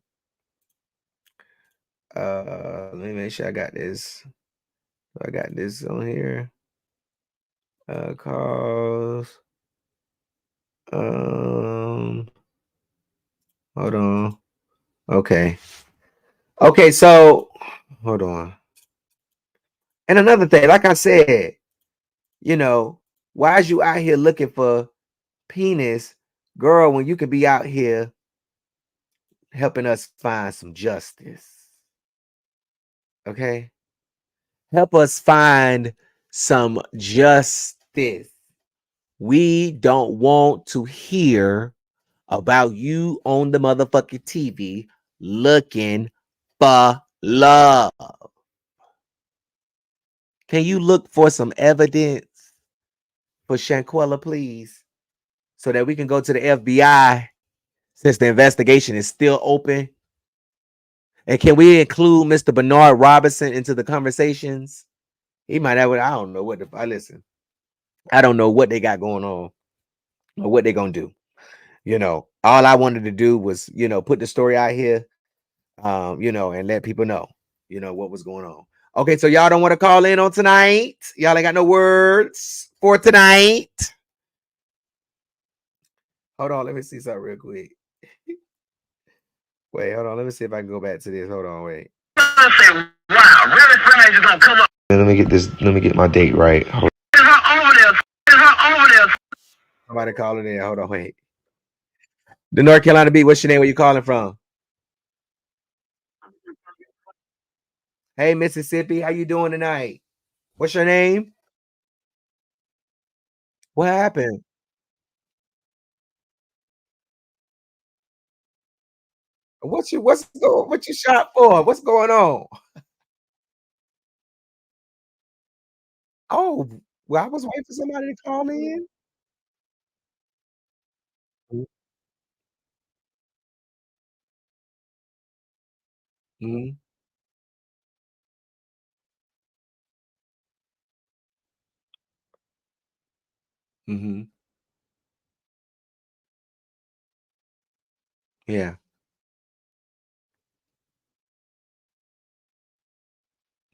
Let me make sure I got this. I got this on here. Calls. Um, hold on. Okay. Okay, so hold on. And another thing, like I said, you know, why is you out here looking for penis, girl, when you could be out here helping us find some justice? Okay. Help us find some justice. We don't want to hear about you on the motherfucking TV looking for love. Can you look for some evidence for Shanquella, please? So that we can go to the FBI since the investigation is still open. And can we include Mr. Bernard Robinson into the conversations? He might have, I don't know what the, I listen. I don't know what they got going on or what they're going to do. You know, all I wanted to do was, you know, put the story out here, you know, and let people know, you know, what was going on. Okay, so y'all don't want to call in on tonight? Y'all ain't got no words for tonight? Hold on, let me see something real quick. Wait, hold on. Let me see if I can go back to this. Hold on, wait. Say, wow, really flags is gonna come up. Let me get this. Let me get my date right. Her over there. Her over there. Somebody calling in. Hold on, wait. The North Carolina beat. What's your name? Where you calling from? Hey, Mississippi. How you doing tonight? What's your name? What happened? What you shot for? What's going on? Oh, well, I was waiting for somebody to call in. Mm-hmm. Mm-hmm. Yeah.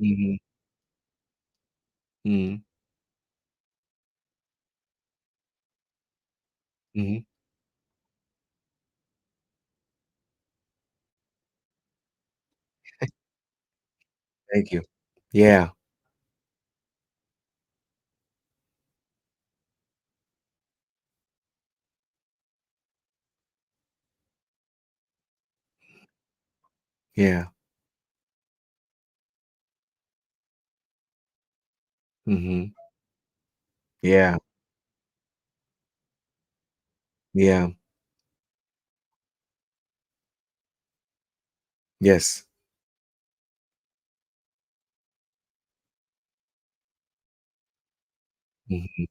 Mm-hmm. Mm-hmm. Mm-hmm. Thank you. Yeah. Yeah. Mm-hmm. Yeah. Yeah. Yes. Mhm.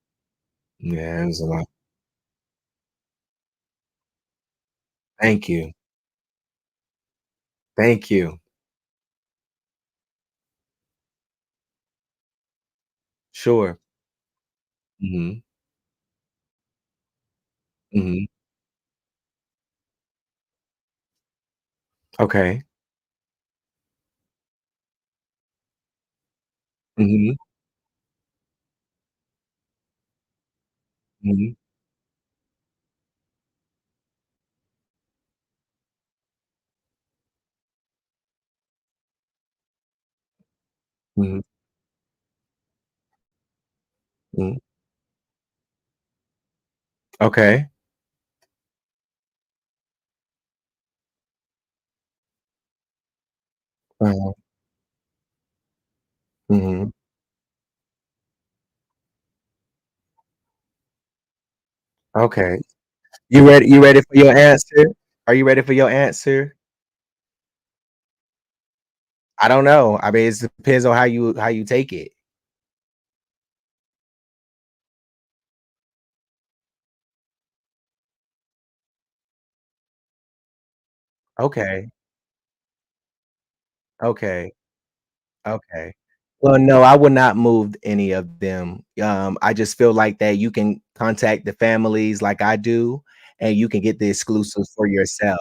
Yeah, it was a lot. Thank you. Thank you. Sure. Mhm. Mhm. Okay. Mhm. Mhm. Mhm. Mhm. Okay. Uh-huh. Mhm. Okay. You ready for your answer? Are you ready for your answer? I don't know. I mean, it depends on how you take it. Okay. Okay. Okay. Well, no, I would not move any of them. I just feel like that you can contact the families like I do, and you can get the exclusives for yourself.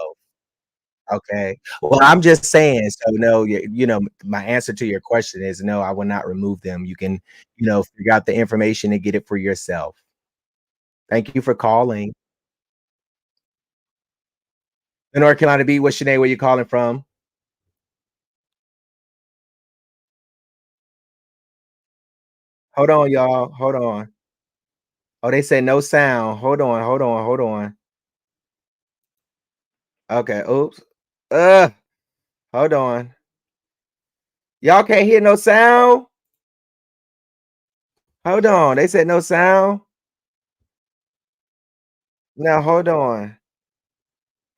Okay. Well, I'm just saying, so no, you know, my answer to your question is no, I will not remove them. You can, you know, figure out the information and get it for yourself. Thank you for calling. In North Carolina Beach, what's your name? Where you calling from? Hold on, y'all. Hold on. Oh, they said no sound. Hold on, hold on, hold on. Okay, oops. Hold on. Y'all can't hear no sound? Hold on. They said no sound. Now hold on.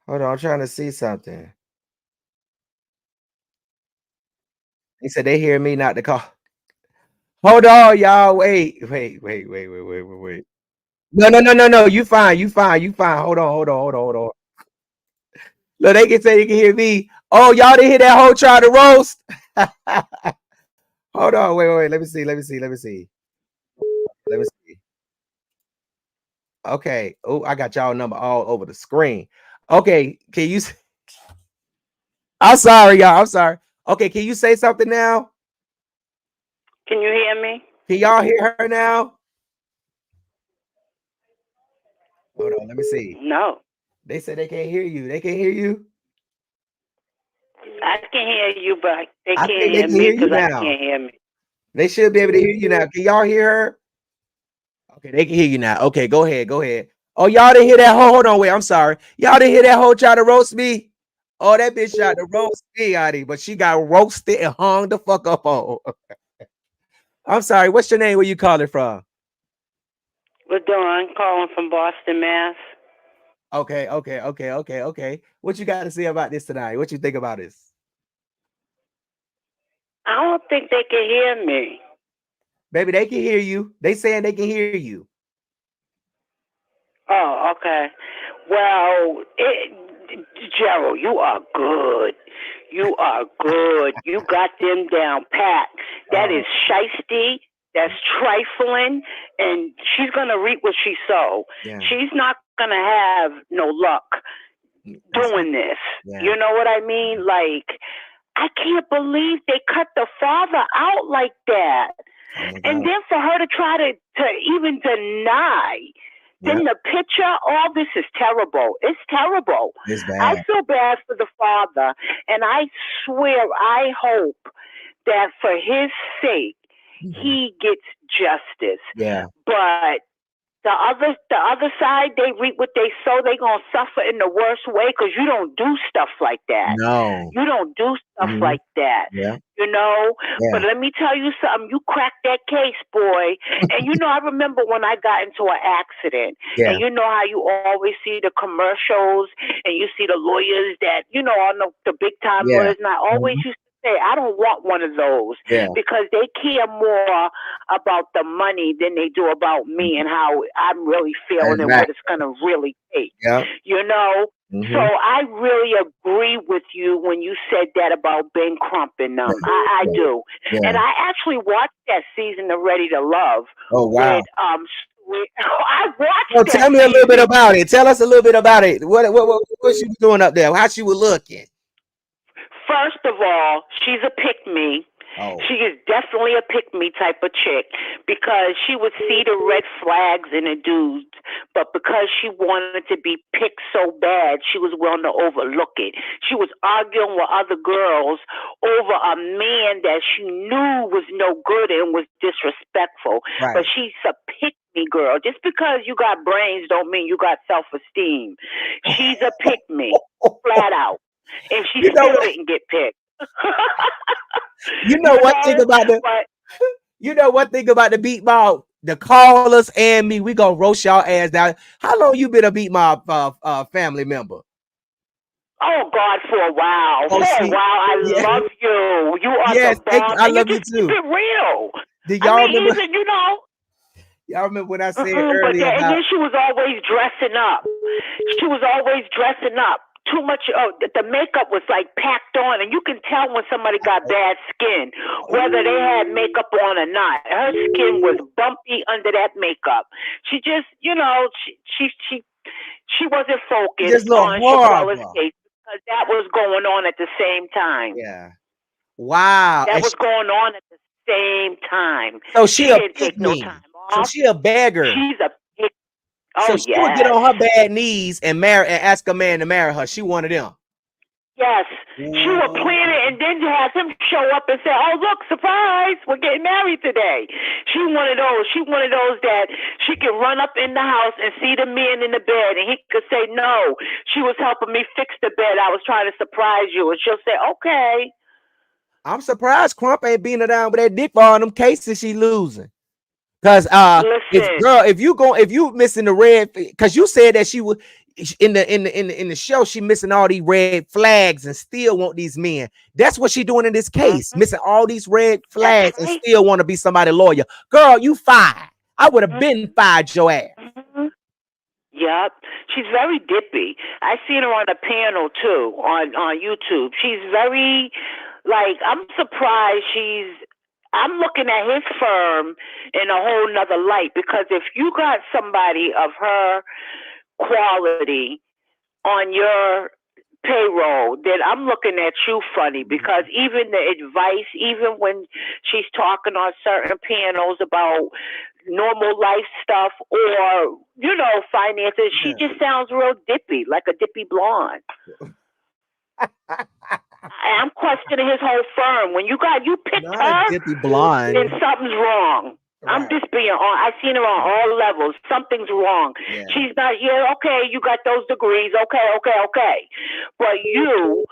Hold on. I'm trying to see something. He said they hear me, not the call. Hold on, y'all. Wait. No. You fine. You fine. You fine. Hold on. Look, they can say you can hear me. Oh, y'all didn't hear that whole try to roast. Hold on. Wait. Let me see. Let me see. Okay. Oh, I got y'all number all over the screen. Okay. Can you? I'm sorry, y'all. I'm sorry. Okay. Can you say something now? Can you hear me? Can y'all hear her now? Hold on. Let me see. No. They said they can't hear you. They can't hear you. I can hear you, but they I can't think they hear can me hear you because I now. can't hear me. They should be able to hear you now. Can y'all hear her? Okay, they can hear you now. Okay, go ahead. Oh, y'all didn't hear that whole. Hold on, wait. I'm sorry. Y'all didn't hear that whole try to roast me. Oh, that bitch tried to roast me, Adi, but she got roasted and hung the fuck up on. I'm sorry. What's your name? Where you calling from? We're Dawn, calling from Boston, Mass. Okay. What you got to say about this tonight? What you think about this? I don't think they can hear me. Baby, they can hear you. They saying they can hear you. Oh, okay. Well, Gerald, you are good. You are good. You got them down pat. That is shiesty. That's trifling, and she's gonna reap what she sow. Yeah. She's not gonna have no luck doing this. Yeah. You know what I mean? Like, I can't believe they cut the father out like that. And then for her to try to even deny, then the picture, all this is terrible. It's terrible. It's bad. I feel bad for the father, and I swear, I hope that for his sake, he gets justice. Yeah. But the other side, they reap what they sow. They gonna suffer in the worst way because you don't do stuff like that. No. You don't do stuff like that. Yeah. You know. Yeah. But let me tell you something. You cracked that case, boy. And you know, I remember when I got into an accident. Yeah. And you know how you always see the commercials and you see the lawyers that on the big time lawyers. And I always used to say, I don't want one of those because they care more about the money than they do about me and how I'm really feeling and what it's going to really take. Yeah. You know? So I really agree with you when you said that about Ben Crump and them. I do. Yeah. And I actually watched that season of Ready to Love. Oh, wow. I watched Well, that tell me a little season. bit about it. Tell us a little bit about it. What she was doing up there? How she was looking? First of all, she's a pick-me. Oh. She is definitely a pick-me type of chick because she would see the red flags in the dudes, but because she wanted to be picked so bad, she was willing to overlook it. She was arguing with other girls over a man that she knew was no good and was disrespectful. Right. But she's a pick-me girl. Just because you got brains don't mean you got self-esteem. She's a pick-me, flat out. And she still didn't get picked. You know one thing about the beat mob, the callers and me, we gonna roast y'all ass down. How long you been a beat mob family member? Oh God, for a while. I love you. You are the bomb. I love you too. Keep it real. Did y'all remember? Even y'all remember when I said but earlier and then she was always dressing up. She was always dressing up. Too much. The makeup was like packed on, and you can tell when somebody got bad skin, whether they had makeup on or not. Her skin was bumpy under that makeup. She just, she wasn't focused on Shanquella's case because that was going on at the same time. Yeah. Wow. That was going on at the same time. So she didn't take no time off. So she a bagger. She's a pick. So Oh, she would get yes. on her bad knees and ask a man to marry her. She wanted them. Yes. She would plan it and then have him show up and say, oh, look, surprise, we're getting married today. She one of those. She one of those that she could run up in the house and see the man in the bed and he could say, no, she was helping me fix the bed. I was trying to surprise you. And she'll say, okay. I'm surprised Crump ain't beating her down with that dick for all them cases she losing. Cause if you missing the red, cause you said that she was in the show, she missing all these red flags and still want these men. That's what she doing in this case, missing all these red flags and still want to be somebody's lawyer. Girl, you fired. I would have been fired your ass. Yep. She's very dippy. I seen her on a panel too on YouTube. She's very I'm surprised I'm looking at his firm in a whole nother light, because if you got somebody of her quality on your payroll, then I'm looking at you funny, because even the advice, even when she's talking on certain panels about normal life stuff or, finances, she just sounds real dippy, like a dippy blonde. I'm questioning his whole firm. When you picked her, dippy blonde, then something's wrong. Right. I'm just being on. I've seen her on all levels. Something's wrong. Yeah. She's not. Yeah, okay. You got those degrees. Okay. But you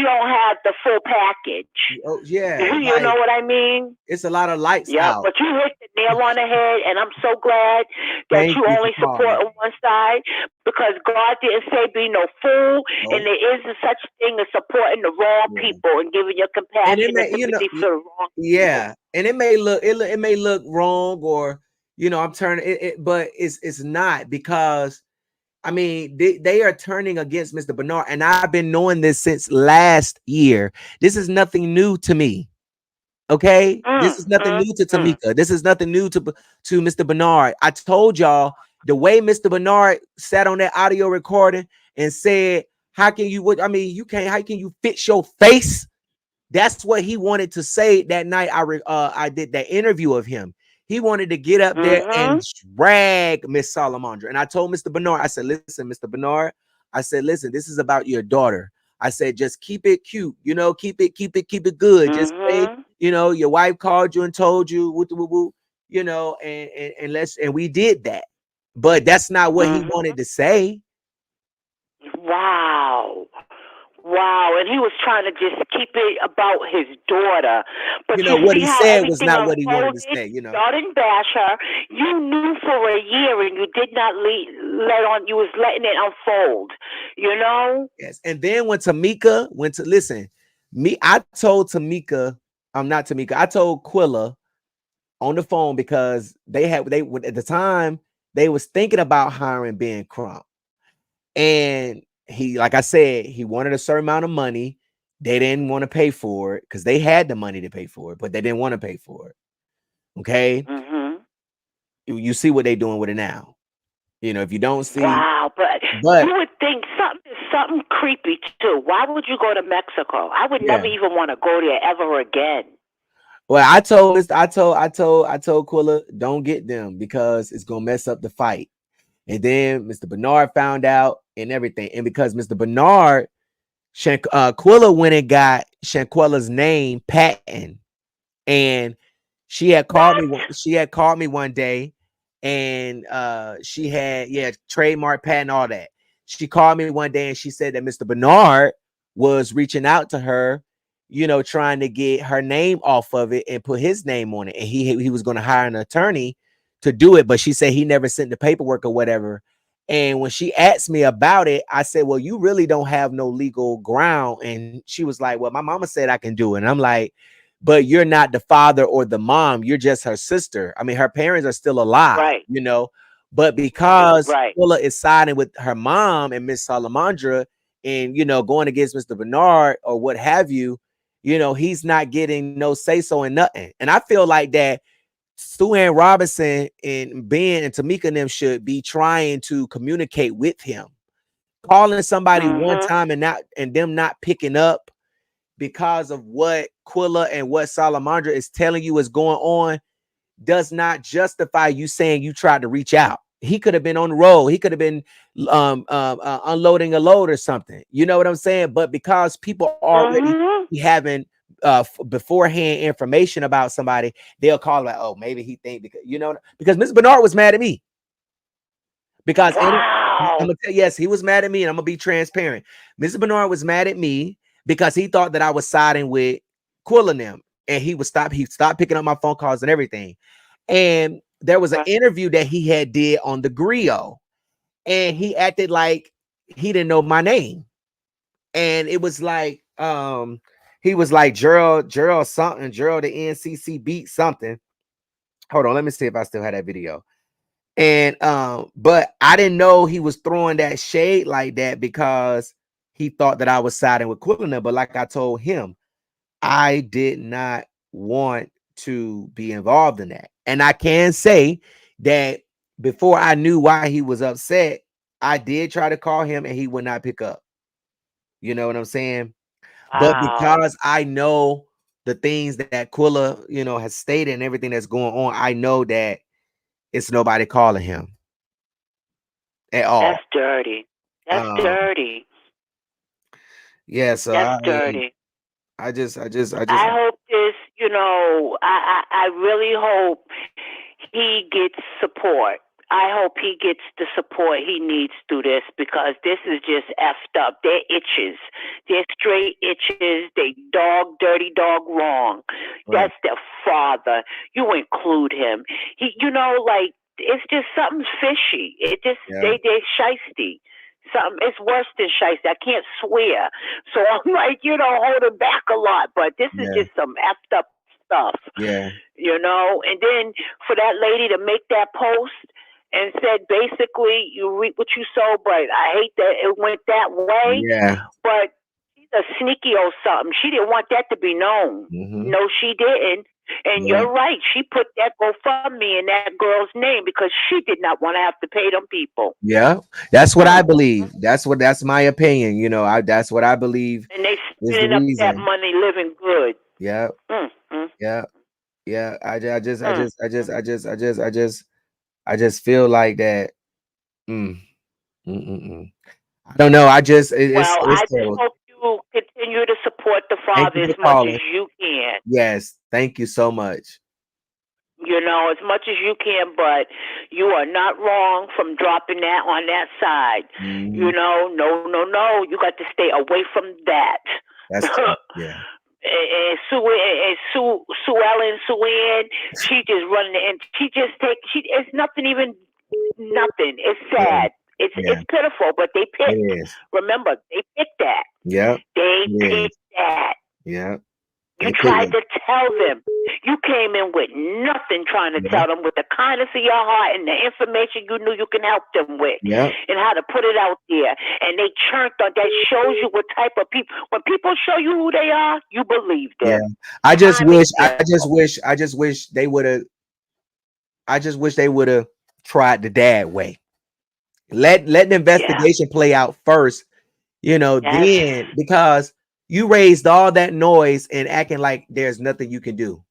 don't have the full package. Oh yeah. You know what I mean? It's a lot of lights out. But you hit the nail on the head, and I'm so glad that you only support on one side, because God didn't say be no fool, and there isn't such thing as supporting the wrong people and giving your compassion and sympathy for the wrong people. Yeah, and it may look wrong, or I'm turning it, but it's not, because I mean, they are turning against Mr. Bernard, and I've been knowing this since last year. This is nothing new to me. Okay, this is nothing new to Tamika. This is nothing new to Mr. Bernard. I told y'all the way Mr. Bernard sat on that audio recording and said, "How can you? How can you fix your face?" That's what he wanted to say that night. I did that interview of him. He wanted to get up there and drag Miss Salamondra. And I told Mr. Bernard, I said, listen, Mr. Bernard, I said, listen, this is about your daughter. I said, just keep it cute, keep it good. Just say, your wife called you and told you, and we did that. But that's not what he wanted to say. Wow, and he was trying to just keep it about his daughter. But what he said was not what he wanted to say. Y'all didn't bash her. You knew for a year, and you did not you was letting it unfold. Yes, and then when Tamika I told Tamika, I told Quilla on the phone, because they at the time they was thinking about hiring Ben Crump, and he, like I said, he wanted a certain amount of money. They didn't want to pay for it because they had the money to pay for it, but they didn't want to pay for it. Okay. You see what they're doing with it now. If you don't see, but you would think something creepy too. Why would you go to Mexico? I would never even want to go there ever again. Well, I told Quilla, don't get them, because it's gonna mess up the fight. And then Mr. Bernard found out and everything. And because Mr. Bernard, Quilla went and got Shanquella's name patent. And she had called me one day, and she had trademark patent, all that. She called me one day and she said that Mr. Bernard was reaching out to her, trying to get her name off of it and put his name on it. And he was going to hire an attorney to do it, but she said he never sent the paperwork or whatever. And when she asked me about it, I said, well, you really don't have no legal ground. And she was like, well, my mama said I can do it. And I'm like, but you're not the father or the mom. You're just her sister. I mean, her parents are still alive, but because Quilla is siding with her mom and Miss Salamondra and, going against Mr. Bernard or what have you, he's not getting no say so in nothing. And I feel like that Sue-Ann Robinson and Ben and Tamika and them should be trying to communicate with him. Calling somebody one time and them not picking up because of what Quilla and what Salamondra is telling you is going on does not justify you saying you tried to reach out. he could have been on the road. He could have been unloading a load or something. You know what I'm saying? But because people already having beforehand information about somebody, they'll call like, oh, maybe he think because Miss Bernard was mad at me. Because I'm gonna tell yes, he was mad at me, and I'm gonna be transparent. Mr. Bernard was mad at me because he thought that I was siding with Quill and them, and he stopped picking up my phone calls and everything. And there was an interview that he had did on the Griot, and he acted like he didn't know my name. And it was like he was like Gerald something, Gerald the NCC beat something. Hold on, let me see if I still have that video. And but I didn't know he was throwing that shade like that because he thought that I was siding with Quillina. But like I told him, I did not want to be involved in that. And I can say that before I knew why he was upset, I did try to call him and he would not pick up. You know what I'm saying? Wow. But because I know the things that Quilla, has stated and everything that's going on, I know that it's nobody calling him at all. That's dirty. That's dirty. Yeah, so that's dirty. I just I hope this, I really hope he gets support. I hope he gets the support he needs through this, because this is just effed up. They're itches. They're straight itches. They dirty dog wrong. Right. That's their father. You include him. He, it's just something fishy. It just, they're shiesty. Something, it's worse than shiesty. I can't swear. So I'm like, holding back a lot, but this is just some effed up stuff. Yeah. And then for that lady to make that post and said, basically, you reap what you sow, but I hate that it went that way. Yeah. But she's a sneaky or something. She didn't want that to be known. Mm-hmm. No, she didn't. And you're right. She put that GoFundMe in that girl's name because she did not want to have to pay them people. Yeah, that's what I believe. That's my opinion. That's what I believe. And they spending up that money living good. Yeah. Mm-hmm. Yeah. I just feel like that. I don't know. I just hope you continue to support the father as much as you can. Yes, thank you so much. As much as you can, but you are not wrong from dropping that on that side. Mm-hmm. No. You got to stay away from that. That's true. Yeah. And Sue Ellen, she just running and it's nothing. It's sad. It's pitiful, but they picked. Remember, they picked that. Yeah. They picked that. Yeah. You tried to tell them. You came in with nothing trying to tell them, with the kindness of your heart and the information you knew you can help them with, and how to put it out there. And they churned on that. Shows you what type of people. When people show you who they are, you believe them. Yeah. I just wish they would have. I just wish they would have tried the dad way. Let the investigation play out first. Then, because you raised all that noise and acting like there's nothing you can do.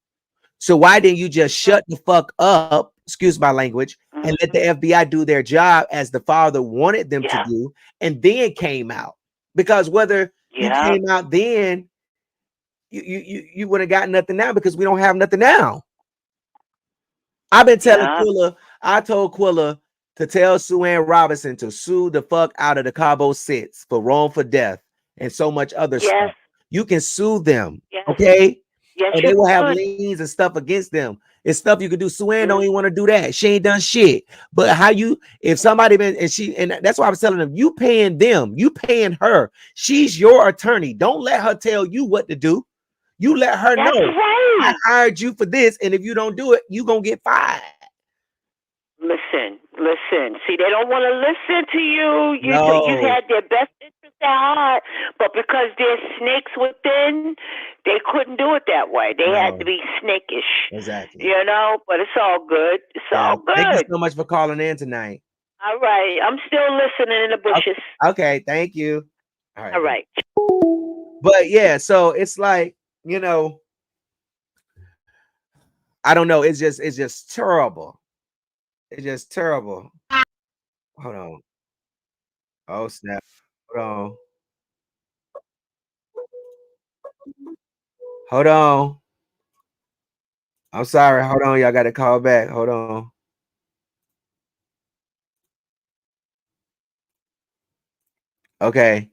So why didn't you just shut the fuck up, excuse my language, and let the FBI do their job as the father wanted them to do, and then came out? Because whether you came out then, you would have got nothing now, because we don't have nothing now. I've been telling Quilla, I told Quilla to tell Sue Ann Robinson to sue the fuck out of the Cabo Sits for wrongful death and so much other stuff. You can sue them, okay? Yes, and they will have liens and stuff against them. It's stuff you can do. Sue Ann don't even want to do that. She ain't done shit. But if somebody been and that's why I was telling them, you paying them, you paying her. She's your attorney. Don't let her tell you what to do. You let her know. I hired you for this, and if you don't do it, you gonna get fired. Listen. See, they don't want to listen to you. You had their best interest at heart, but because there's snakes within, they couldn't do it that way. They had to be snakish. Exactly. But it's all good. It's all good. Thank you so much for calling in tonight. All right. I'm still listening in the bushes. Okay. Thank you. All right. But yeah, so it's like, I don't know. It's just terrible. It's just terrible. Hold on. Oh snap. Hold on. Hold on. I'm sorry. Hold on. Y'all got to call back. Hold on. Okay.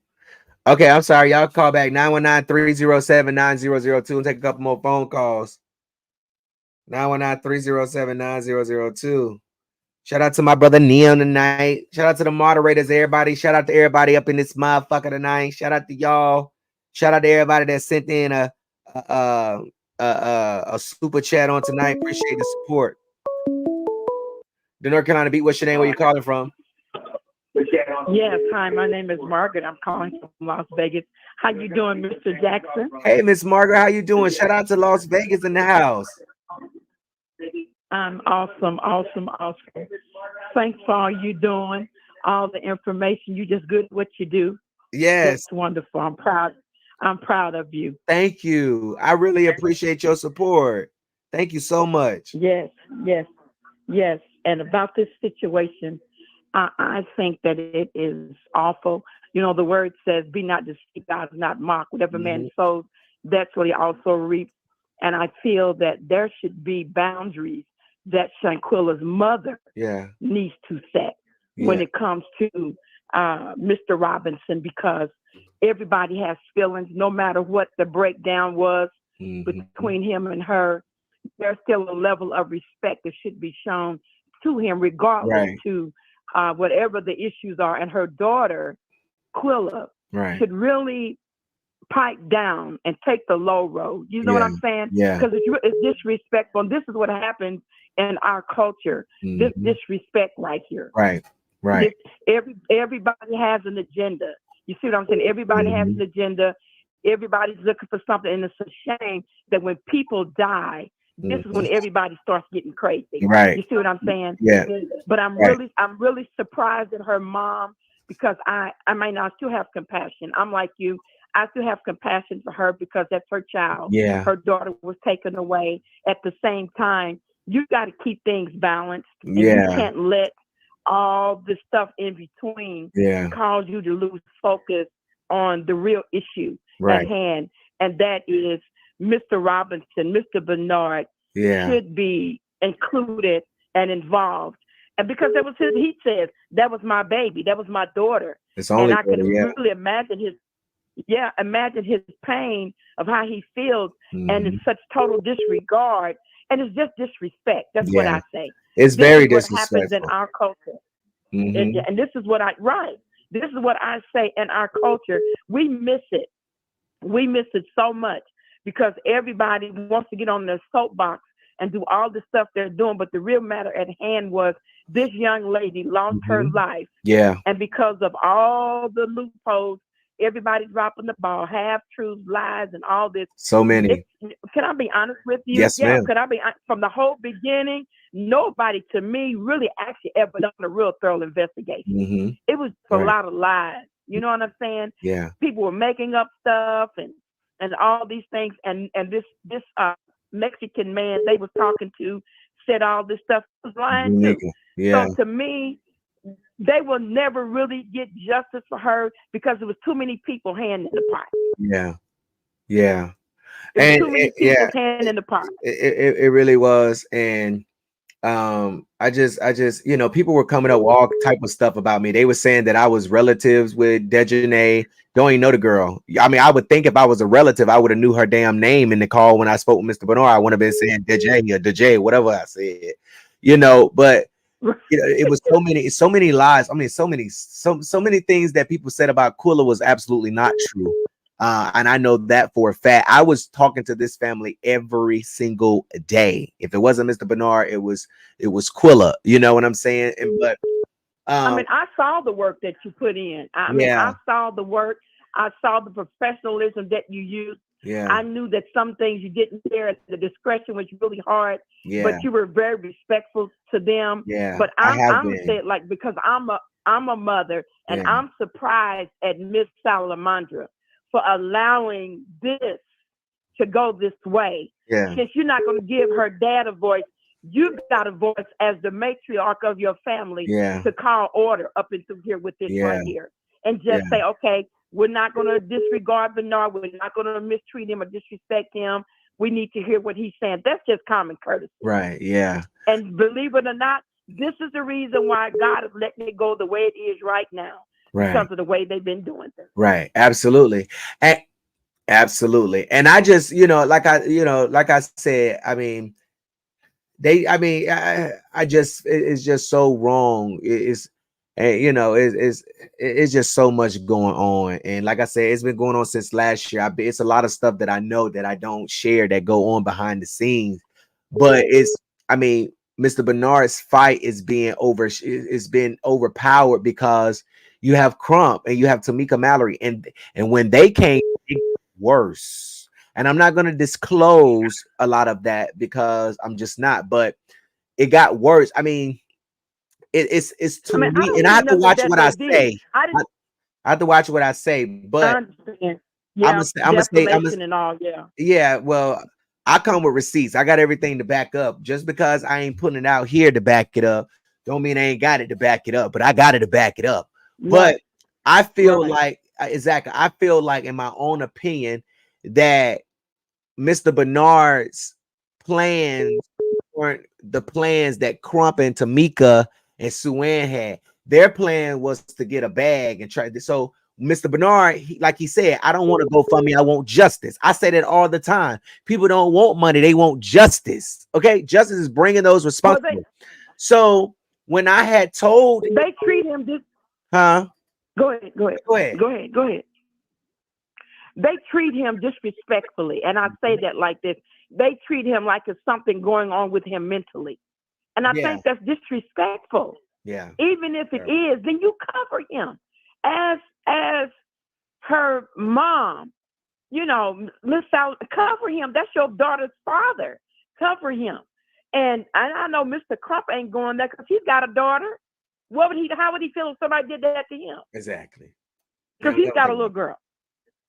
Okay. I'm sorry. Y'all call back 919-307-9002 and take a couple more phone calls. 919-307-9002. Shout out to my brother Neil tonight. Shout out to the moderators, everybody. Shout out to everybody up in this motherfucker tonight. Shout out to y'all. Shout out to everybody that sent in a super chat on tonight. Appreciate the support. The North Carolina Beat. What's your name? Where you calling from? Yes, hi, my name is Margaret. I'm calling from Las Vegas. How you doing, Mr. Jackson? Hey, Miss Margaret, how you doing? Shout out to Las Vegas in the house. I'm awesome. Thanks for all you doing, all the information. You just good at what you do. Yes. That's wonderful. I'm proud of you. Thank you. I really appreciate your support. Thank you so much. Yes. And about this situation, I think that it is awful. You know, the word says, be not deceived, God is not mocked. Whatever man sows, that's what he also reaps. And I feel that there should be boundaries that Shanquella's mother needs to set when it comes to Mr. Robinson, because everybody has feelings, no matter what the breakdown was between him and her. There's still a level of respect that should be shown to him, regardless to whatever the issues are. And her daughter, Quilla, should really pipe down and take the low road. You know what I'm saying? Yeah. Because it's disrespectful. And this is what happens in our culture. This disrespect right here. Right. Everybody has an agenda. You see what I'm saying? Everybody has an agenda. Everybody's looking for something. And it's a shame that when people die, this is when everybody starts getting crazy. Right. You see what I'm saying? Yeah. But I'm really surprised at her mom, because I mean, I still have compassion. I'm like you. I still have compassion for her because that's her child. Yeah. Her daughter was taken away. At the same time, you got to keep things balanced. And you can't let all the stuff in between cause you to lose focus on the real issue at hand. And that is Mr. Robinson, Mr. Bernard should be included and involved. And because that was he said, that was my baby, that was my daughter. And I can really imagine his pain of how he feels, and it's such total disregard, and it's just disrespect. That's what I say. It's very disrespectful. What happens in our culture. And this is what I say in our culture. We miss it. We miss it so much because everybody wants to get on their soapbox and do all the stuff they're doing. But the real matter at hand was this young lady lost her life. Yeah. And because of all the loopholes, everybody dropping the ball, half-truths, lies, and all this. So many. Can I be honest with you? Yes, ma'am. Could I be from the whole beginning? Nobody to me really actually ever done a real thorough investigation. It was a lot of lies. You know what I'm saying? Yeah. People were making up stuff and all these things. And this Mexican man they was talking to said all this stuff was lying too. Yeah. So to me, they will never really get justice for her because there was too many people hand in the pot. Yeah. Yeah. And too many people hand in the pot. It really was. And I just you know, people were coming up with all type of stuff about me. They were saying that I was relatives with Dejanay. Don't even know the girl. I mean, I would think if I was a relative, I would have knew her damn name in the call when I spoke with Mr. Bernard. I would have been saying Dejay or Dejay, whatever I said, you know. But you know, it was so many lies. I mean, so many things that people said about Quilla was absolutely not true. And I know that for a fact. I was talking to this family every single day. If it wasn't Mr. Bernard, it was Quilla. You know what I'm saying? But I mean, I saw the work that you put in. I mean, I saw the work. I saw the professionalism that you used. Yeah. I knew that some things you didn't share. The discretion was really hard. Yeah. But you were very respectful to them. Yeah. But I'm saying, like, because I'm a mother, and I'm surprised at Miss Salamondra for allowing this to go this way. Yeah. Since you're not going to give her dad a voice, You've got a voice as the matriarch of your family Yeah. to call order up into here with this Yeah. right here, and Yeah. just say, okay, we're not going to disregard Bernard. We're not going to mistreat him or disrespect him. We need to hear what he's saying. That's just common courtesy. Right. Yeah. And believe it or not, this is the reason why God is letting it go the way it is right now, Right. because of the way they've been doing things. Right. Absolutely. And absolutely. And I just, like I said, I mean, I just, it's just so wrong. It's, and it's just so much going on. And like I said, it's been going on since last year. It's a lot of stuff that I know that I don't share that go on behind the scenes, but Mr. Bernard's fight is being overpowered because you have Crump and you have Tamika Mallory, and when they came, it got worse. And I'm not going to disclose a lot of that because I'm just not, but it got worse. I mean, it's to me, and I have to watch what I say. I have to watch what I say, but I understand. Yeah, defamation and all. Yeah. Yeah. Well, I come with receipts. I got everything to back up. Just because I ain't putting it out here to back it up, don't mean I ain't got it to back it up. But I got it to back it up. Right. But I feel like exactly. I feel like, in my own opinion, that Mr. Bernard's plans weren't the plans that Crump and Tamika and Sue-Ann had. Their plan was to get a bag and try. So Mr. Bernard, like he said, I don't want to go fund me. I want justice. I say that all the time. People don't want money. They want justice. Okay. Justice is bringing those responsible. So when I had told, they treat him this. Huh? Go ahead. They treat him disrespectfully. And I say that like this. They treat him like it's something going on with him mentally. And I think that's disrespectful. Yeah. Even if it is, then you cover him. As her mom, Miss Sal, cover him. That's your daughter's father. Cover him. And I know Mr. Crump ain't going there because he's got a daughter. How would he feel if somebody did that to him? Exactly. Because he's got a little girl.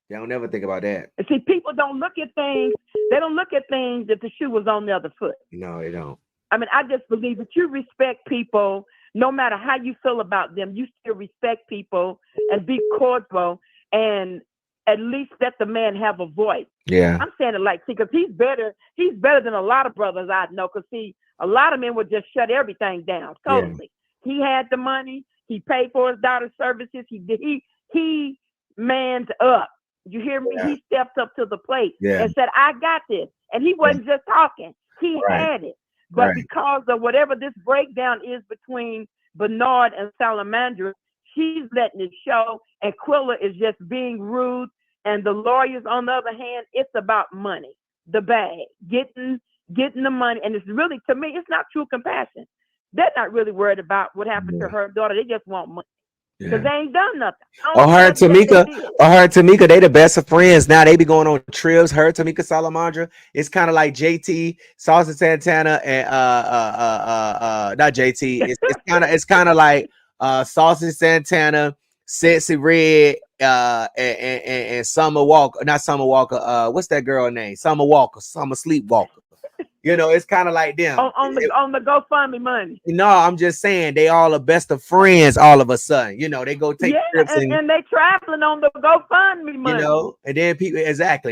They don't never think about that. And see, people don't look at things. They don't look at things if the shoe was on the other foot. No, they don't. I mean, I just believe that you respect people, no matter how you feel about them. You still respect people and be cordial, and at least let the man have a voice. Yeah, I'm saying it because he's better. He's better than a lot of brothers I know. Because see, a lot of men would just shut everything down totally. Yeah. He had the money. He paid for his daughter's services. He manned up. You hear me? Yeah. He stepped up to the plate and said, "I got this." And he wasn't just talking. He had it. But because of whatever this breakdown is between Bernard and Salamondra, she's letting it show. And Quilla is just being rude. And the lawyers, on the other hand, it's about money, the bag, getting the money. And it's really, to me, it's not true compassion. They're not really worried about what happened to her daughter. They just want money. Because they ain't done nothing. Her and Tamika, they the best of friends now. They be going on trips. Her, Tamika, Salamondra. It's kind of like JT, Saucy Santana, and not JT. It's kind of like Saucy Santana, Sexy Red, and Summer Walker. Not Summer Walker. What's that girl name? Summer Walker. Summer Sleepwalker. It's kind of like them on the GoFundMe money. No, I'm just saying they all are best of friends. All of a sudden, they go take trips and they traveling on the GoFundMe money. And then people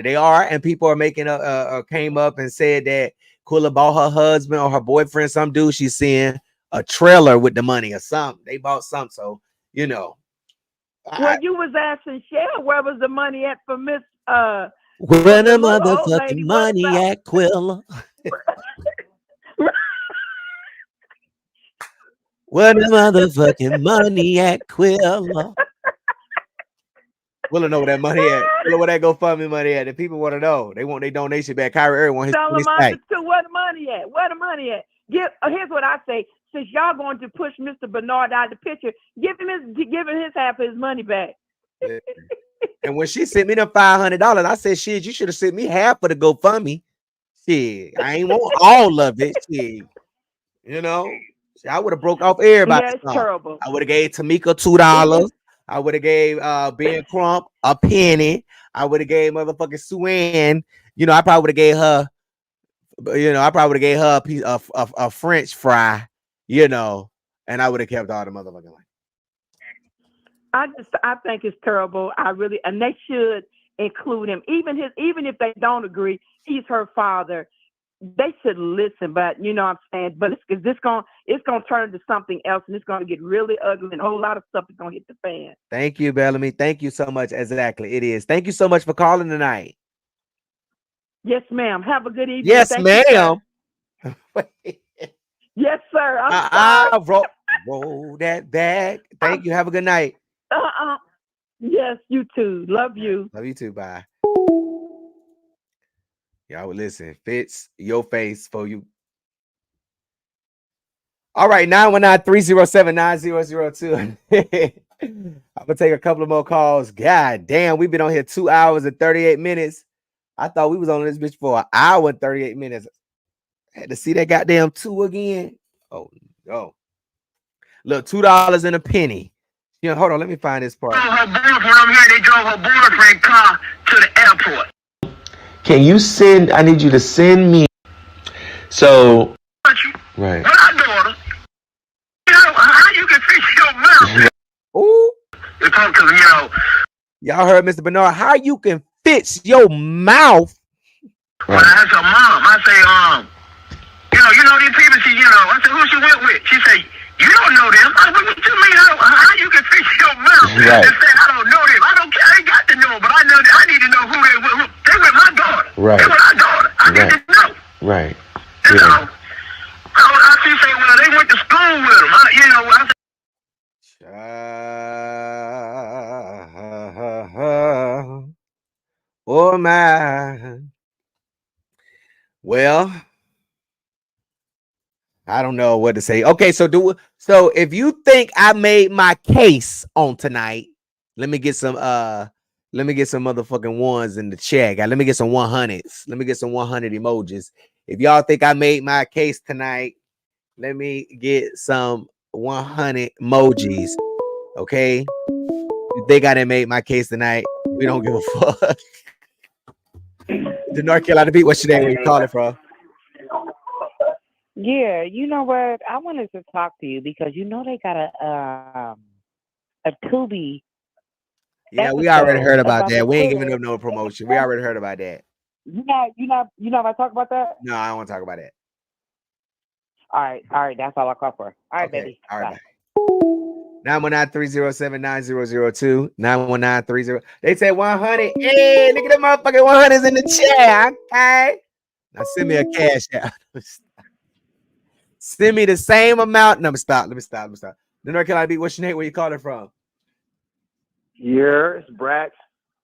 they are, and people are making came up and said that Quilla bought her husband or her boyfriend, some dude she's seeing, a trailer with the money or something. They bought something, so Well, you was asking Shell where was the money at for Miss where the motherfucking money at, Quilla? Where the motherfucking money at, Quilla? We'll know where that money at. Where that GoFundMe money at? The people want to know. They want their donation back. Kyrie want his back. Where the money at? Where the money at? Here's what I say. Since y'all going to push Mr. Bernard out of the picture, give him his half of his money back. And when she sent me the $500, I said, "Shit, you should have sent me half of the GoFundMe. Shit, I ain't want all of it. Shit, I would have broke off everybody. Yeah, it's terrible. I would have gave Tamika $2. I would have gave Ben Crump a penny. I would have gave motherfucking Sue-Ann. I probably would have gave her you know, I probably would have gave her a piece of a French fry, you know, and I would have kept all the motherfucking life. I think it's terrible. And they should include him. Even if they don't agree, he's her father. They should listen, but you know what I'm saying. But it's gonna turn into something else, and it's gonna get really ugly, and a whole lot of stuff is gonna hit the fan. Thank you, Bellamy. Thank you so much. Exactly, it is. Thank you so much for calling tonight. Yes, ma'am. Have a good evening. Yes, Thank ma'am. You, yes, sir. I'm sorry. Roll that back. Thank you. Have a good night. Yes, you too. Love you. Love you too. Bye. Y'all listen. Fits your face for you. All right, 919-307-9002. I'm gonna take a couple of more calls. God damn, we've been on here 2 hours and 38 minutes. I thought we was on this bitch for an hour and 38 minutes. I had to see that goddamn 2 again. Oh no. Look, $2 and a penny. Yeah, hold on, let me find this part. Her boyfriend over here, they drove her boyfriend car to the airport. Can you send? I need you to send me. So, right. When I daughter, you know, how you can fix your mouth? Ooh. Because, you know. Y'all heard Mr. Bernard, how you can fix your mouth? When I asked her mom, I say, you know these people, she, you know, I said, who she went with? She said, you don't know them. I said, what you mean? How you can fix your mouth? Right. They said, I don't know them. I don't care. I ain't got to know, but I know. I need to know who they with. They with my daughter. Right. They with our daughter. I need to know. Right. You know. She say, well, they went to school with them. You know, I said, oh man. Well, I don't know what to say. Okay, so if you think I made my case on tonight, let me get some motherfucking ones in the chat. Let me get some 100s. Let me get some 100 emojis. If y'all think I made my case tonight, let me get some 100 emojis. Okay? You think I didn't make my case tonight? We don't give a fuck. The North Carolina beat, what's your name? Where you calling from? Yeah, you know what? I wanted to talk to you because you know they got a Tubi. Yeah, we already heard about that. We ain't giving them no promotion. We already heard about that. You know if I talk about that? No, I don't want to talk about that. All right, that's all I call for. All right, okay. Baby. All right. 919-307-9002. 919-30. They said 100. Hey, look at them motherfucking 100s in the chat. Okay. Now send me a cash out. Send me the same amount. No, let me stop. The North Carolina beat, what's your name? Where you calling from? Yeah, it's Brax.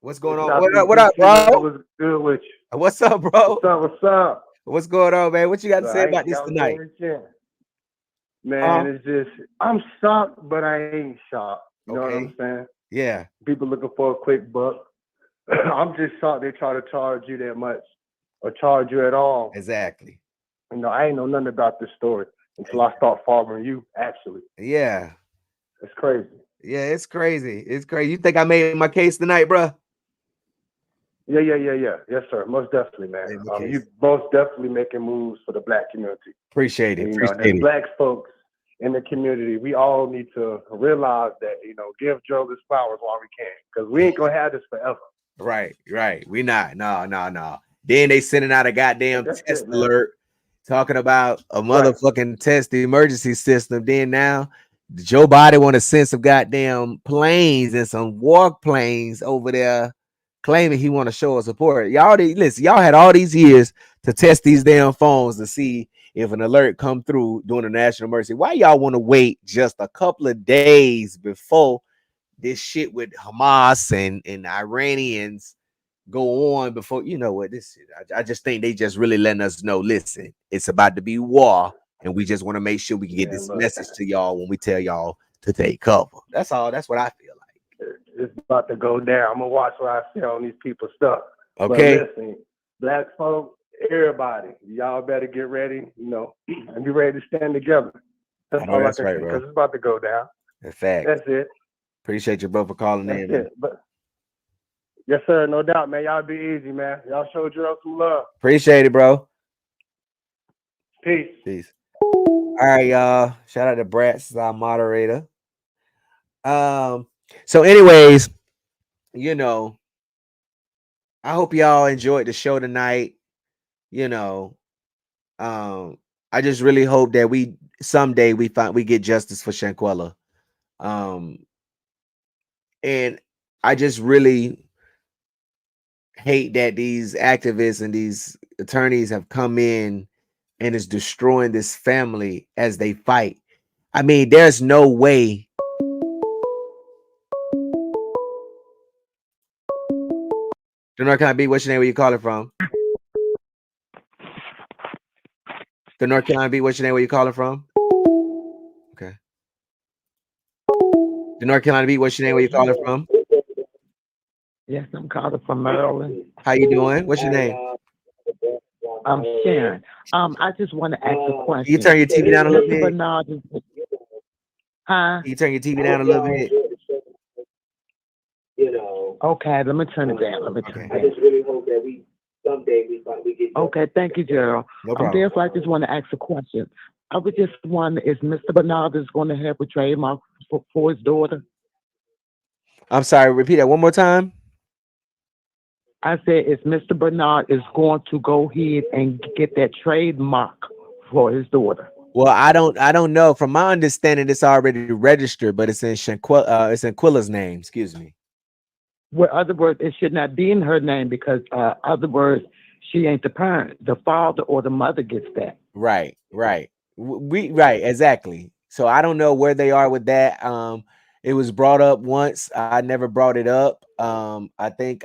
What's going on? What up, bro? What's good with you? What's up, bro? What's up? What's going on, man? What you got to say about this tonight? Man, it's just, I'm shocked, but I ain't shocked. You know what I'm saying? Yeah. People looking for a quick buck. I'm just shocked they try to charge you that much or charge you at all. Exactly. You know, I ain't know nothing about this story until I start following you, actually. Yeah. It's crazy. Yeah, it's crazy. It's crazy. You think I made my case tonight, bro? Yeah. Yes, sir. Most definitely, man. You most definitely making moves for the Black community. Appreciate it. And, as Black folks in the community, we all need to realize that, give Joe his flowers while we can, because we ain't gonna have this forever. Right. We not. No. Then they sending out a goddamn test alert talking about a motherfucking test, the emergency system. Then now Joe Biden want to send some goddamn planes and some war planes over there, claiming he want to show us support. Y'all had all these years to test these damn phones to see if an alert come through during a national emergency. Why y'all want to wait just a couple of days before this shit with Hamas and Iranians go on before, you know what, this shit, I just think they just really letting us know, listen, it's about to be war, and we just want to make sure we can get this message to y'all when we tell y'all to take cover. That's all. That's what I feel like. It's about to go down. I'm gonna watch what I see on these people's stuff. Okay. But listen, Black folk, everybody, y'all better get ready, and be ready to stand together. That's all I can say, because it's about to go down. In fact. That's it. Appreciate you, bro, for calling in. It. But yes, sir, no doubt, man. Y'all be easy, man. Y'all show Gerald some love. Appreciate it, bro. Peace. Peace. All right, y'all. Shout out to Bratz, our moderator. So anyways, you know, I hope y'all enjoyed the show tonight. You know, I just really hope that someday we get justice for Shanquella. And I just really hate that these activists and these attorneys have come in and is destroying this family as they fight. I mean, there's no way. North Carolina B, what's your name? Where you calling from? The North Carolina B, what's your name? Where you calling from? Okay. The North Carolina B, what's your name? Where you calling from? Yes, I'm calling from Maryland. How you doing? What's your name? I'm Sharon. I just want to ask a question. Can you turn your TV down a little Mr. bit? Bernard Huh? Can you turn your TV down a little bit? Okay, let me turn it down. Okay. I just really hope that someday we get. Okay, thank you, Gerald. No problem. Therefore, I just want to ask a question. I would just wonder, is Mr. Bernard is going to have a trademark for his daughter? I'm sorry, repeat that one more time. I said, is Mr. Bernard is going to go ahead and get that trademark for his daughter? Well, I don't know. From my understanding, it's already registered, but it's in Shanquella. It's in Quilla's name. Excuse me. Well, other words, it should not be in her name because, other words, she ain't the parent. The father or the mother gets that. Right. Right, exactly. So I don't know where they are with that. It was brought up once. I never brought it up. I think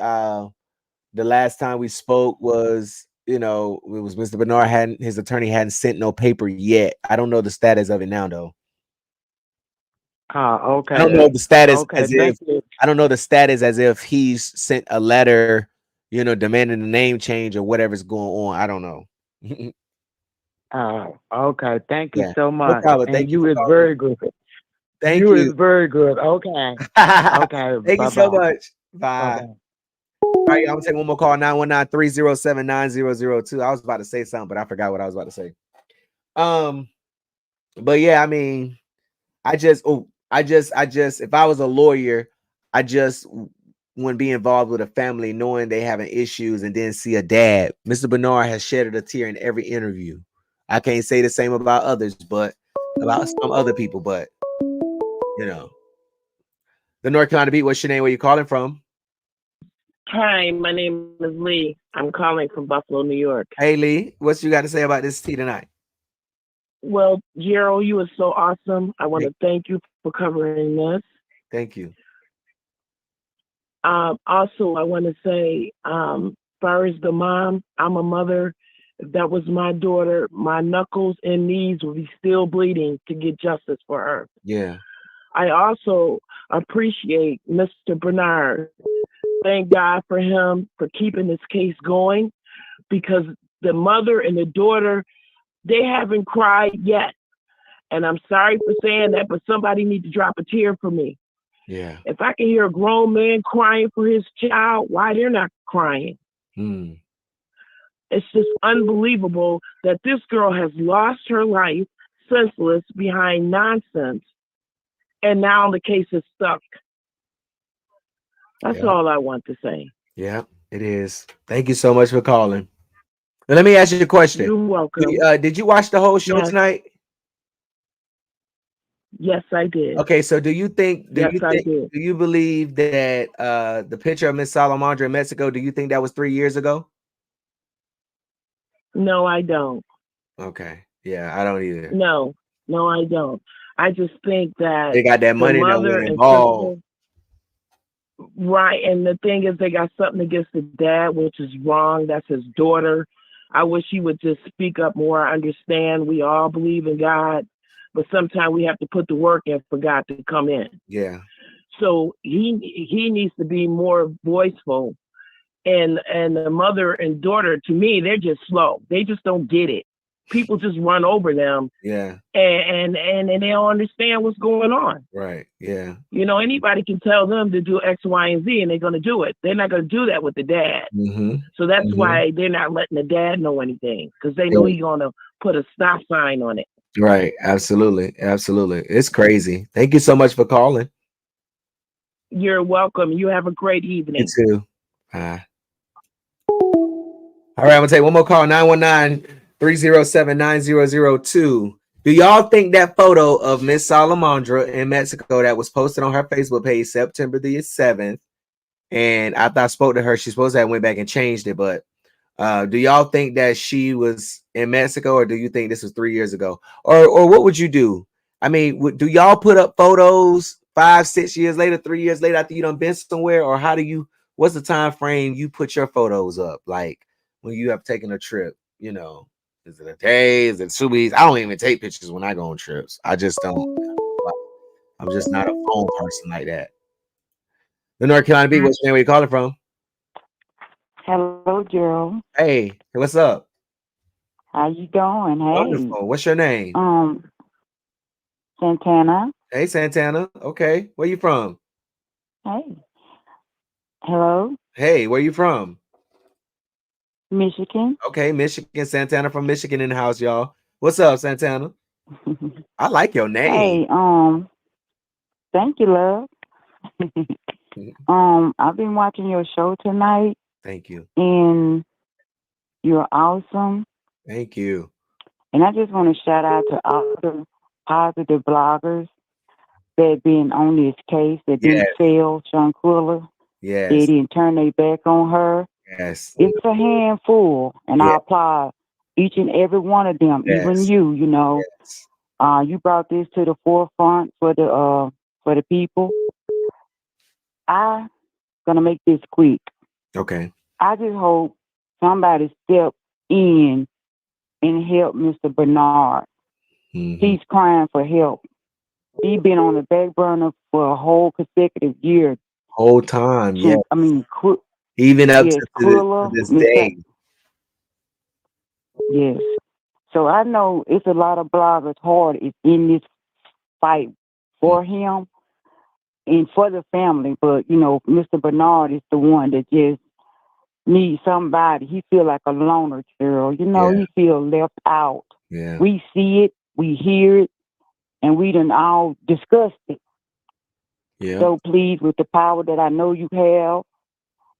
the last time we spoke was, it was Mr. Bernard his attorney hadn't sent no paper yet. I don't know the status of it now though. Okay. I don't know the status I don't know the status as if he's sent a letter, demanding the name change or whatever's going on. I don't know. Okay. Thank you so No much. problem. And Thank you is very good. Thank you. you. Is very good. Okay. Okay. Thank you so Bye-bye. much. Bye. All right, I'm gonna take one more call. 919-307-9002. I was about to say something, but I forgot what I was about to say. But yeah, I mean, I just if I was a lawyer, I just wouldn't be involved with a family knowing they having issues and then see a dad. Mr. Bernard has shed a tear in every interview. I can't say the same about others, but about some other people, but the North Carolina Beat, what's your name? Where you calling from? Hi, my name is Lee. I'm calling from Buffalo, New York. Hey, Lee, what you got to say about this tea tonight? Well, Gerald, you are so awesome. I want to thank you for covering this. Thank you. Also, I want to say, as far as the mom, I'm a mother. If that was my daughter, my knuckles and knees would be still bleeding to get justice for her. Yeah. I also appreciate Mr. Bernard. Thank God for him for keeping this case going, because the mother and the daughter, they haven't cried yet. And I'm sorry for saying that, but somebody needs to drop a tear for me. Yeah. If I can hear a grown man crying for his child, why they're not crying? It's just unbelievable that this girl has lost her life senseless behind nonsense. And now the case is stuck. That's all I want to say. Yeah, it is. Thank you so much for calling. Now, let me ask you a question. You're welcome. Did you watch the whole show tonight? Yes, I did. Okay, so do you believe that the picture of Miss Salamondra in Mexico, do you think that was 3 years ago? No, I don't. Okay. Yeah, I don't either. No, I don't. I just think that they got that money that went involved. Right, and the thing is, they got something against the dad, which is wrong. That's his daughter. I wish he would just speak up more. I understand we all believe in God, but sometimes we have to put the work in for God to come in. Yeah. So he needs to be more voiceful. And the mother and daughter, to me, they're just slow. They just don't get it. people just run over them. Yeah. And they don't understand what's going on. Right. Yeah. You know, anybody can tell them to do X, Y, and Z, and they're going to do it. They're not going to do that with the dad. Mm-hmm. So that's why they're not letting the dad know anything, because they know he's going to put a stop sign on it. Right. Absolutely. Absolutely. It's crazy. Thank you so much for calling. You're welcome. You have a great evening. You too. Bye. All right, I'm gonna take one more call. 919-307-9002. Do y'all think that photo of Miss Salamondra in Mexico that was posted on her Facebook page September the 7th, and after I spoke to her, she's supposed to have went back and changed it, but do y'all think that she was in Mexico, or do you think this was 3 years ago? Or what would you do? I mean, do y'all put up photos 5, 6 years later, 3 years later after you done been somewhere, or what's the time frame you put your photos up? Like when you have taken a trip, you know, is it a day? Is it 2 weeks? I don't even take pictures when I go on trips. I just don't. I'm just not a phone person like that. The North Carolina Beach, what's your name? Where you calling from? Hello, Gerald. Hey, what's up? How you doing? Hey. Wonderful. What's your name? Santana. Hey, Santana. Okay. Where you from? Hey. Hello. Hey, where you from? Michigan. Okay, Michigan. Santana from Michigan in the house, y'all. What's up, Santana? I like your name. Hey, thank you, love. I've been watching your show tonight. Thank you. And you're awesome. Thank you. And I just want to shout out to all the positive bloggers that been on this case, that didn't fail Shanquella. Yes. They didn't turn their back on her. Yes. It's a handful, and I applaud each and every one of them, even you, you know. You brought this to the forefront for the people. I'm gonna make this quick. Okay. I just hope somebody step in and help Mr. Bernard. He's crying for help. He's been on the back burner for a whole consecutive year. Whole time, yeah. I mean, even up to this day. Yes. So I know it's a lot of bloggers' heart is in this fight for him and for the family. But, you know, Mr. Bernard is the one that just needs somebody. He feel like a loner, girl. You know, he feel left out. Yeah. We see it, we hear it, and we done all discussed it. Yeah. So please, with the power that I know you have,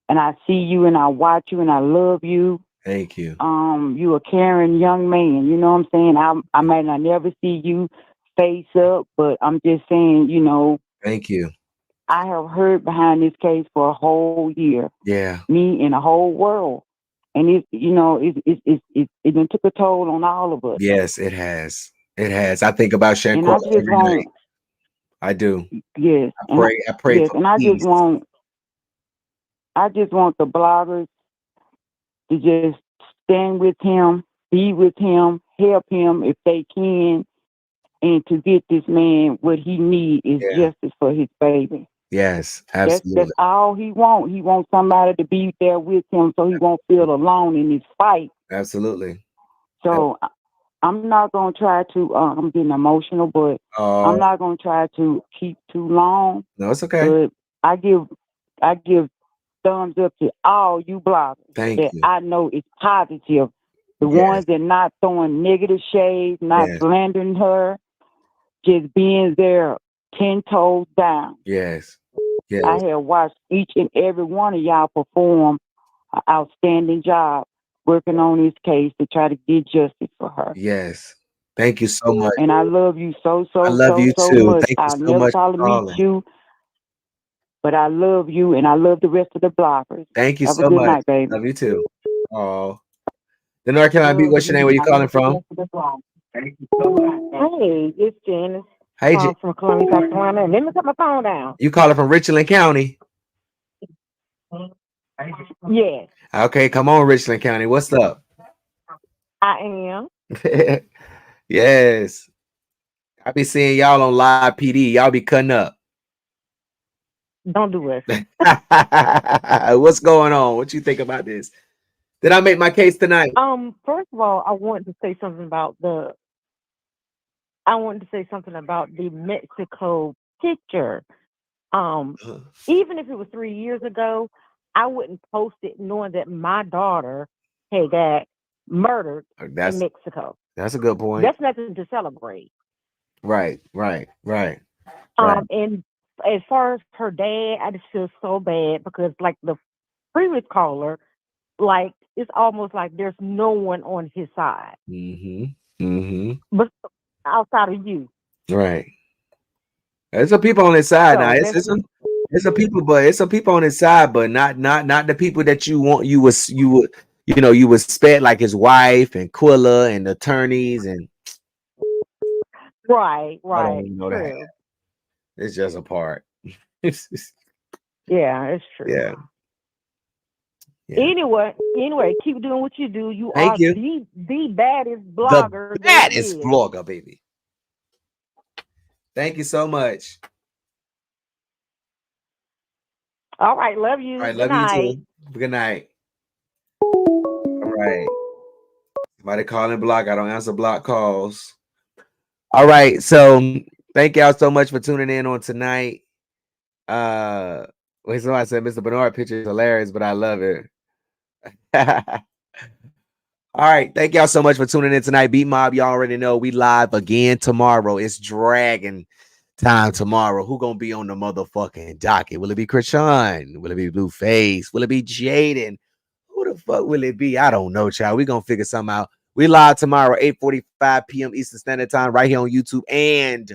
and I see you and I watch you and I love you. Thank you. You a caring young man. You know what I'm saying? I might not never see you face up, but I'm just saying, you know. Thank you. I have heard behind this case for a whole year. Yeah. Me and the whole world. And it, you know, it done took a toll on all of us. Yes, it has. It has. I think about Shanquella every night. I do. Yes. I pray yes, for and peace. I just want the bloggers to just stand with him, be with him, help him if they can, and to get this man what he needs is justice for his baby. Yes, absolutely. That's all he wants. He wants somebody to be there with him so he won't feel alone in his fight. Absolutely. So I'm not going to try to, I'm getting emotional, but I'm not going to try to keep too long. No, it's okay. But I give thumbs up to all you bloggers. Thank you. I know it's positive. The ones that not throwing negative shade, not slandering her, just being there 10 toes down. Yes. Yes. I have watched each and every one of y'all perform an outstanding job working on this case to try to get justice for her. Yes. Thank you so much. And I love you so I love you too. much. Thank you I'll so never much probably for calling. meet you, but I love you and I love the rest of the bloggers. Thank you Have so a good much. night, baby. Love you too. Oh. The North Carolina Beach, what's your name? Where you calling from? Thank you so much. Hey, it's Janice. Hey, from Columbia, South Carolina. Let me put my phone down. You calling from Richland County? Yes. Okay, come on, Richland County. What's up? I am. Yes. I be seeing y'all on live PD. Y'all be cutting up. Don't do it. What's going on? What you think about this? Did I make my case tonight? First of all, I wanted to say something about the Mexico picture. Even if it was 3 years ago, I wouldn't post it knowing that my daughter had got murdered in Mexico. That's a good point. That's nothing to celebrate. Right. And as far as her dad, I just feel so bad because, like the previous caller, like it's almost like there's no one on his side. But outside of you. Right. There's some people on his side now. It's some people on his side, but not the people that you would spend, like his wife and Quilla and attorneys and right. I don't even know that. It's just a part. Yeah, it's true. Yeah. Anyway, keep doing what you do. You Thank are you. the baddest blogger. The baddest blogger, baby. Thank you so much. All right, love you. All right, Good love night. you too. Good night. All right. Somebody calling block. I don't answer block calls. All right. So thank y'all so much for tuning in on tonight. Wait, somebody said Mr. Bernard picture is hilarious, but I love it. All right. Thank y'all so much for tuning in tonight. Beat Mob, y'all already know we live again tomorrow. It's Dragon time tomorrow. Who gonna be on the motherfucking docket? Will it be Krishan? Will it be Blueface? Will it be Jaden? Who the fuck will it be? I don't know, child. We gonna figure something out. We live tomorrow, 8:45 p.m. Eastern Standard Time, right here on YouTube and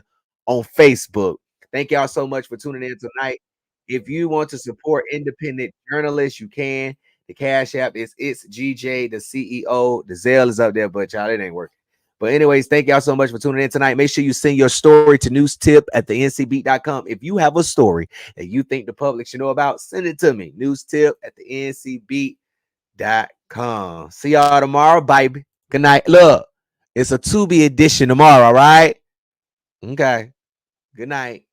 on Facebook. Thank y'all so much for tuning in tonight. If you want to support independent journalists, you can. The Cash App is It's GJ, the CEO. The Zelle is up there, but y'all, it ain't working. But anyways, thank y'all so much for tuning in tonight. Make sure you send your story to newstip@thencbeat.com. If you have a story that you think the public should know about, send it to me. newstip@thencbeat.com. See y'all tomorrow, baby. Good night. Look, it's a 2B edition tomorrow, all right? Okay. Good night.